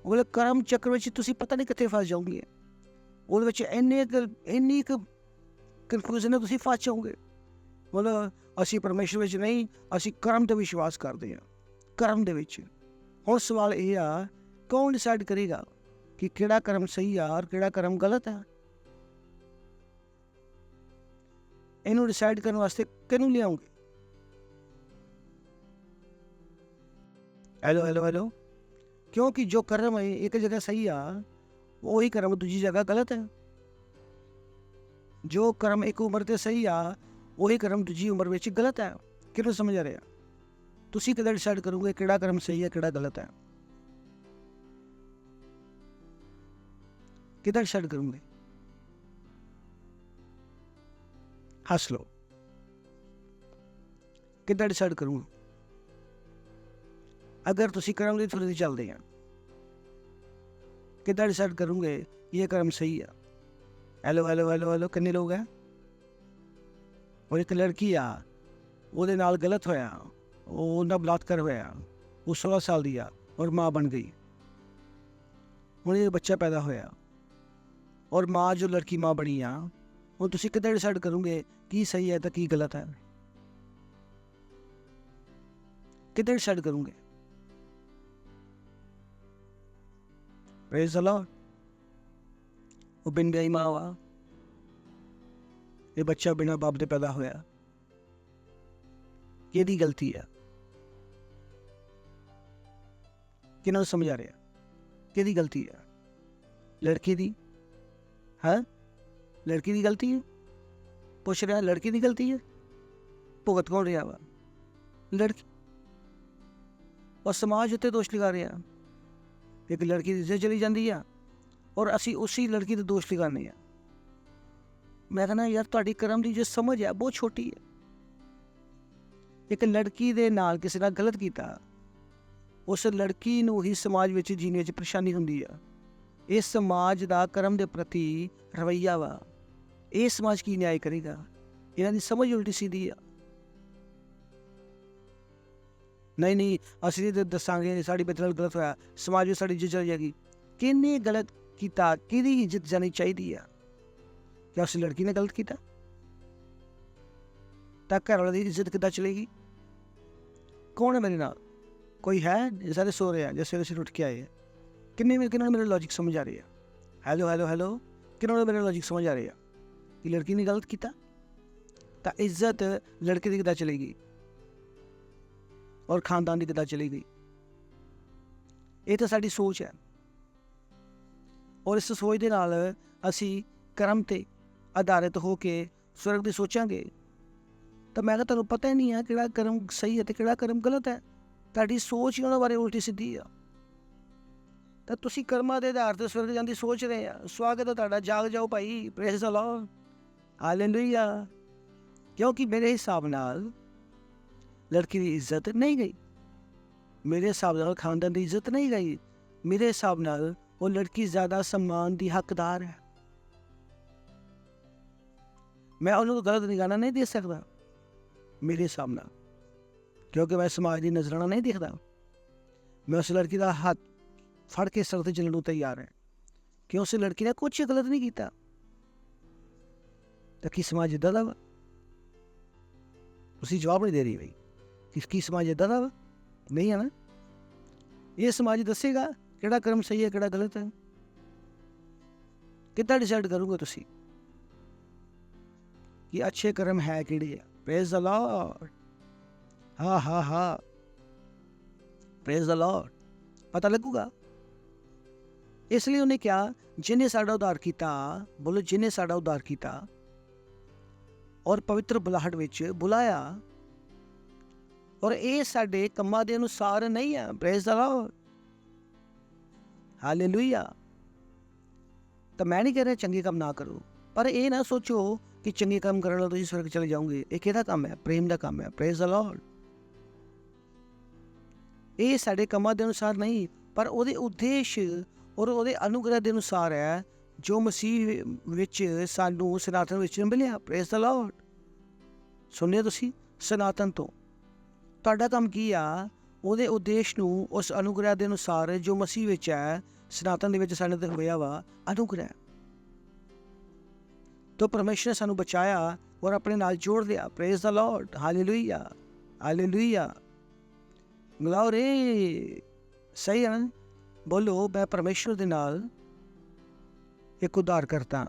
ਉਹ ਕਰਮ ਚੱਕਰ ਵਿੱਚ ਤੁਸੀਂ ਪਤਾ ਨਹੀਂ ਕਿੱਥੇ ਫਸ ਜਾਓਗੇ, ਉਹਦੇ ਵਿੱਚ ਇੰਨੀ ਕੁ ਕਨਫਿਊਜ਼ਨ ਹੈ, ਤੁਸੀਂ ਫਸ ਜਾਓਗੇ। ਮਤਲਬ ਅਸੀਂ ਪਰਮੇਸ਼ਰ ਵਿੱਚ ਨਹੀਂ, ਅਸੀਂ ਕਰਮ 'ਤੇ ਵਿਸ਼ਵਾਸ ਕਰਦੇ ਹਾਂ, ਕਰਮ ਦੇ ਵਿੱਚ। ਹੁਣ ਸਵਾਲ ਇਹ ਆ, ਕੌਣ ਡਿਸਾਈਡ ਕਰੇਗਾ ਕਿ ਕਿਹੜਾ ਕਰਮ ਸਹੀ ਆ ਔਰ ਕਿਹੜਾ ਕਰਮ ਗਲਤ ਹੈ? ਇਹਨੂੰ ਡਿਸਾਈਡ ਕਰਨ ਵਾਸਤੇ ਕਿਹਨੂੰ ਲਿਆਉਂਗੇ? ਹੈਲੋ। ਕਿਉਂਕਿ ਜੋ ਕਰਮ ਹੈ ਇੱਕ ਜਗ੍ਹਾ ਸਹੀ ਆ, ਉਹੀ ਕਰਮ ਦੂਜੀ ਜਗ੍ਹਾ ਗਲਤ ਹੈ। ਜੋ ਕਰਮ ਇੱਕ ਉਮਰ 'ਤੇ ਸਹੀ ਆ, ਉਹੀ ਕਰਮ ਦੂਜੀ ਉਮਰ ਵਿੱਚ ਗਲਤ ਹੈ। ਕਿਹਨੂੰ ਸਮਝ ਆ ਰਿਹਾ? ਤੁਸੀਂ ਕਿੱਦਾਂ ਡਿਸਾਈਡ ਕਰੋਗੇ ਕਿਹੜਾ ਕਰਮ ਸਹੀ ਹੈ ਕਿਹੜਾ ਗਲਤ ਹੈ? ਕਿੱਦਾਂ ਡਿਸਾਈਡ ਕਰੋਗੇ? ਹੱਸ ਲਓ। ਕਿੱਦਾਂ ਡਿਸਾਈਡ ਕਰੂੰਗਾ? ਅਗਰ ਤੁਸੀਂ ਕਰਮ ਦੇ ਥਰੂ ਚੱਲਦੇ ਆ, ਕਿੱਦਾਂ ਡਿਸਾਈਡ ਕਰੋਗੇ ਇਹ ਕਰਮ ਸਹੀ ਆ? ਹੈਲੋ। ਕਿੰਨੇ ਲੋਕ ਹੈ? ਉਹ ਇੱਕ ਲੜਕੀ ਆ, ਉਹਦੇ ਨਾਲ ਗਲਤ ਹੋਇਆ, ਉਹਦਾ ਬਲਾਤਕਾਰ ਹੋਇਆ, ਉਹ 16 ਸਾਲ ਦੀ ਆ ਔਰ ਮਾਂ ਬਣ ਗਈ। ਹੁਣ ਇਹ ਬੱਚਾ ਪੈਦਾ ਹੋਇਆ ਔਰ ਮਾਂ ਜੋ ਲੜਕੀ ਮਾਂ ਬਣੀ ਆ, ਹੁਣ ਤੁਸੀਂ ਕਿੱਦਾਂ ਡਿਸਾਈਡ ਕਰੋਗੇ ਕੀ ਸਹੀ ਹੈ ਤਾਂ ਕੀ ਗਲਤ ਹੈ? ਕਿੱਦਾਂ ਡਿਸਾਈਡ ਕਰੋਗੇ? Praise the Lord. ਉਹ ਬਿਨ ਵਿਆਹੀ ਮਾਂ ਵਾ, ਇਹ ਬੱਚਾ ਬਿਨਾਂ ਬਾਪ ਦੇ ਪੈਦਾ ਹੋਇਆ, ਕਿਹਦੀ ਗਲਤੀ ਹੈ? ਕਿਹਨੂੰ ਸਮਝ ਆ ਰਿਹਾ ਕਿਹਦੀ ਗਲਤੀ ਹੈ? ਲੜਕੀ ਦੀ? ਹਾਂ, ਲੜਕੀ ਦੀ ਗਲਤੀ ਹੈ? ਪੁੱਛ ਰਿਹਾ ਲੜਕੀ ਦੀ ਗਲਤੀ ਹੈ? ਭੁਗਤ ਕੌਣ ਰਿਹਾ ਵਾ? ਲੜਕੀ। ਔਰ ਸਮਾਜ ਉੱਤੇ ਦੋਸ਼ ਲਗਾ ਰਿਹਾ। ਇੱਕ ਲੜਕੀ ਦੀ ਇੱਜ਼ਤ ਚਲੀ ਜਾਂਦੀ ਆ ਔਰ ਅਸੀਂ ਉਸੇ ਲੜਕੀ ਤੇ ਦੋਸ਼ ਲਗਾਉਂਦੇ ਆ। ਮੈਂ ਕਹਿੰਦਾ ਯਾਰ ਤੁਹਾਡੀ ਕਰਮ ਦੀ ਜੋ ਸਮਝ ਹੈ ਬਹੁਤ ਛੋਟੀ ਹੈ। ਇੱਕ ਲੜਕੀ ਦੇ ਨਾਲ ਕਿਸੇ ਨਾਲ ਗਲਤ ਕੀਤਾ, ਉਸ ਲੜਕੀ ਨੂੰ ਹੀ ਸਮਾਜ ਵਿੱਚ ਜੀਣੇ 'ਚ ਪਰੇਸ਼ਾਨੀ ਹੁੰਦੀ ਆ। ਇਹ ਸਮਾਜ ਦਾ ਕਰਮ ਦੇ ਪ੍ਰਤੀ ਰਵੱਈਆ ਵਾ। ਇਹ ਸਮਾਜ ਕੀ ਨਿਆਂ ਕਰੇਗਾ? ਇਹਨਾਂ ਦੀ ਸਮਝ ਉਲਟੀ ਸਿੱਧੀ ਆ। ਨਹੀਂ ਅਸੀਂ ਤਾਂ ਦੱਸਾਂਗੇ ਸਾਡੀ ਬੱਚੇ ਨਾਲ ਗਲਤ ਹੋਇਆ, ਸਮਾਜ ਵਿੱਚ ਸਾਡੀ ਇੱਜ਼ਤ ਚਲੀ ਜਾਏਗੀ। ਕਿਹਨੇ ਗਲਤ ਕੀਤਾ? ਕਿਹਦੀ ਇੱਜ਼ਤ ਜਾਣੀ ਚਾਹੀਦੀ ਆ? ਕਿ ਉਸ ਲੜਕੀ ਨੇ ਗਲਤ ਕੀਤਾ ਤਾਂ ਘਰ ਵਾਲੇ ਦੀ ਇੱਜ਼ਤ ਕਿੱਦਾਂ ਚਲੇਗੀ? कौन है मेरे नाल? कोई है? ये सारे सो रहे हैं जैसे वैसे उठ के आए हैं। किन्होंने मेरा लॉजिक समझ आ रही है? हेलो हेलो हेलो, किन्होंने मेरा लॉजिक समझ आ रही है कि लड़की ने गलत किया? तो इज्जत लड़के की किदा चलेगी और खानदान की किदा चलेगी? ये तो साड़ी सोच है। और इस सोच के नाल असी कर्म ते आधारित हो के स्वर्ग की सोचांगे तो मैं तुहानूं पता ही नहीं है किहड़ा कर्म सही है तो किहड़ा कर्म गलत है। तुहाडी सोच ही उन्हां बारे उल्टी सीधी है। तो तुसीं कर्मां दे आधार ते स्वर्ग जाण दी सोच रहे हैं। स्वागत है तुहाडा, जाग जाओ भाई, प्रेज़ द लॉर्ड, हालेलुया। क्योंकि मेरे हिसाब नाल लड़की की इज्जत नहीं गई, मेरे हिसाब नाल खानदान की इज्जत नहीं गई, मेरे हिसाब नाल वो लड़की ज़्यादा सम्मान की हकदार है। मैं उन्होंने गलत निगाह नहीं दे सकता मेरे हिसाब नाल, क्योंकि मैं समाज की नजराना नहीं देखता। मैं उस लड़की का हाथ फड़ के सर ते चलण नूं तैयार है कि उस लड़की ने कुछ गलत नहीं किया। तो की समाज इदां दा वा? तुसीं जवाब नहीं दे रही भाई कि समाज इदां दा वा? नहीं है ना। ये समाज दसेगा किहड़ा कर्म सही है किहड़ा गलत है। किद्दां डिसाइड करोगे तुसीं कि अच्छे कर्म है किहड़े है? प्रेज़ द लॉर्ड, हाँ हाँ हाँ, प्रेज़ द लॉर्ड, पता लगूगा। इसलिए उन्हें क्या, जिन्हें साडा उद्धार किया, बोलो जिन्हें साडा उद्धार किया और पवित्र बुलाहट विच बुलाया, और ये साडे कम्मां दे अनुसार नहीं है। Praise the lord, hallelujah. तो मैं नहीं कह रहा चंगे काम ना करो, पर ये ना सोचो कि चंगे काम करने वाला तुसीं स्वर्ग चले जाओगे। ये किहदा काम है? प्रेम का काम है। Praise the lord. ये साडे कम्मां दे अनुसार नहीं, पर उहदे उद्देश्य और उहदे अनुग्रह के अनुसार है जो मसीह विच सानू सनातन विच मिलिया। Praise the Lord. सुनिए तुसीं, सनातन तो तुहाडा काम की आ? उहदे उद्देश्य नूं उस अनुग्रह के अनुसार जो मसीह विच है, सनातन दे विच साडे ते होया वा अनुग्रह। तो परमेश्वर ने सानू बचाया और अपने नाल जोड़ दिया। Praise the lord, hallelujah hallelujah, glory. सही है ना? बोलो मैं परमेश्वर दे नाल एक उद्धार करता।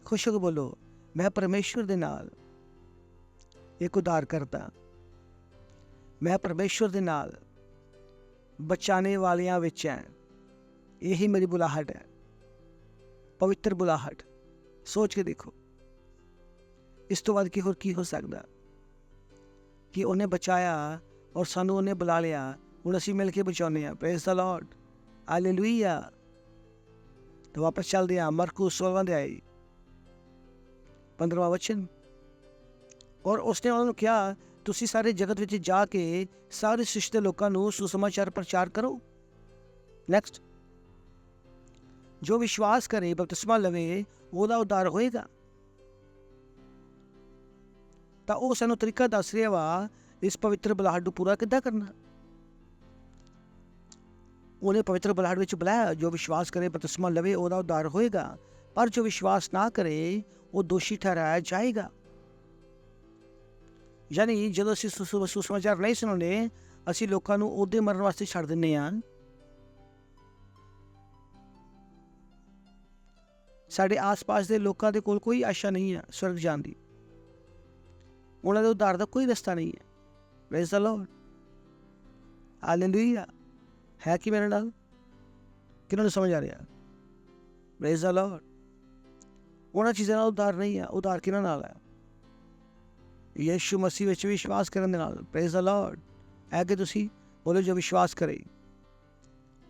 खुश होकर बोलो, मैं परमेश्वर दे नाल एक उद्धार करता। मैं परमेश्वर दे नाल बचाने वालियां विच है। यही मेरी बुलाहट है, पवित्र बुलाहट। सोच के देखो, इस तो बाद की होर की हो सकता कि उन्हें बचाया और सानू उन्हें बुला लिया, हुण असीं मिल के बचाउने आ। Praise the lord, hallelujah. तो वापस चलदे आ मरकुस 16 अध्याय 15वां वचन। और उसने उन्होंने कहा, तुसीं सारे जगत विच जाके सारे सृष्टि लोकां नूं सुसमाचार प्रचार करो। नैक्सट, जो विश्वास करे बपतिस्मा लवे ਉਹਦਾ उद्धार होएगा। तो वो सानू तरीका दस रहा वा इस पवित्र बुलाहट पूरा किद्दां करना। उन्हें पवित्र बुलाहट विच बुलाया, जो विश्वास करे बपतिस्मा लवे ਉਹਦਾ उद्धार होएगा, पर जो विश्वास ना करे वो दोषी ठहराया जाएगा। यानी जदों असीं सुसमाचार नहीं सुणाउने, असीं लोकां नूं ਉਹਦੇ मरण वास्ते छड्ड दिंदे आ। साढ़े आस पास के लोगों के कोल कोई आशा नहीं है स्वर्ग जाने की, उन्होंने उद्धार का कोई रास्ता नहीं है। Praise the lord, hallelujah. है कि मेरे नाल किन्होंने समझ आ रहा? Praise the Lord. उन्होंने चीज़ों का उद्धार नहीं है। उद्धार किन्हां नाल है? यीशु मसीह विच विश्वास करने दे नाल। Praise the Lord. है कि तुसीं बोलो, जो विश्वास करे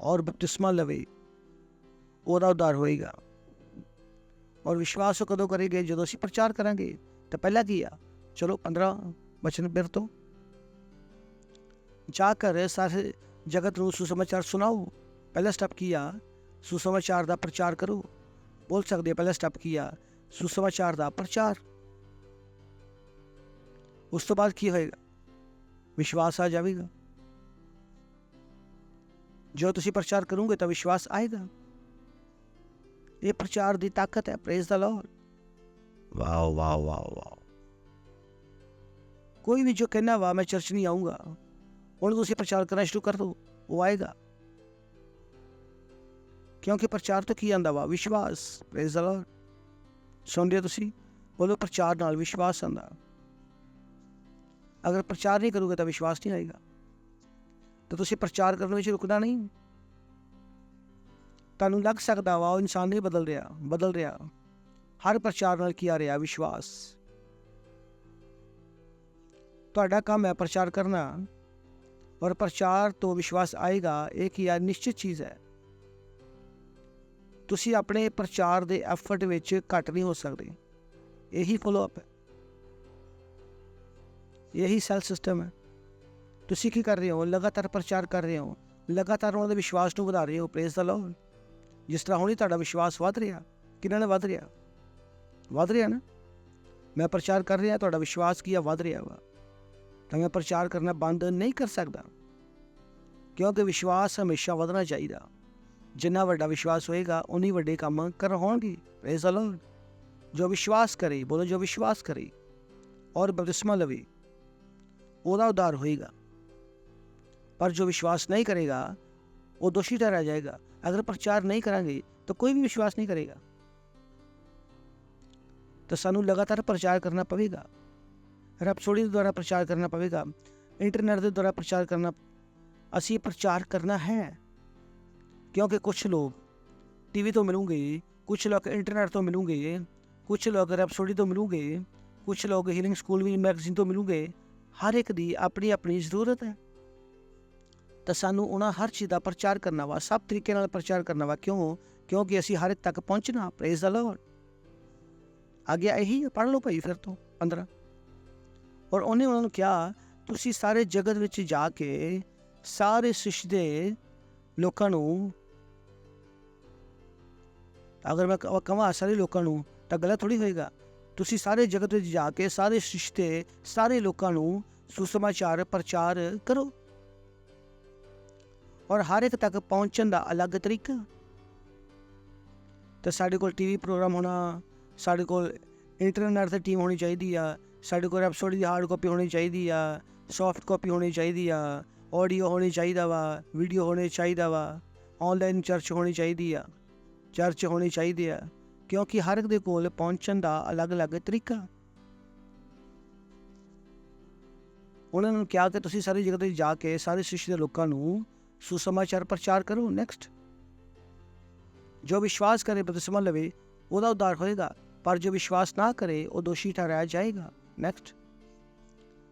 और बपतिस्मा लवे ਉਹਦਾ उद्धार होएगा। और विश्वास कदों करेंगे? जो असीं प्रचार करांगे। तो पहला की आ, चलो 15 वचन फिर तो, जाकर सारे जगत नूं सुसमाचार सुनाओ। पहला स्टेप की आ, सुसमाचार का प्रचार करो। बोल सकते हो, पहला स्टेप की आ, सुसमाचार का प्रचार। उस तो बाद की होएगा? विश्वास आ जाएगा। जो तुसीं प्रचार करोगे तो विश्वास आएगा। ये प्रचार की ताकत है। Praise the Lord, wow wow wow wow. कोई भी जो कहना वा मैं चर्च नहीं आऊँगा, ਉਹਨੂੰ ਤੁਸੀਂ ਪ੍ਰਚਾਰ ਕਰਨਾ ਸ਼ੁਰੂ ਕਰ ਦਿਓ, ਉਹ ਆਏਗਾ। ਕਿਉਂਕਿ ਪ੍ਰਚਾਰ ਤੋਂ ਕੀ ਆਉਂਦਾ ਵਾ? ਵਿਸ਼ਵਾਸ। Praise the Lord. ਸੁਣਦੇ ਹੋ ਤੁਸੀਂ? ਬੋਲੋ, ਪ੍ਰਚਾਰ ਨਾਲ ਵਿਸ਼ਵਾਸ ਆਉਂਦਾ। ਅਗਰ ਪ੍ਰਚਾਰ ਨਹੀਂ ਕਰੋਗੇ ਤਾਂ ਵਿਸ਼ਵਾਸ ਨਹੀਂ ਆਏਗਾ। ਤਾਂ ਤੁਸੀਂ ਪ੍ਰਚਾਰ ਕਰਨ ਵਿੱਚ ਰੁਕਣਾ ਨਹੀਂ। ਤੁਹਾਨੂੰ ਲੱਗ ਸਕਦਾ ਵਾ ਉਹ ਇਨਸਾਨ ਨਹੀਂ ਬਦਲ ਰਿਹਾ। ਹਰ ਪ੍ਰਚਾਰ ਨਾਲ ਕੀ ਆ ਰਿਹਾ? ਵਿਸ਼ਵਾਸ। ਤੁਹਾਡਾ ਕੰਮ ਹੈ ਪ੍ਰਚਾਰ ਕਰਨਾ, ਔਰ ਪ੍ਰਚਾਰ ਤੋਂ ਵਿਸ਼ਵਾਸ ਆਏਗਾ। ਇਹ ਕੀ ਹੈ? ਨਿਸ਼ਚਿਤ ਚੀਜ਼ ਹੈ। ਤੁਸੀਂ ਆਪਣੇ ਪ੍ਰਚਾਰ ਦੇ ਐਫਰਟ ਵਿੱਚ ਘੱਟ ਨਹੀਂ ਹੋ ਸਕਦੇ। ਇਹੀ ਫੋਲੋ ਅਪ ਹੈ, ਇਹੀ ਸੈਲ ਸਿਸਟਮ ਹੈ। ਤੁਸੀਂ ਕੀ ਕਰ ਰਹੇ ਹੋ? ਲਗਾਤਾਰ ਪ੍ਰਚਾਰ ਕਰ ਰਹੇ ਹੋ, ਲਗਾਤਾਰ ਉਹਨਾਂ ਦੇ ਵਿਸ਼ਵਾਸ ਨੂੰ ਵਧਾ ਰਹੇ ਹੋ। Praise the Lord. ਜਿਸ ਤਰ੍ਹਾਂ ਹੁਣੀ ਤੁਹਾਡਾ ਵਿਸ਼ਵਾਸ ਵੱਧ ਰਿਹਾ। ਕਿਹਨਾਂ ਨਾਲ ਵੱਧ ਰਿਹਾ? ਵੱਧ ਰਿਹਾ ਨਾ। ਮੈਂ ਪ੍ਰਚਾਰ ਕਰ ਰਿਹਾ, ਤੁਹਾਡਾ ਵਿਸ਼ਵਾਸ ਕੀ ਆ? ਵੱਧ ਰਿਹਾ ਵਾ। ਤਾਂ ਮੈਂ ਪ੍ਰਚਾਰ ਕਰਨਾ ਬੰਦ ਨਹੀਂ ਕਰ ਸਕਦਾ, ਕਿਉਂਕਿ ਵਿਸ਼ਵਾਸ ਹਮੇਸ਼ਾ ਵਧਣਾ ਚਾਹੀਦਾ। ਜਿੰਨਾ ਵੱਡਾ ਵਿਸ਼ਵਾਸ ਹੋਏਗਾ ਉਨੀ ਵੱਡੇ ਕੰਮ ਹੋਣਗੇ। Praise the Lord. ਜੋ ਵਿਸ਼ਵਾਸ ਕਰੇ, ਬੋਲੋ, ਜੋ ਵਿਸ਼ਵਾਸ ਕਰੇ ਔਰ ਬਪਤਿਸਮਾ ਲਵੇ ਉਹਦਾ ਉद्धार ਹੋਏਗਾ। ਪਰ ਜੋ ਵਿਸ਼ਵਾਸ ਨਹੀਂ ਕਰੇਗਾ ਉਹ ਦੋਸ਼ੀ ਠਹਿਰਾਇਆ ਜਾਏਗਾ। ਅਗਰ ਪ੍ਰਚਾਰ ਨਹੀਂ ਕਰਾਂਗੇ ਤਾਂ ਕੋਈ ਵੀ ਵਿਸ਼ਵਾਸ ਨਹੀਂ ਕਰੇਗਾ। ਤਾਂ ਸਾਨੂੰ ਲਗਾਤਾਰ ਪ੍ਰਚਾਰ ਕਰਨਾ ਪਵੇਗਾ। ਰੈਪਸੋਡੀ ਦੇ ਦੁਆਰਾ ਪ੍ਰਚਾਰ ਕਰਨਾ ਪਵੇਗਾ, ਇੰਟਰਨੈਟ ਦੇ ਦੁਆਰਾ ਪ੍ਰਚਾਰ ਕਰਨਾ। ਅਸੀਂ ਪ੍ਰਚਾਰ ਕਰਨਾ ਹੈ, ਕਿਉਂਕਿ ਕੁਛ ਲੋਕ ਟੀਵੀ ਤੋਂ ਮਿਲੂਗੇ, ਕੁਛ ਲੋਕ ਇੰਟਰਨੈਟ ਤੋਂ ਮਿਲੂਗੇ, ਕੁਛ ਲੋਕ ਰੈਪਸੋਡੀ ਤੋਂ ਮਿਲੂਗੇ, ਕੁਛ ਲੋਕ ਹੀਲਿੰਗ ਸਕੂਲ ਵੀ ਮੈਗਜ਼ੀਨ ਤੋਂ ਮਿਲੂਗੇ। ਹਰ ਇੱਕ ਦੀ ਆਪਣੀ ਆਪਣੀ ਜ਼ਰੂਰਤ ਹੈ। ਤਾਂ ਸਾਨੂੰ ਉਹਨਾਂ ਹਰ ਚੀਜ਼ ਦਾ ਪ੍ਰਚਾਰ ਕਰਨਾ ਵਾ, ਸਭ ਤਰੀਕੇ ਨਾਲ ਪ੍ਰਚਾਰ ਕਰਨਾ ਵਾ। ਕਿਉਂਕਿ ਅਸੀਂ ਹਰ ਇੱਕ ਤੱਕ ਪਹੁੰਚਣਾ। Praise the Lord. ਆਗਿਆ ਇਹੀ ਪੜ੍ਹ ਲਓ ਭਾਈ ਫਿਰ ਤੋਂ 15। ਔਰ ਉਹਨੇ ਉਹਨਾਂ ਨੂੰ ਕਿਹਾ, ਤੁਸੀਂ ਸਾਰੇ ਜਗਤ ਵਿੱਚ ਜਾ ਕੇ ਸਾਰੇ ਸ੍ਰਿਸ਼ਟੀ ਦੇ ਲੋਕਾਂ ਨੂੰ, ਅਗਰ ਮੈਂ ਕਹਾਂ ਸਾਰੇ ਲੋਕਾਂ ਨੂੰ ਤਾਂ ਗਲਤ ਥੋੜ੍ਹੀ ਹੋਏਗਾ। ਤੁਸੀਂ ਸਾਰੇ ਜਗਤ ਵਿੱਚ ਜਾ ਕੇ ਸਾਰੇ ਸ੍ਰਿਸ਼ਟੀ ਦੇ ਸਾਰੇ ਲੋਕਾਂ ਨੂੰ ਸੁਸਮਾਚਾਰ ਪ੍ਰਚਾਰ ਕਰੋ। ਔਰ ਹਰ ਇੱਕ ਤੱਕ ਪਹੁੰਚਣ ਦਾ ਅਲੱਗ ਤਰੀਕਾ। ਤਾਂ ਸਾਡੇ ਕੋਲ ਟੀਵੀ ਪ੍ਰੋਗਰਾਮ ਹੋਣਾ, ਸਾਡੇ ਕੋਲ ਇੰਟਰਨੈਟ 'ਤੇ ਟੀਮ ਹੋਣੀ ਚਾਹੀਦੀ ਆ, ਸਾਡੇ ਕੋਲ ਰੈਪਸੋਡੀ ਦੀ ਹਾਰਡ ਕਾਪੀ ਹੋਣੀ ਚਾਹੀਦੀ ਆ, ਸੌਫਟ ਕਾਪੀ ਹੋਣੀ ਚਾਹੀਦੀ ਆ, ਆਡੀਓ ਹੋਣੀ ਚਾਹੀਦਾ ਵਾ, ਵੀਡੀਓ ਹੋਣੀ ਚਾਹੀਦਾ ਵਾ, ਆਨਲਾਈਨ ਚਰਚ ਹੋਣੀ ਚਾਹੀਦੀ ਆ, ਚਰਚ ਹੋਣੀ ਚਾਹੀਦੀ ਆ। ਕਿਉਂਕਿ ਹਰ ਇੱਕ ਦੇ ਕੋਲ ਪਹੁੰਚਣ ਦਾ ਅਲੱਗ-ਅਲੱਗ ਤਰੀਕਾ। ਉਹਨਾਂ ਨੂੰ ਕਿਹਾ ਕਿ ਤੁਸੀਂ ਸਾਰੀ ਜਗ੍ਹਾ 'ਤੇ ਜਾ ਕੇ ਸਾਰੇ ਸ੍ਰਿਸ਼ਟੀ ਦੇ ਲੋਕਾਂ ਨੂੰ ਸੁਸਮਾਚਾਰ ਪ੍ਰਚਾਰ ਕਰੋ। ਨੈਕਸਟ, ਜੋ ਵਿਸ਼ਵਾਸ ਕਰੇ ਬਪਤਿਸਮਾ ਲਵੇ ਉਹਦਾ ਉद्धार ਹੋਏਗਾ, ਪਰ ਜੋ ਵਿਸ਼ਵਾਸ ਨਾ ਕਰੇ ਉਹ ਦੋਸ਼ੀ ਠਹਿਰਾਇਆ ਜਾਏਗਾ। ਨੈਕਸਟ,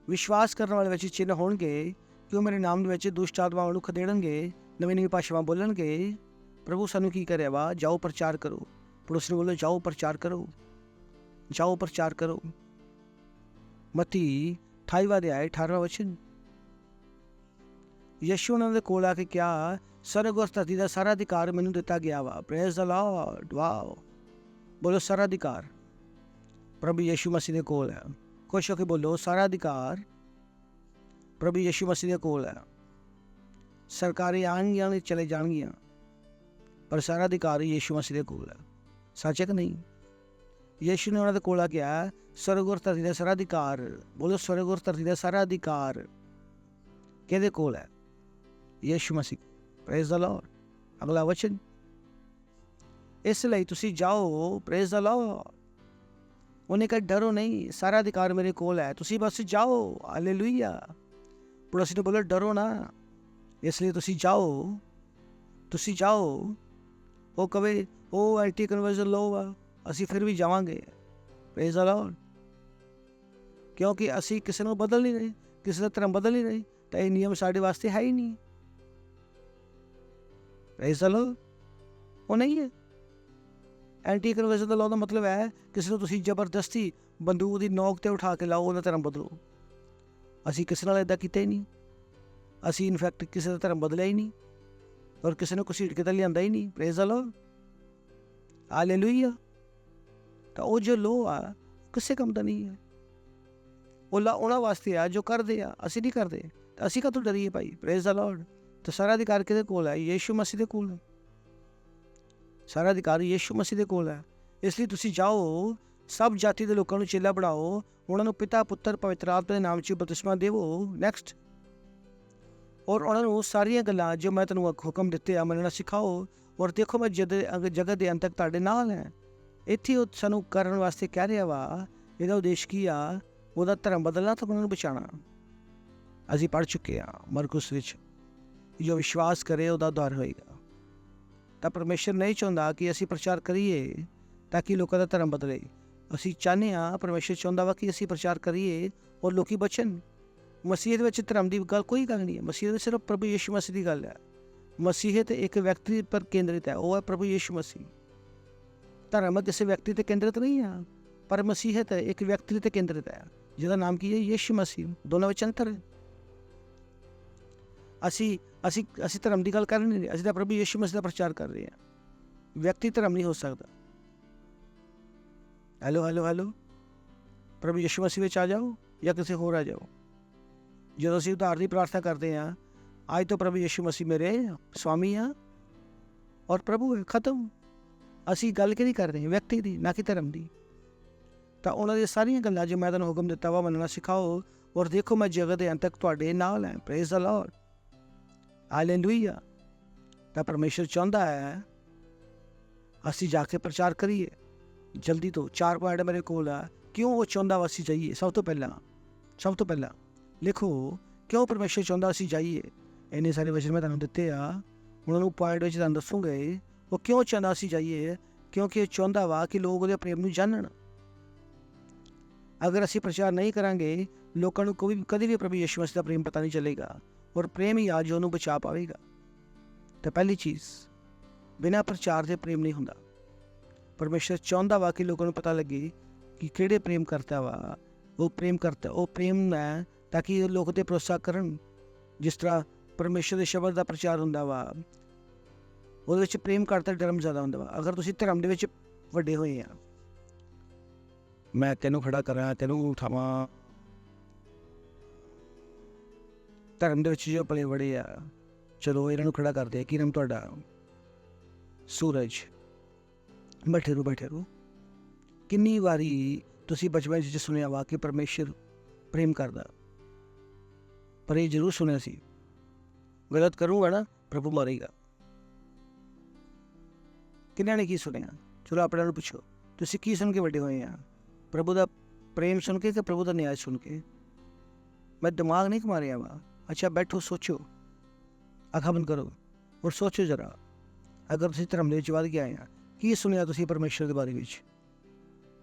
ਵਿਸ਼ਵਾਸ ਕਰਨ ਵਾਲੇ ਵਿੱਚ ਚਿੰਨ੍ਹ ਹੋਣਗੇ ਕਿ ਉਹ ਮੇਰੇ ਨਾਮ ਦੇ ਵਿੱਚ ਦੁਸ਼ਟ ਆਤਮਾਵਾਂ ਨੂੰ ਖਦੇੜਨਗੇ, ਨਵੀਂ ਭਾਸ਼ਾਵਾਂ ਬੋਲਣਗੇ। ਪ੍ਰਭੂ ਸਾਨੂੰ ਕੀ ਕਰਿਆ ਵਾ? ਜਾਓ ਪ੍ਰਚਾਰ ਕਰੋ। ਪੜੋਸੀ ਨੂੰ ਬੋਲੋ, ਜਾਓ ਪ੍ਰਚਾਰ ਕਰੋ, ਜਾਓ ਪ੍ਰਚਾਰ ਕਰੋ। ਮਤੀ 28ਵਾਂ ਅਧਿਆਇ 18ਵਾਂ ਵਚਨ। ਯਿਸੂ ਉਹਨਾਂ ਦੇ ਕੋਲ ਆ ਕੇ ਕਿਹਾ, ਸਰਗ ਔਰ ਧਰਤੀ ਦਾ ਸਾਰਾ ਅਧਿਕਾਰ ਮੈਨੂੰ ਦਿੱਤਾ ਗਿਆ ਵਾ। Praise the Lord. ਵਾਓ। ਬੋਲੋ, ਸਾਰਾ ਅਧਿਕਾਰ ਪ੍ਰਭੂ ਯਿਸੂ ਮਸੀਹ ਦੇ ਕੋਲ ਹੈ। ਖੁਸ਼ ਹੋ ਕੇ ਬੋਲੋ, ਸਾਰਾ ਅਧਿਕਾਰ ਪ੍ਰਭੂ ਯਿਸੂ ਮਸੀਹ ਦੇ ਕੋਲ ਹੈ। ਸਰਕਾਰੀ ਆਉਣਗੀਆਂ ਨੇ ਚਲੇ ਜਾਣਗੀਆਂ, ਪਰ ਸਾਰਾ ਅਧਿਕਾਰ ਯਿਸੂ ਮਸੀਹ ਦੇ ਕੋਲ ਹੈ। ਸੱਚ ਹੈ ਕਿ ਨਹੀਂ? ਯਿਸੂ ਨੇ ਉਹਨਾਂ ਦੇ ਕੋਲ ਆ ਕਿਹਾ, ਸਰਗ ਔਰ ਧਰਤੀ ਦਾ ਸਾਰਾ ਅਧਿਕਾਰ। ਬੋਲੋ, ਸਰਗ ਔਰ ਧਰਤੀ ਦਾ ਸਾਰਾ ਅਧਿਕਾਰ ਕਿਹਦੇ ਕੋਲ ਹੈ? ਯਿਸੂ ਮਸੀਹ। Praise the Lord. ਅਗਲਾ ਵਚਨ, ਇਸ ਲਈ ਤੁਸੀਂ ਜਾਓ। Praise the Lord. ਉਹਨੇ ਕਿਹਾ, ਡਰੋ ਨਹੀਂ, ਸਾਰਾ ਅਧਿਕਾਰ ਮੇਰੇ ਕੋਲ ਹੈ, ਤੁਸੀਂ ਬਸ ਜਾਓ। ਹਾਲੇਲੂਇਆ। ਪੜੋਸੀ ਨੂੰ ਬੋਲੋ, ਡਰੋ ਨਾ, ਇਸ ਲਈ ਤੁਸੀਂ ਜਾਓ, ਤੁਸੀਂ ਜਾਓ। ਉਹ ਕਵੇ ਉਹ ਐਂਟੀ ਕਨਵਰਜਨ ਲੋ ਆ, ਅਸੀਂ ਫਿਰ ਵੀ ਜਾਵਾਂਗੇ। Praise the Lord. ਕਿਉਂਕਿ ਅਸੀਂ ਕਿਸੇ ਨੂੰ ਬਦਲ ਨਹੀਂ ਰਹੇ, ਕਿਸੇ ਦਾ ਧਰਮ ਬਦਲ ਨਹੀਂ ਰਹੇ, ਤਾਂ ਇਹ ਨਿਯਮ ਸਾਡੇ ਵਾਸਤੇ ਹੈ ਹੀ ਨਹੀਂ। Praise the Lord. ਉਹ ਨਹੀਂ ਹੈ। ਐਂਟੀ ਕਨਵਰਜਨ ਦਾ ਲਾਅ ਦਾ ਮਤਲਬ ਹੈ ਕਿਸੇ ਨੂੰ ਤੁਸੀਂ ਜ਼ਬਰਦਸਤੀ ਬੰਦੂਕ ਦੀ ਨੋਕ 'ਤੇ ਉਠਾ ਕੇ ਲਾਓ, ਉਹਦਾ ਧਰਮ ਬਦਲੋ। ਅਸੀਂ ਕਿਸੇ ਨਾਲ ਇੱਦਾਂ ਕੀਤਾ ਹੀ ਨਹੀਂ। ਅਸੀਂ ਇਨਫੈਕਟ ਕਿਸੇ ਦਾ ਧਰਮ ਬਦਲਿਆ ਹੀ ਨਹੀਂ, ਔਰ ਕਿਸੇ ਨੂੰ ਘਸੀਟ ਕੇ ਤਾਂ ਲਿਆਂਦਾ ਹੀ ਨਹੀਂ। Praise the lord. ਹਾਲੇਲੂਇਆ। ਤਾਂ ਉਹ ਜੋ ਲੋਅ ਆ ਕਿਸੇ ਕੰਮ ਦਾ ਨਹੀਂ ਹੈ। ਉਹ ਲਾ ਉਹਨਾਂ ਵਾਸਤੇ ਆ ਜੋ ਕਰਦੇ ਆ, ਅਸੀਂ ਨਹੀਂ ਕਰਦੇ। ਤਾਂ ਅਸੀਂ ਕਾਹਤੋਂ ਡਰੀਏ ਭਾਈ? Praise the Lord. ਤਾਂ ਸਾਰਾ ਅਧਿਕਾਰ ਕਿਹਦੇ ਕੋਲ ਹੈ? ਯਿਸੂ ਮਸੀਹ ਦੇ ਕੋਲ ਹੈ। ਸਾਰਾ ਅਧਿਕਾਰ ਯਿਸੂ ਮਸੀਹ ਦੇ ਕੋਲ ਹੈ। ਇਸ ਲਈ ਤੁਸੀਂ ਜਾਓ, ਸਭ ਜਾਤੀ ਦੇ ਲੋਕਾਂ ਨੂੰ ਚੇਲਾ ਬਣਾਓ, ਉਹਨਾਂ ਨੂੰ ਪਿਤਾ, ਪੁੱਤਰ, ਪਵਿੱਤਰ ਆਤਮਾ ਦੇ ਨਾਮ 'ਚ ਬਪਤਿਸਮਾ ਦੇਵੋ। ਨੈਕਸਟ, ਔਰ ਉਹਨਾਂ ਨੂੰ ਸਾਰੀਆਂ ਗੱਲਾਂ ਜੋ ਮੈਂ ਤੁਹਾਨੂੰ ਹੁਕਮ ਦਿੱਤੇ ਆ ਮੰਨਣਾ ਸਿਖਾਓ, ਔਰ ਦੇਖੋ ਮੈਂ ਜਗਤ ਦੇ ਅੰਤ ਤੱਕ ਤੁਹਾਡੇ ਨਾਲ ਹੈ। ਇੱਥੇ ਉਹ ਸਾਨੂੰ ਕਰਨ ਵਾਸਤੇ ਕਹਿ ਰਿਹਾ ਵਾ, ਇਹਦਾ ਉਦੇਸ਼ ਕੀ ਆ? ਉਹਦਾ ਧਰਮ ਬਦਲਣਾ ਤਾਂ ਉਹਨਾਂ ਨੂੰ ਬਚਾਉਣਾ। ਅਸੀਂ ਪੜ੍ਹ ਚੁੱਕੇ ਹਾਂ ਮਰਕੁਸ ਵਿੱਚ, ਜੋ ਵਿਸ਼ਵਾਸ ਕਰੇ ਉਹਦਾ ਉद्धार ਹੋਏਗਾ। ਤਾਂ ਪਰਮੇਸ਼ਰ ਨਹੀਂ ਚਾਹੁੰਦਾ ਕਿ ਅਸੀਂ ਪ੍ਰਚਾਰ ਕਰੀਏ ਤਾਂ ਕਿ ਲੋਕਾਂ ਦਾ ਧਰਮ ਬਦਲੇ। ਅਸੀਂ ਚਾਹੁੰਦੇ ਹਾਂ, ਪਰਮੇਸ਼ਰ ਚਾਹੁੰਦਾ ਵਾ ਕਿ ਅਸੀਂ ਪ੍ਰਚਾਰ ਕਰੀਏ ਔਰ ਲੋਕੀ ਬਚਣ। ਮਸੀਹਤ ਵਿੱਚ ਧਰਮ ਦੀ ਕੋਈ ਗੱਲ ਨਹੀਂ ਹੈ। ਮਸੀਹਤ ਵਿੱਚ ਸਿਰਫ ਪ੍ਰਭੂ ਯਿਸੂ ਮਸੀਹ ਦੀ ਗੱਲ ਹੈ। ਮਸੀਹਤ ਇੱਕ ਵਿਅਕਤੀ ਪਰ ਕੇਂਦਰਿਤ ਹੈ, ਉਹ ਹੈ ਪ੍ਰਭੂ ਯਿਸੂ ਮਸੀਹ। ਧਰਮ ਕਿਸੇ ਵਿਅਕਤੀ ਤੇ ਕੇਂਦਰਿਤ ਨਹੀਂ ਹੈ, ਪਰ ਮਸੀਹਤ ਇੱਕ ਵਿਅਕਤੀ ਤੇ ਕੇਂਦਰਿਤ ਹੈ, ਜਿਹਦਾ ਨਾਮ ਕੀ ਹੈ? ਯਿਸੂ ਮਸੀਹ। ਦੋਨਾਂ ਵਿੱਚ ਅੰਤਰ ਹੈ। ਅਸੀਂ ਧਰਮ ਦੀ ਗੱਲ ਕਰ ਨਹੀਂ ਰਹੇ, ਅਸੀਂ ਤਾਂ ਪ੍ਰਭੂ ਯਿਸੂ ਮਸੀਹ ਦਾ ਪ੍ਰਚਾਰ ਕਰ ਰਹੇ ਹਾਂ। ਵਿਅਕਤੀ ਧਰਮ ਨਹੀਂ ਹੋ ਸਕਦਾ। ਹੈਲੋ, ਪ੍ਰਭੂ ਯਿਸੂ ਮਸੀਹ ਵਿੱਚ ਆ ਜਾਓ ਜਾਂ ਕਿਸੇ ਹੋਰ ਆ ਜਾਓ। ਜਦੋਂ ਅਸੀਂ ਉਧਾਰ ਦੀ ਪ੍ਰਾਰਥਨਾ ਕਰਦੇ ਹਾਂ, ਅੱਜ ਤੋਂ ਪ੍ਰਭੂ ਯਿਸੂ ਮਸੀਹ ਮੇਰੇ ਸਵਾਮੀ ਆ ਔਰ ਪ੍ਰਭੂ ਹੈ, ਖਤਮ। ਅਸੀਂ ਗੱਲ ਕਿਹਦੀ ਕਰ ਰਹੇ ਹਾਂ? ਵਿਅਕਤੀ ਦੀ, ਨਾ ਕਿ ਧਰਮ ਦੀ। ਤਾਂ ਉਹਨਾਂ ਦੀਆਂ ਸਾਰੀਆਂ ਗੱਲਾਂ ਜੋ ਮੈਂ ਤੁਹਾਨੂੰ ਹੁਕਮ ਦਿੱਤਾ ਵਾ ਮੰਨਣਾ ਸਿਖਾਓ, ਔਰ ਦੇਖੋ ਮੈਂ ਜਗਤ ਦੇ ਅੰਤ ਤੱਕ ਤੁਹਾਡੇ ਨਾਲ ਹੈ। Praise the lord, hallelujah. ਤਾਂ ਪਰਮੇਸ਼ਰ ਚਾਹੁੰਦਾ ਹੈ ਅਸੀਂ ਜਾ ਕੇ ਪ੍ਰਚਾਰ ਕਰੀਏ ਜਲਦੀ ਤੋਂ। 4 ਪੁਆਇੰਟ ਮੇਰੇ ਕੋਲ ਆ, ਕਿਉਂ ਉਹ ਚਾਹੁੰਦਾ ਵਾ ਅਸੀਂ ਜਾਈਏ। ਸਭ ਤੋਂ ਪਹਿਲਾਂ ਲਿਖੋ, ਕਿਉਂ ਪਰਮੇਸ਼ਰ ਚਾਹੁੰਦਾ ਅਸੀਂ ਜਾਈਏ। ਇੰਨੇ ਸਾਰੇ ਵਚਨ ਮੈਂ ਤੁਹਾਨੂੰ ਦਿੱਤੇ ਆ, ਉਹਨਾਂ ਨੂੰ ਪੁਆਇੰਟ ਵਿੱਚ ਤੁਹਾਨੂੰ ਦੱਸੂਗੇ ਉਹ ਕਿਉਂ ਚਾਹੁੰਦਾ ਅਸੀਂ ਜਾਈਏ। ਕਿਉਂਕਿ ਇਹ ਚਾਹੁੰਦਾ ਵਾ ਕਿ ਲੋਕ ਉਹਦੇ ਪ੍ਰੇਮ ਨੂੰ ਜਾਣਨ। ਅਗਰ ਅਸੀਂ ਪ੍ਰਚਾਰ ਨਹੀਂ ਕਰਾਂਗੇ, ਲੋਕਾਂ ਨੂੰ ਕਦੇ ਵੀ ਪ੍ਰਭੂ ਯਿਸੂ ਮਸੀਹ ਦਾ ਪ੍ਰੇਮ ਪਤਾ ਨਹੀਂ ਚੱਲੇਗਾ, ਔਰ ਪ੍ਰੇਮ ਹੀ ਆ ਜੋ ਉਹਨੂੰ ਬਚਾ ਪਾਵੇਗਾ। ਤਾਂ ਪਹਿਲੀ ਚੀਜ਼, ਬਿਨਾਂ ਪ੍ਰਚਾਰ ਦੇ ਪ੍ਰੇਮ ਨਹੀਂ ਹੁੰਦਾ। ਪਰਮੇਸ਼ਰ ਚਾਹੁੰਦਾ ਵਾ ਕਿ ਲੋਕਾਂ ਨੂੰ ਪਤਾ ਲੱਗੇ ਕਿ ਕਿਹੜੇ ਪ੍ਰੇਮ ਕਰਤਾ ਵਾ। ਉਹ ਪ੍ਰੇਮ ਹੈ ਤਾਂ ਕਿ ਲੋਕ ਤੇ ਭਰੋਸਾ ਕਰਨ। ਜਿਸ ਤਰ੍ਹਾਂ ਪਰਮੇਸ਼ਰ ਦੇ ਸ਼ਬਦ ਦਾ ਪ੍ਰਚਾਰ ਹੁੰਦਾ ਵਾ, ਉਹਦੇ ਵਿੱਚ ਪ੍ਰੇਮ ਕਰਤਾ, ਧਰਮ ਜ਼ਿਆਦਾ ਹੁੰਦਾ ਵਾ। ਅਗਰ ਤੁਸੀਂ ਧਰਮ ਦੇ ਵਿੱਚ ਵੱਡੇ ਹੋਏ ਆ, ਮੈਂ ਤੈਨੂੰ ਖੜਾ ਕਰਾਂ, ਤੈਨੂੰ ਉਠਾਵਾਂ, ਧਰਮ ਦੇ ਵਿੱਚ ਜੋ ਪਲੇ ਬੜੇ ਆ, ਚਲੋ ਇਹਨਾਂ ਨੂੰ ਖੜਾ ਕਰਦੇ ਆ। ਕੀ ਨਾਮ ਤੁਹਾਡਾ? ਸੂਰਜ। ਬੈਠੇ ਰਹੋ। ਕਿੰਨੀ ਵਾਰੀ ਤੁਸੀਂ ਬਚਪਨ 'ਚ ਸੁਣਿਆ ਵਾ ਕਿ ਪਰਮੇਸ਼ਰ ਪ੍ਰੇਮ ਕਰਦਾ, ਪਰ ਇਹ ਜ਼ਰੂਰ ਸੁਣਿਆ ਸੀ, ਗਲਤ ਕਰੂੰਗਾ ਨਾ ਪ੍ਰਭੂ ਮਾਰੇਗਾ। ਕਿੰਨਾਂ ਨੇ ਕੀ ਸੁਣਿਆ? ਚਲੋ ਆਪਣੇ ਨੂੰ ਪੁੱਛੋ, ਤੁਸੀਂ ਕੀ ਸੁਣ ਕੇ ਵੱਡੇ ਹੋਏ ਆ? ਪ੍ਰਭੂ ਦਾ ਪ੍ਰੇਮ ਸੁਣ ਕੇ ਕਿ ਪ੍ਰਭੂ ਦਾ ਨਿਆਂ ਸੁਣ ਕੇ? ਮੈਂ ਦਿਮਾਗ ਨਹੀਂ ਘੁਮਾ ਰਿਹਾ ਵਾ। ਅੱਛਾ ਬੈਠੋ, ਸੋਚੋ, ਅੱਖਾਂ ਬੰਦ ਕਰੋ ਔਰ ਸੋਚੋ ਜ਼ਰਾ। ਅਗਰ ਤੁਸੀਂ ਧਰਮ ਦੇ ਵਿੱਚ ਵੱਧ ਕੇ ਆਏ ਆ, ਕੀ ਸੁਣਿਆ ਤੁਸੀਂ ਪਰਮੇਸ਼ਰ ਦੇ ਬਾਰੇ ਵਿੱਚ?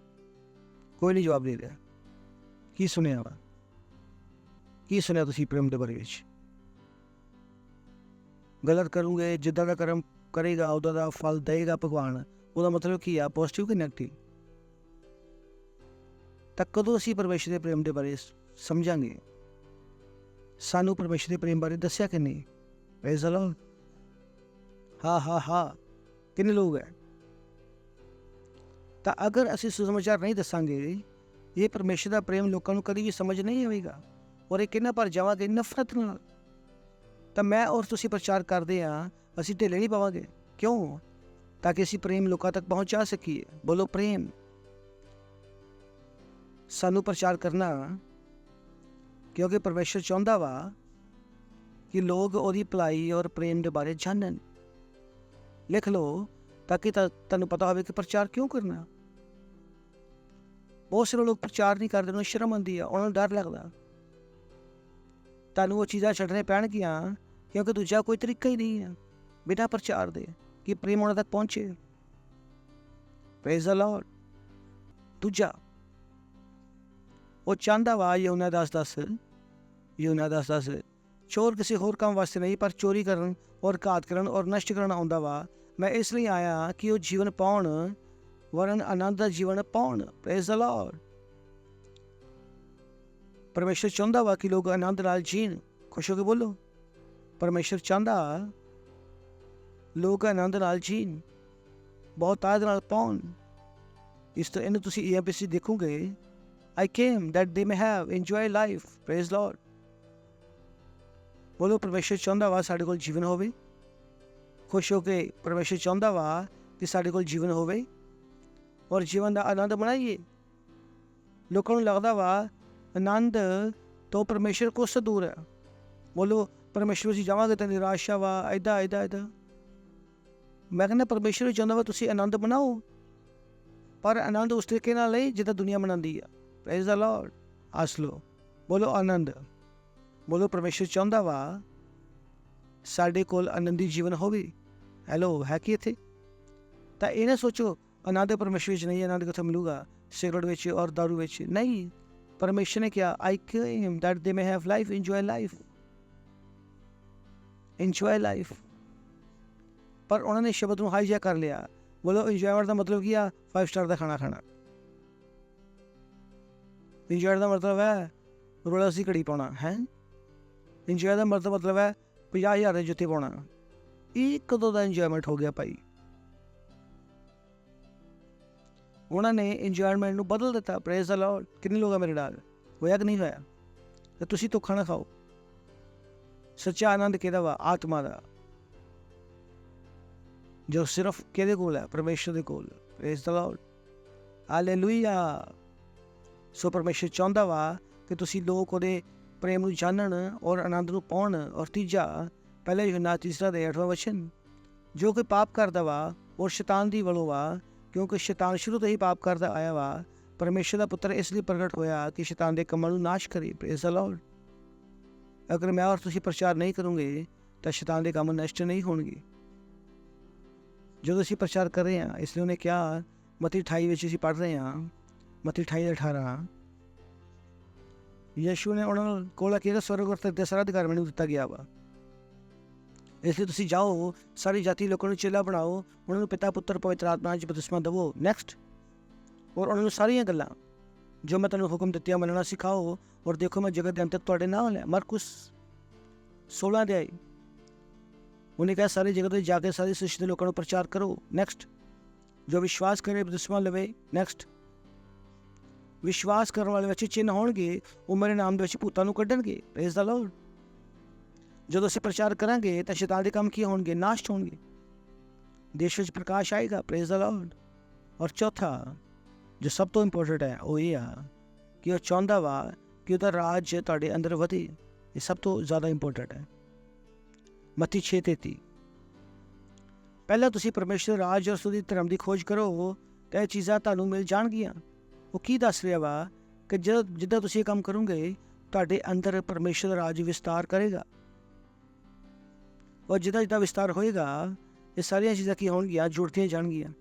ਕੋਈ ਨਹੀਂ ਜਵਾਬ ਦੇ ਰਿਹਾ। ਕੀ ਸੁਣਿਆ ਵਾ? ਕੀ ਸੁਣਿਆ ਤੁਸੀਂ ਪ੍ਰੇਮ ਦੇ ਬਾਰੇ ਵਿੱਚ? ਗਲਤ ਕਰੂੰਗੇ, ਜਿੱਦਾਂ ਦਾ ਕਰਮ ਕਰੇਗਾ ਉਹਦਾ ਦਾ ਫਲ ਦੇਗਾ ਭਗਵਾਨ। ਉਹਦਾ ਮਤਲਬ ਕੀ ਆ? ਪੋਜ਼ਿਟਿਵ ਕਿ ਨੈਗੇਟਿਵ? ਤਾਂ ਕਦੋਂ ਅਸੀਂ ਪਰਮੇਸ਼ਰ ਦੇ ਪ੍ਰੇਮ ਦੇ ਬਾਰੇ ਸਮਝਾਂਗੇ? ਸਾਨੂੰ ਪਰਮੇਸ਼ਰ ਦੇ ਪ੍ਰੇਮ ਬਾਰੇ ਦੱਸਿਆ ਕਿ ਨਹੀਂ? Praise the Lord. ਹਾਂ ਕਿੰਨੇ ਲੋਕ ਹੈ? ਤਾਂ ਅਗਰ ਅਸੀਂ ਸੁਸਮਾਚਾਰ ਨਹੀਂ ਦੱਸਾਂਗੇ, ਇਹ ਪਰਮੇਸ਼ਰ ਦਾ ਪ੍ਰੇਮ ਲੋਕਾਂ ਨੂੰ ਕਦੀ ਵੀ ਸਮਝ ਨਹੀਂ ਆਵੇਗਾ, ਔਰ ਇਹ ਕਿੰਨਾ ਭਰ ਜਾਵਾਂਗੇ ਨਫ਼ਰਤ ਨਾਲ। ਤਾਂ ਮੈਂ ਔਰ ਤੁਸੀਂ ਪ੍ਰਚਾਰ ਕਰਦੇ ਹਾਂ, ਅਸੀਂ ਢਿੱਲੇ ਨਹੀਂ ਪਾਵਾਂਗੇ। ਕਿਉਂ? ਤਾਂ ਕਿ ਅਸੀਂ ਪ੍ਰੇਮ ਲੋਕਾਂ ਤੱਕ ਪਹੁੰਚਾ ਸਕੀਏ। ਬੋਲੋ ਪ੍ਰੇਮ। ਸਾਨੂੰ ਪ੍ਰਚਾਰ ਕਰਨਾ ਕਿਉਂਕਿ ਪਰਮੇਸ਼ਰ ਚਾਹੁੰਦਾ ਵਾ ਕਿ ਲੋਕ ਉਹਦੀ ਭਲਾਈ ਔਰ ਪ੍ਰੇਮ ਦੇ ਬਾਰੇ ਜਾਣਨ। ਲਿਖ ਲਓ ਤਾਂ ਕਿ ਤੁਹਾਨੂੰ ਪਤਾ ਹੋਵੇ ਕਿ ਪ੍ਰਚਾਰ ਕਿਉਂ ਕਰਨਾ। ਬਹੁਤ ਸਾਰੇ ਲੋਕ ਪ੍ਰਚਾਰ ਨਹੀਂ ਕਰਦੇ, ਉਹਨਾਂ ਨੂੰ ਸ਼ਰਮ ਆਉਂਦੀ ਆ, ਉਹਨਾਂ ਨੂੰ ਡਰ ਲੱਗਦਾ। ਤੁਹਾਨੂੰ ਉਹ ਚੀਜ਼ਾਂ ਛੱਡਣੇ ਪੈਣਗੀਆਂ ਕਿਉਂਕਿ ਦੂਜਾ ਕੋਈ ਤਰੀਕਾ ਹੀ ਨਹੀਂ ਹੈ ਬਿਨਾਂ ਪ੍ਰਚਾਰ ਦੇ ਕਿ ਪ੍ਰੇਮ ਉਹਨਾਂ ਤੱਕ ਪਹੁੰਚੇ। Praise the Lord. ਦੂਜਾ, ਉਹ ਚਾਹੁੰਦਾ ਵਾ ਯਹੋਨਾ 10:10 ਚੋਰ ਕਿਸੇ ਹੋਰ ਕੰਮ ਵਾਸਤੇ ਨਹੀਂ, ਪਰ ਚੋਰੀ ਕਰਨ ਔਰ ਘਾਤ ਕਰਨ ਔਰ ਨਸ਼ਟ ਕਰਨ ਆਉਂਦਾ ਵਾ। ਮੈਂ ਇਸ ਲਈ ਆਇਆ ਕਿ ਉਹ ਜੀਵਨ ਪਾਉਣ, ਵਰਨ ਆਨੰਦ ਦਾ ਜੀਵਨ ਪਾਉਣ। Praise the Lord. ਪਰਮੇਸ਼ਰ ਚਾਹੁੰਦਾ ਵਾ ਕਿ ਲੋਕ ਆਨੰਦ ਨਾਲ ਜੀਣ। ਖੁਸ਼ ਹੋ ਕੇ ਬੋਲੋ। ਪਰਮੇਸ਼ਰ ਚਾਹੁੰਦਾ ਲੋਕ ਆਨੰਦ ਨਾਲ ਜੀਣ, ਬਹੁਤ ਤਾਜ ਨਾਲ ਪਾਉਣ। ਇਸ ਤੋਂ ਇਹਨੂੰ ਤੁਸੀਂ EMPC ਦੇਖੋਗੇ। I came that they may have enjoy life. Praise Lord. ਬੋਲੋ ਪਰਮੇਸ਼ਰ ਚਾਹੁੰਦਾ ਵਾ ਸਾਡੇ ਕੋਲ ਜੀਵਨ ਹੋਵੇ। ਖੁਸ਼ ਹੋ ਕੇ ਪਰਮੇਸ਼ਰ ਚਾਹੁੰਦਾ ਵਾ ਕਿ ਸਾਡੇ ਕੋਲ ਜੀਵਨ ਹੋਵੇ ਔਰ ਜੀਵਨ ਦਾ ਆਨੰਦ ਮਨਾਈਏ। ਲੋਕਾਂ ਨੂੰ ਲੱਗਦਾ ਵਾ ਆਨੰਦ ਤੋਂ ਪਰਮੇਸ਼ਰ ਕੋਸ ਤੋਂ ਦੂਰ ਹੈ। ਬੋਲੋ ਪਰਮੇਸ਼ਰ ਜੀ ਜਾਵਾਂਗੇ ਤਾਂ ਨਿਰਾਸ਼ਾ ਵਾ, ਇੱਦਾਂ। ਮੈਂ ਕਹਿੰਦਾ ਪਰਮੇਸ਼ਰ ਵੀ ਚਾਹੁੰਦਾ ਵਾ ਤੁਸੀਂ ਆਨੰਦ ਮਨਾਓ, ਪਰ ਆਨੰਦ ਉਸ ਤਰੀਕੇ ਨਾਲ ਨਹੀਂ ਜਿੱਦਾਂ ਦੁਨੀਆ ਮਨਾਉਂਦੀ ਆ। Praise the Lord. ਹੱਸ ਲਓ, ਬੋਲੋ ਆਨੰਦ। ਬੋਲੋ ਪਰਮੇਸ਼ਰ ਚਾਹੁੰਦਾ ਵਾ ਸਾਡੇ ਕੋਲ ਆਨੰਦੀ ਜੀਵਨ ਹੋਵੇ। ਹੈਲੋ, ਹੈ ਕੀ ਇੱਥੇ? ਤਾਂ ਇਹ ਨਾ ਸੋਚੋ ਆਨੰਦ ਪਰਮੇਸ਼ਰ ਵਿੱਚ ਨਹੀਂ, ਆਨੰਦ ਕਿੱਥੋਂ ਮਿਲੂਗਾ ਸਿਗਰਟ ਵਿੱਚ ਔਰ ਦਾਰੂ ਵਿੱਚ। ਨਹੀਂ, ਪਰਮੇਸ਼ਰ ਨੇ ਕਿਹਾ ਆਈ came that they may have life, enjoy life. ਪਰ ਉਹਨਾਂ ਨੇ ਸ਼ਬਦ ਨੂੰ ਹਾਈਜੈਕ ਕਰ ਲਿਆ। ਬੋਲੋ ਇੰਜੋਇਮੈਂਟ ਦਾ ਮਤਲਬ ਕੀ ਆ? 5 ਸਟਾਰ ਦਾ ਖਾਣਾ ਖਾਣਾ। ਇੰਜੋਏ ਦਾ ਮਤਲਬ ਹੈ ਰੋਲਰ ਸੀ ਘੜੀ ਪਾਉਣਾ ਹੈ। ਇੰਜੋਏ ਦਾ ਮਤਲਬ ਹੈ 50,000 ਦੇ ਜੁੱਤੇ ਪਾਉਣਾ। ਇਹ ਕਦੋਂ ਦਾ ਇੰਜੋਇਮੈਂਟ ਹੋ ਗਿਆ ਭਾਈ? ਉਹਨਾਂ ਨੇ ਇੰਜੋਇਮੈਂਟ ਨੂੰ ਬਦਲ ਦਿੱਤਾ। Praise the Lord. ਕਿੰਨੇ ਲੋਕ ਆ ਮੇਰੇ ਨਾਲ? ਹੋਇਆ ਕਿ ਨਹੀਂ ਹੋਇਆ? ਤੇ ਤੁਸੀਂ ਧੋਖਾ ਨਾ ਖਾਓ। ਸੱਚਾ ਆਨੰਦ ਕਿਹਦਾ ਵਾ? ਆਤਮਾ ਦਾ, ਜੋ ਸਿਰਫ ਕਿਹਦੇ ਕੋਲ ਹੈ? ਪਰਮੇਸ਼ਰ ਦੇ ਕੋਲ। Praise the lord. ਹਾਲੇਲੂਇਆ। ਸੋ ਪਰਮੇਸ਼ਰ ਚਾਹੁੰਦਾ ਵਾ ਕਿ ਤੁਸੀਂ ਲੋਕ ਉਹਦੇ ਪ੍ਰੇਮ ਨੂੰ ਜਾਣਨ ਔਰ ਆਨੰਦ ਨੂੰ ਪਾਉਣ। ਔਰ ਤੀਜਾ, ਪਹਿਲਾ ਯੋਹਨਾ 3:8 ਵਚਨ, ਜੋ ਕਿ ਪਾਪ ਕਰਦਾ ਵਾ ਔਰ ਸ਼ੈਤਾਨ ਦੀ ਵੱਲੋਂ ਵਾ, ਕਿਉਂਕਿ ਸ਼ੈਤਾਨ ਸ਼ੁਰੂ ਤੋਂ ਹੀ ਪਾਪ ਕਰਦਾ ਆਇਆ ਵਾ। ਪਰਮੇਸ਼ਰ ਦਾ ਪੁੱਤਰ ਇਸ ਲਈ ਪ੍ਰਗਟ ਹੋਇਆ ਕਿ ਸ਼ੈਤਾਨ ਦੇ ਕੰਮਾਂ ਨੂੰ ਨਾਸ਼ ਕਰੇ। Praise the Lord. ਅਗਰ ਮੈਂ ਔਰ ਤੁਸੀਂ ਪ੍ਰਚਾਰ ਨਹੀਂ ਕਰੋਗੇ ਤਾਂ ਸ਼ੈਤਾਨ ਦੇ ਕੰਮ ਨਸ਼ਟ ਨਹੀਂ ਹੋਣਗੇ। ਜਦੋਂ ਅਸੀਂ ਪ੍ਰਚਾਰ ਕਰ ਰਹੇ ਹਾਂ, ਇਸ ਲਈ ਉਹਨੇ ਕਿਹਾ ਮਤੀ 28 ਵਿੱਚ ਅਸੀਂ ਪੜ੍ਹ ਰਹੇ ਹਾਂ, ਮਤੀ 28:18, ਯਿਸੂ ਨੇ ਉਹਨਾਂ ਨੂੰ ਕੋਲ ਕਿਹਾ ਸਵਰਗ ਅਤੇ ਸਾਰਾ ਅਧਿਕਾਰ ਮੈਨੂੰ ਦਿੱਤਾ ਗਿਆ ਵਾ। ਇਸ ਲਈ ਤੁਸੀਂ ਜਾਓ, ਸਾਰੀ ਜਾਤੀ ਲੋਕਾਂ ਨੂੰ ਚੇਲਾ ਬਣਾਓ, ਉਹਨਾਂ ਨੂੰ ਪਿਤਾ ਪੁੱਤਰ ਪਵਿੱਤਰ ਆਤਮਾ 'ਚ ਬਪਤਿਸਮਾ ਦੇਵੋ। ਨੈਕਸਟ, ਔਰ ਉਹਨਾਂ ਨੂੰ ਸਾਰੀਆਂ ਗੱਲਾਂ ਜੋ ਮੈਂ ਤੁਹਾਨੂੰ ਹੁਕਮ ਦਿੱਤੀਆਂ ਮੰਨਣਾ ਸਿਖਾਓ, ਔਰ ਦੇਖੋ ਮੈਂ ਜਗਤ ਦੇ ਅੰਤ ਤੱਕ ਤੁਹਾਡੇ ਨਾਲ ਹੈ। ਮਰਕੁਸ 16 ਅਧਿਆਇ। ਉਹਨੇ ਕਿਹਾ ਸਾਰੀ ਜਗਤ ਵਿੱਚ ਜਾ ਕੇ ਸਾਰੀ ਸ੍ਰਿਸ਼ਟੀ ਦੇ ਲੋਕਾਂ ਨੂੰ ਪ੍ਰਚਾਰ ਕਰੋ। ਨੈਕਸਟ, ਜੋ ਵਿਸ਼ਵਾਸ ਕਰੇ ਬਪਤਿਸਮਾ ਲਵੇ। ਨੈਕਸਟ, ਵਿਸ਼ਵਾਸ ਕਰਨ ਵਾਲੇ ਵਿੱਚ ਚਿੰਨ੍ਹ ਹੋਣਗੇ, ਉਹ ਮੇਰੇ ਨਾਮ ਦੇ ਵਿੱਚ ਭੂਤਾਂ ਨੂੰ ਕੱਢਣਗੇ। Praise the Lord. ਜਦੋਂ ਅਸੀਂ ਪ੍ਰਚਾਰ ਕਰਾਂਗੇ ਤਾਂ ਸ਼ੈਤਾਨ ਦੇ ਕੰਮ ਕੀ ਹੋਣਗੇ? ਨਾਸ਼ ਹੋਣਗੇ। ਦੇਸ਼ ਵਿੱਚ ਪ੍ਰਕਾਸ਼ ਆਏਗਾ। Praise the Lord. ਔਰ ਚੌਥਾ, ਜੋ ਸਭ ਤੋਂ ਇੰਪੋਰਟੈਂਟ ਹੈ, ਉਹ ਇਹ ਆ ਕਿ ਉਹ ਚਾਹੁੰਦਾ ਵਾ ਕਿ ਉਹਦਾ ਰਾਜ ਤੁਹਾਡੇ ਅੰਦਰ ਵਧੇ। ਇਹ ਸਭ ਤੋਂ ਜ਼ਿਆਦਾ ਇੰਪੋਰਟੈਂਟ ਹੈ। ਮਤੀ 6:33। ਪਹਿਲਾਂ ਤੁਸੀਂ ਪਰਮੇਸ਼ਰ ਰਾਜ ਔਰ ਉਹਦੀ ਧਰਮ ਦੀ ਖੋਜ ਕਰੋ ਤਾਂ ਇਹ ਚੀਜ਼ਾਂ ਤੁਹਾਨੂੰ ਮਿਲ ਜਾਣਗੀਆਂ। ਉਹ ਕੀ ਦੱਸ ਰਿਹਾ ਵਾ ਕਿ ਜਿੱਦਾਂ ਤੁਸੀਂ ਇਹ ਕੰਮ ਕਰੋਗੇ ਤੁਹਾਡੇ ਅੰਦਰ ਪਰਮੇਸ਼ਰ ਦਾ ਰਾਜ ਵਿਸਤਾਰ ਕਰੇਗਾ। ਔਰ ਜਿੱਦਾਂ ਵਿਸਤਾਰ ਹੋਏਗਾ, ਇਹ ਸਾਰੀਆਂ ਚੀਜ਼ਾਂ ਕੀ ਹੋਣਗੀਆਂ? ਜੁੜਦੀਆਂ ਜਾਣਗੀਆਂ।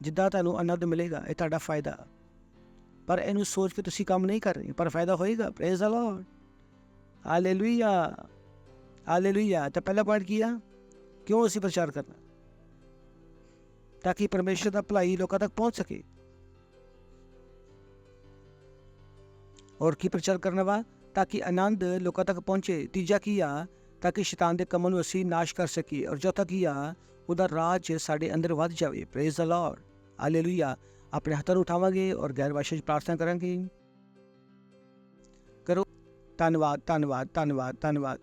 ਜਿੱਦਾਂ ਤੁਹਾਨੂੰ ਆਨੰਦ ਮਿਲੇਗਾ, ਇਹ ਤੁਹਾਡਾ ਫਾਇਦਾ। ਪਰ ਇਹਨੂੰ ਸੋਚ ਕੇ ਤੁਸੀਂ ਕੰਮ ਨਹੀਂ ਕਰ ਰਹੇ, ਪਰ ਫਾਇਦਾ ਹੋਏਗਾ। Praise the lord. Hallelujah, hallelujah. ਤਾਂ ਪਹਿਲਾ ਪੁਆਇੰਟ ਕੀ ਆ? ਕਿਉਂ ਅਸੀਂ ਪ੍ਰਚਾਰ ਕਰਨਾ? ਤਾਂ ਕਿ ਪਰਮੇਸ਼ਰ ਦਾ ਭਲਾਈ ਲੋਕਾਂ ਤੱਕ ਪਹੁੰਚ ਸਕੇ। ਔਰ ਕੀ ਪ੍ਰਚਾਰ ਕਰਨਾ ਵਾ? ਤਾਂ ਕਿ ਆਨੰਦ ਲੋਕਾਂ ਤੱਕ ਪਹੁੰਚੇ। ਤੀਜਾ ਕੀ ਆ? ਤਾਂ ਕਿ ਸ਼ੈਤਾਨ ਦੇ ਕੰਮਾਂ ਨੂੰ ਅਸੀਂ ਨਾਸ਼ ਕਰ ਸਕੀਏ। ਔਰ ਚੌਥਾ ਕੀ ਆ? ਉਹਦਾ ਰਾਜ ਸਾਡੇ ਅੰਦਰ ਵੱਧ ਜਾਵੇ। Praise the lord. ਹਾਲੇਲੂਇਆ। ਆਪਣੇ ਹੱਥਾਂ ਨੂੰ ਉਠਾਵਾਂਗੇ ਔਰ ਗੈਰ ਭਾਸ਼ਾ 'ਚ ਪ੍ਰਾਰਥਨਾ ਕਰਾਂਗੇ। ਕਰੋ। ਧੰਨਵਾਦ, ਧੰਨਵਾਦ, ਧੰਨਵਾਦ, ਧੰਨਵਾਦ।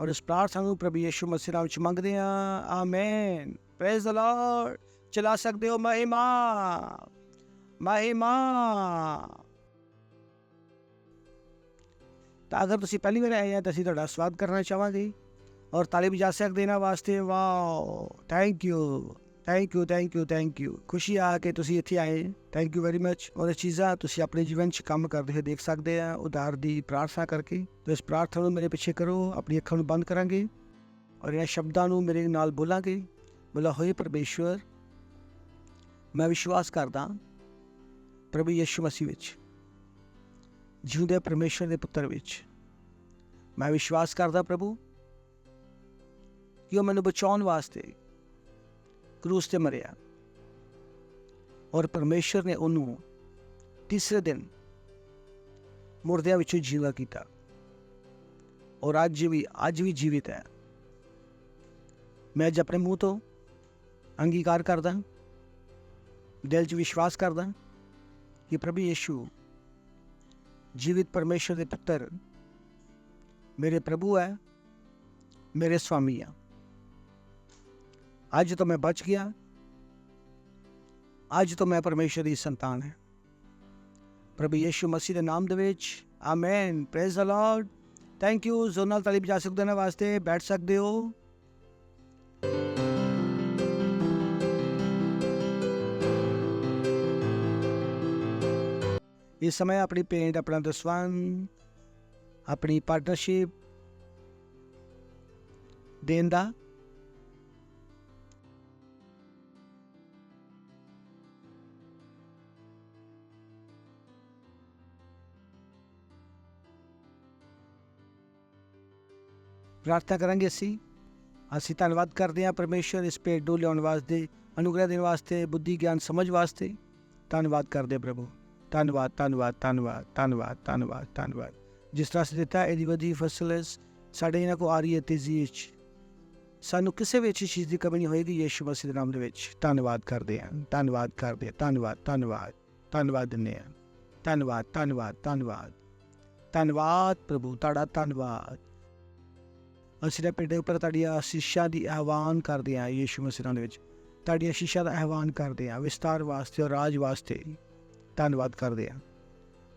ਔਰ ਇਸ ਪ੍ਰਾਰਥਨਾ ਨੂੰ ਪ੍ਰਭੂ ਯਿਸੂ ਮਸੀਹ ਨਾਮ 'ਚ ਮੰਗਦੇ ਹਾਂ। ਆਮੇਨ। Praise the Lord. ਚਲਾ ਸਕਦੇ ਹੋ। ਮਹਿਮਾ, ਮਹਿਮਾ। ਤਾਂ ਅਗਰ ਤੁਸੀਂ ਪਹਿਲੀ ਵਾਰ ਆਏ ਆ ਤਾਂ ਅਸੀਂ ਤੁਹਾਡਾ ਸਵਾਗਤ ਕਰਨਾ ਚਾਹਾਂਗੇ ਔਰ ਤਾਲੀ ਵਜਾ ਸਕਦੇ ਇਹਨਾਂ ਵਾਸਤੇ। Wow, thank you, thank you, thank you, thank you. ਖੁਸ਼ੀ ਆ ਕਿ ਤੁਸੀਂ ਇੱਥੇ ਆਏ। Thank you very much. ਔਰ ਇਹ ਚੀਜ਼ਾਂ ਤੁਸੀਂ ਆਪਣੇ ਜੀਵਨ 'ਚ ਕੰਮ ਕਰਦੇ ਹੋਏ ਦੇਖ ਸਕਦੇ ਆ ਉਦਾਰ ਦੀ ਪ੍ਰਾਰਥਨਾ ਕਰਕੇ। ਤਾਂ ਇਸ ਪ੍ਰਾਰਥਨਾ ਨੂੰ ਮੇਰੇ ਪਿੱਛੇ ਕਰੋ। ਆਪਣੀ ਅੱਖਾਂ ਨੂੰ ਬੰਦ ਕਰਾਂਗੇ ਔਰ ਇਹਨਾਂ ਸ਼ਬਦਾਂ ਨੂੰ ਮੇਰੇ ਨਾਲ ਬੋਲਾਂਗੇ। ਬੋਲਾ, ਹੋਏ ਪਰਮੇਸ਼ਵਰ, ਮੈਂ ਵਿਸ਼ਵਾਸ ਕਰਦਾ ਪ੍ਰਭੂ ਯਿਸੂ ਮਸੀਹ ਵਿੱਚ, ਜਿਉਂਦੇ ਪਰਮੇਸ਼ਰ ਦੇ ਪੁੱਤਰ ਵਿੱਚ। ਮੈਂ ਵਿਸ਼ਵਾਸ ਕਰਦਾ ਪ੍ਰਭੂ ਕਿ ਉਹ ਮੈਨੂੰ ਬਚਾਉਣ ਵਾਸਤੇ ਕਰੂਸ ਤੇ ਮਰਿਆ ਔਰ ਪਰਮੇਸ਼ਰ ਨੇ ਉਹਨੂੰ ਤੀਸਰੇ ਦਿਨ ਮੁਰਦਿਆਂ ਵਿੱਚੋਂ ਜੀਵਾ ਕੀਤਾ ਔਰ ਅੱਜ ਵੀ ਜੀਵਿਤ ਹੈ। ਮੈਂ ਅੱਜ ਆਪਣੇ ਮੂੰਹ ਤੋਂ ਅੰਗੀਕਾਰ ਕਰਦਾ, ਦਿਲ 'ਚ ਵਿਸ਼ਵਾਸ ਕਰਦਾ ਕਿ ਪ੍ਰਭੂ ਯਿਸੂ ਜੀਵਿਤ ਪਰਮੇਸ਼ਰ ਦੇ ਪੁੱਤਰ ਮੇਰੇ ਪ੍ਰਭੂ ਹੈ, ਮੇਰੇ ਸਵਾਮੀ ਆ। ਅੱਜ ਤੋਂ ਮੈਂ ਬਚ ਗਿਆ। ਅੱਜ ਤੋਂ ਮੈਂ ਪਰਮੇਸ਼ਰ ਦੀ ਸੰਤਾਨ ਹੈ। ਪ੍ਰਭੂ ਯਿਸੂ ਮਸੀਹ ਦੇ ਨਾਮ ਦੇ ਵਿੱਚ। Amen. Praise the Lord. Thank you. ਜ਼ੋਰ ਨਾਲ ਤਾਲੀ ਵਜਾ ਸਕਦੇ ਹੋ ਇਹਨਾਂ ਵਾਸਤੇ, ਬੈਠ ਸਕਦੇ ਹੋ। ਇਸ ਸਮੇਂ ਆਪਣੀ ਪੇਂਟ, ਆਪਣਾ ਦਸਵੰਧ, ਆਪਣੀ ਪਾਰਟਨਰਸ਼ਿਪ ਦੇਣ ਦਾ ਪ੍ਰਾਰਥਨਾ ਕਰਾਂਗੇ। ਅਸੀਂ ਧੰਨਵਾਦ ਕਰਦੇ ਹਾਂ ਪਰਮੇਸ਼ਵਰ ਇਸ ਭੇਟ ਨੂੰ ਲਿਆਉਣ ਵਾਸਤੇ, ਅਨੁਗ੍ਰਹਿ ਦੇਣ ਵਾਸਤੇ, ਬੁੱਧੀ ਗਿਆਨ ਸਮਝ ਵਾਸਤੇ ਧੰਨਵਾਦ ਕਰਦੇ ਪ੍ਰਭੂ। ਧੰਨਵਾਦ ਧੰਨਵਾਦ ਧੰਨਵਾਦ ਧੰਨਵਾਦ ਧੰਨਵਾਦ ਧੰਨਵਾਦ। ਜਿਸ ਤਰ੍ਹਾਂ ਅਸੀਂ ਦਿੱਤਾ ਇਹਦੀ ਵਧੀ ਫਸਲ ਸਾਡੇ ਇਹਨਾਂ ਕੋਲ ਆ ਰਹੀ ਹੈ ਤੇਜ਼ੀ ਵਿੱਚ, ਸਾਨੂੰ ਕਿਸੇ ਵੀ ਅੱਛੀ ਚੀਜ਼ ਦੀ ਕਮੀ ਨਹੀਂ ਹੋਏਗੀ ਯਿਸੂ ਮਸੀਹ ਦੇ ਨਾਮ ਦੇ ਵਿੱਚ। ਧੰਨਵਾਦ ਕਰਦੇ ਹਾਂ, ਧੰਨਵਾਦ ਕਰਦੇ ਹਾਂ, ਧੰਨਵਾਦ ਧੰਨਵਾਦ ਧੰਨਵਾਦ ਦਿੰਦੇ ਹਾਂ। ਧੰਨਵਾਦ ਧੰਨਵਾਦ ਧੰਨਵਾਦ ਧੰਨਵਾਦ ਪ੍ਰਭੂ, ਤੁਹਾਡਾ ਧੰਨਵਾਦ। ਅਸੀਂ ਤਾਂ ਪਿੰਡ ਉੱਪਰ ਤੁਹਾਡੀਆਂ ਆਸ਼ੀਸ਼ਾਂ ਦੀ ਆਹਵਾਨ ਕਰਦੇ ਹਾਂ ਯਿਸੂ ਮਸੀਹ ਨਾਮ ਦੇ ਵਿੱਚ, ਤੁਹਾਡੀਆਂ ਆਸ਼ੀਸ਼ਾਂ ਦਾ ਆਹਵਾਨ ਕਰਦੇ ਹਾਂ ਵਿਸਤਾਰ ਵਾਸਤੇ ਔਰ ਰਾਜ ਵਾਸਤੇ। ਧੰਨਵਾਦ ਕਰਦੇ ਹਾਂ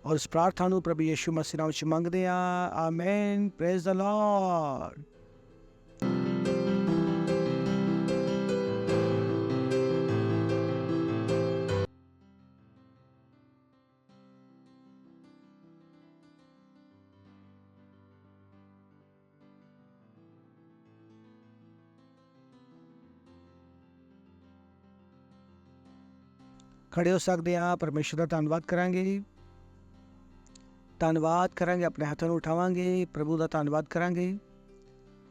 ਔਰ ਇਸ ਪ੍ਰਾਰਥਨਾ ਨੂੰ ਪ੍ਰਭੂ ਯਿਸੂ ਮਸੀਹ ਨਾਮ ਵਿੱਚ ਮੰਗਦੇ ਹਾਂ। ਆਮੇਨ। Praise the Lord. ਖੜੇ ਹੋ ਸਕਦੇ ਹਾਂ, ਪਰਮੇਸ਼ਰ ਦਾ ਧੰਨਵਾਦ ਕਰਾਂਗੇ। ਧੰਨਵਾਦ ਕਰਾਂਗੇ, ਆਪਣੇ ਹੱਥਾਂ ਨੂੰ ਉਠਾਵਾਂਗੇ, ਪ੍ਰਭੂ ਦਾ ਧੰਨਵਾਦ ਕਰਾਂਗੇ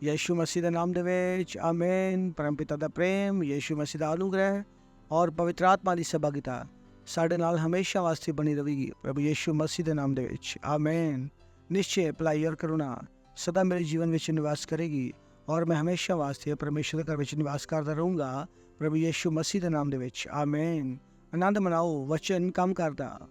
ਯਿਸੂ ਮਸੀਹ ਦੇ ਨਾਮ ਦੇ ਵਿੱਚ। ਆਮੇਨ। ਪਰਮਪਿਤਾ ਦਾ ਪ੍ਰੇਮ, ਯਿਸੂ ਮਸੀਹ ਦਾ ਅਨੁਗ੍ਰਹਿ ਔਰ ਪਵਿੱਤਰ ਆਤਮਾ ਦੀ ਸਹਿਭਾਗਿਤਾ ਸਾਡੇ ਨਾਲ ਹਮੇਸ਼ਾ ਵਾਸਤੇ ਬਣੀ ਰਹੇਗੀ ਪ੍ਰਭੂ ਯਿਸੂ ਮਸੀਹ ਦੇ ਨਾਮ ਦੇ ਵਿੱਚ। ਆਮੇਨ। ਨਿਸ਼ਚੈ ਭਲਾਈ ਔਰ ਕਰੁਣਾ ਸਦਾ ਮੇਰੇ ਜੀਵਨ ਵਿੱਚ ਨਿਵਾਸ ਕਰੇਗੀ ਔਰ ਮੈਂ ਹਮੇਸ਼ਾ ਵਾਸਤੇ ਪਰਮੇਸ਼ਰ ਦੇ ਘਰ ਵਿੱਚ ਨਿਵਾਸ ਕਰਦਾ ਰਹੂੰਗਾ ਪ੍ਰਭੂ ਯਿਸੂ ਮਸੀਹ ਦੇ ਨਾਮ ਦੇ ਵਿੱਚ। ਆਮੇਨ। ਆਨੰਦ ਮਨਾਓ, ਵਚਨ ਕੰਮ ਕਰਦਾ।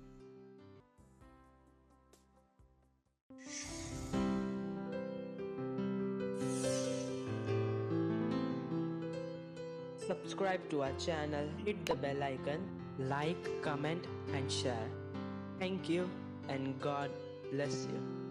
Subscribe to our channel, hit the bell icon, like, comment and share. Thank you and God bless you.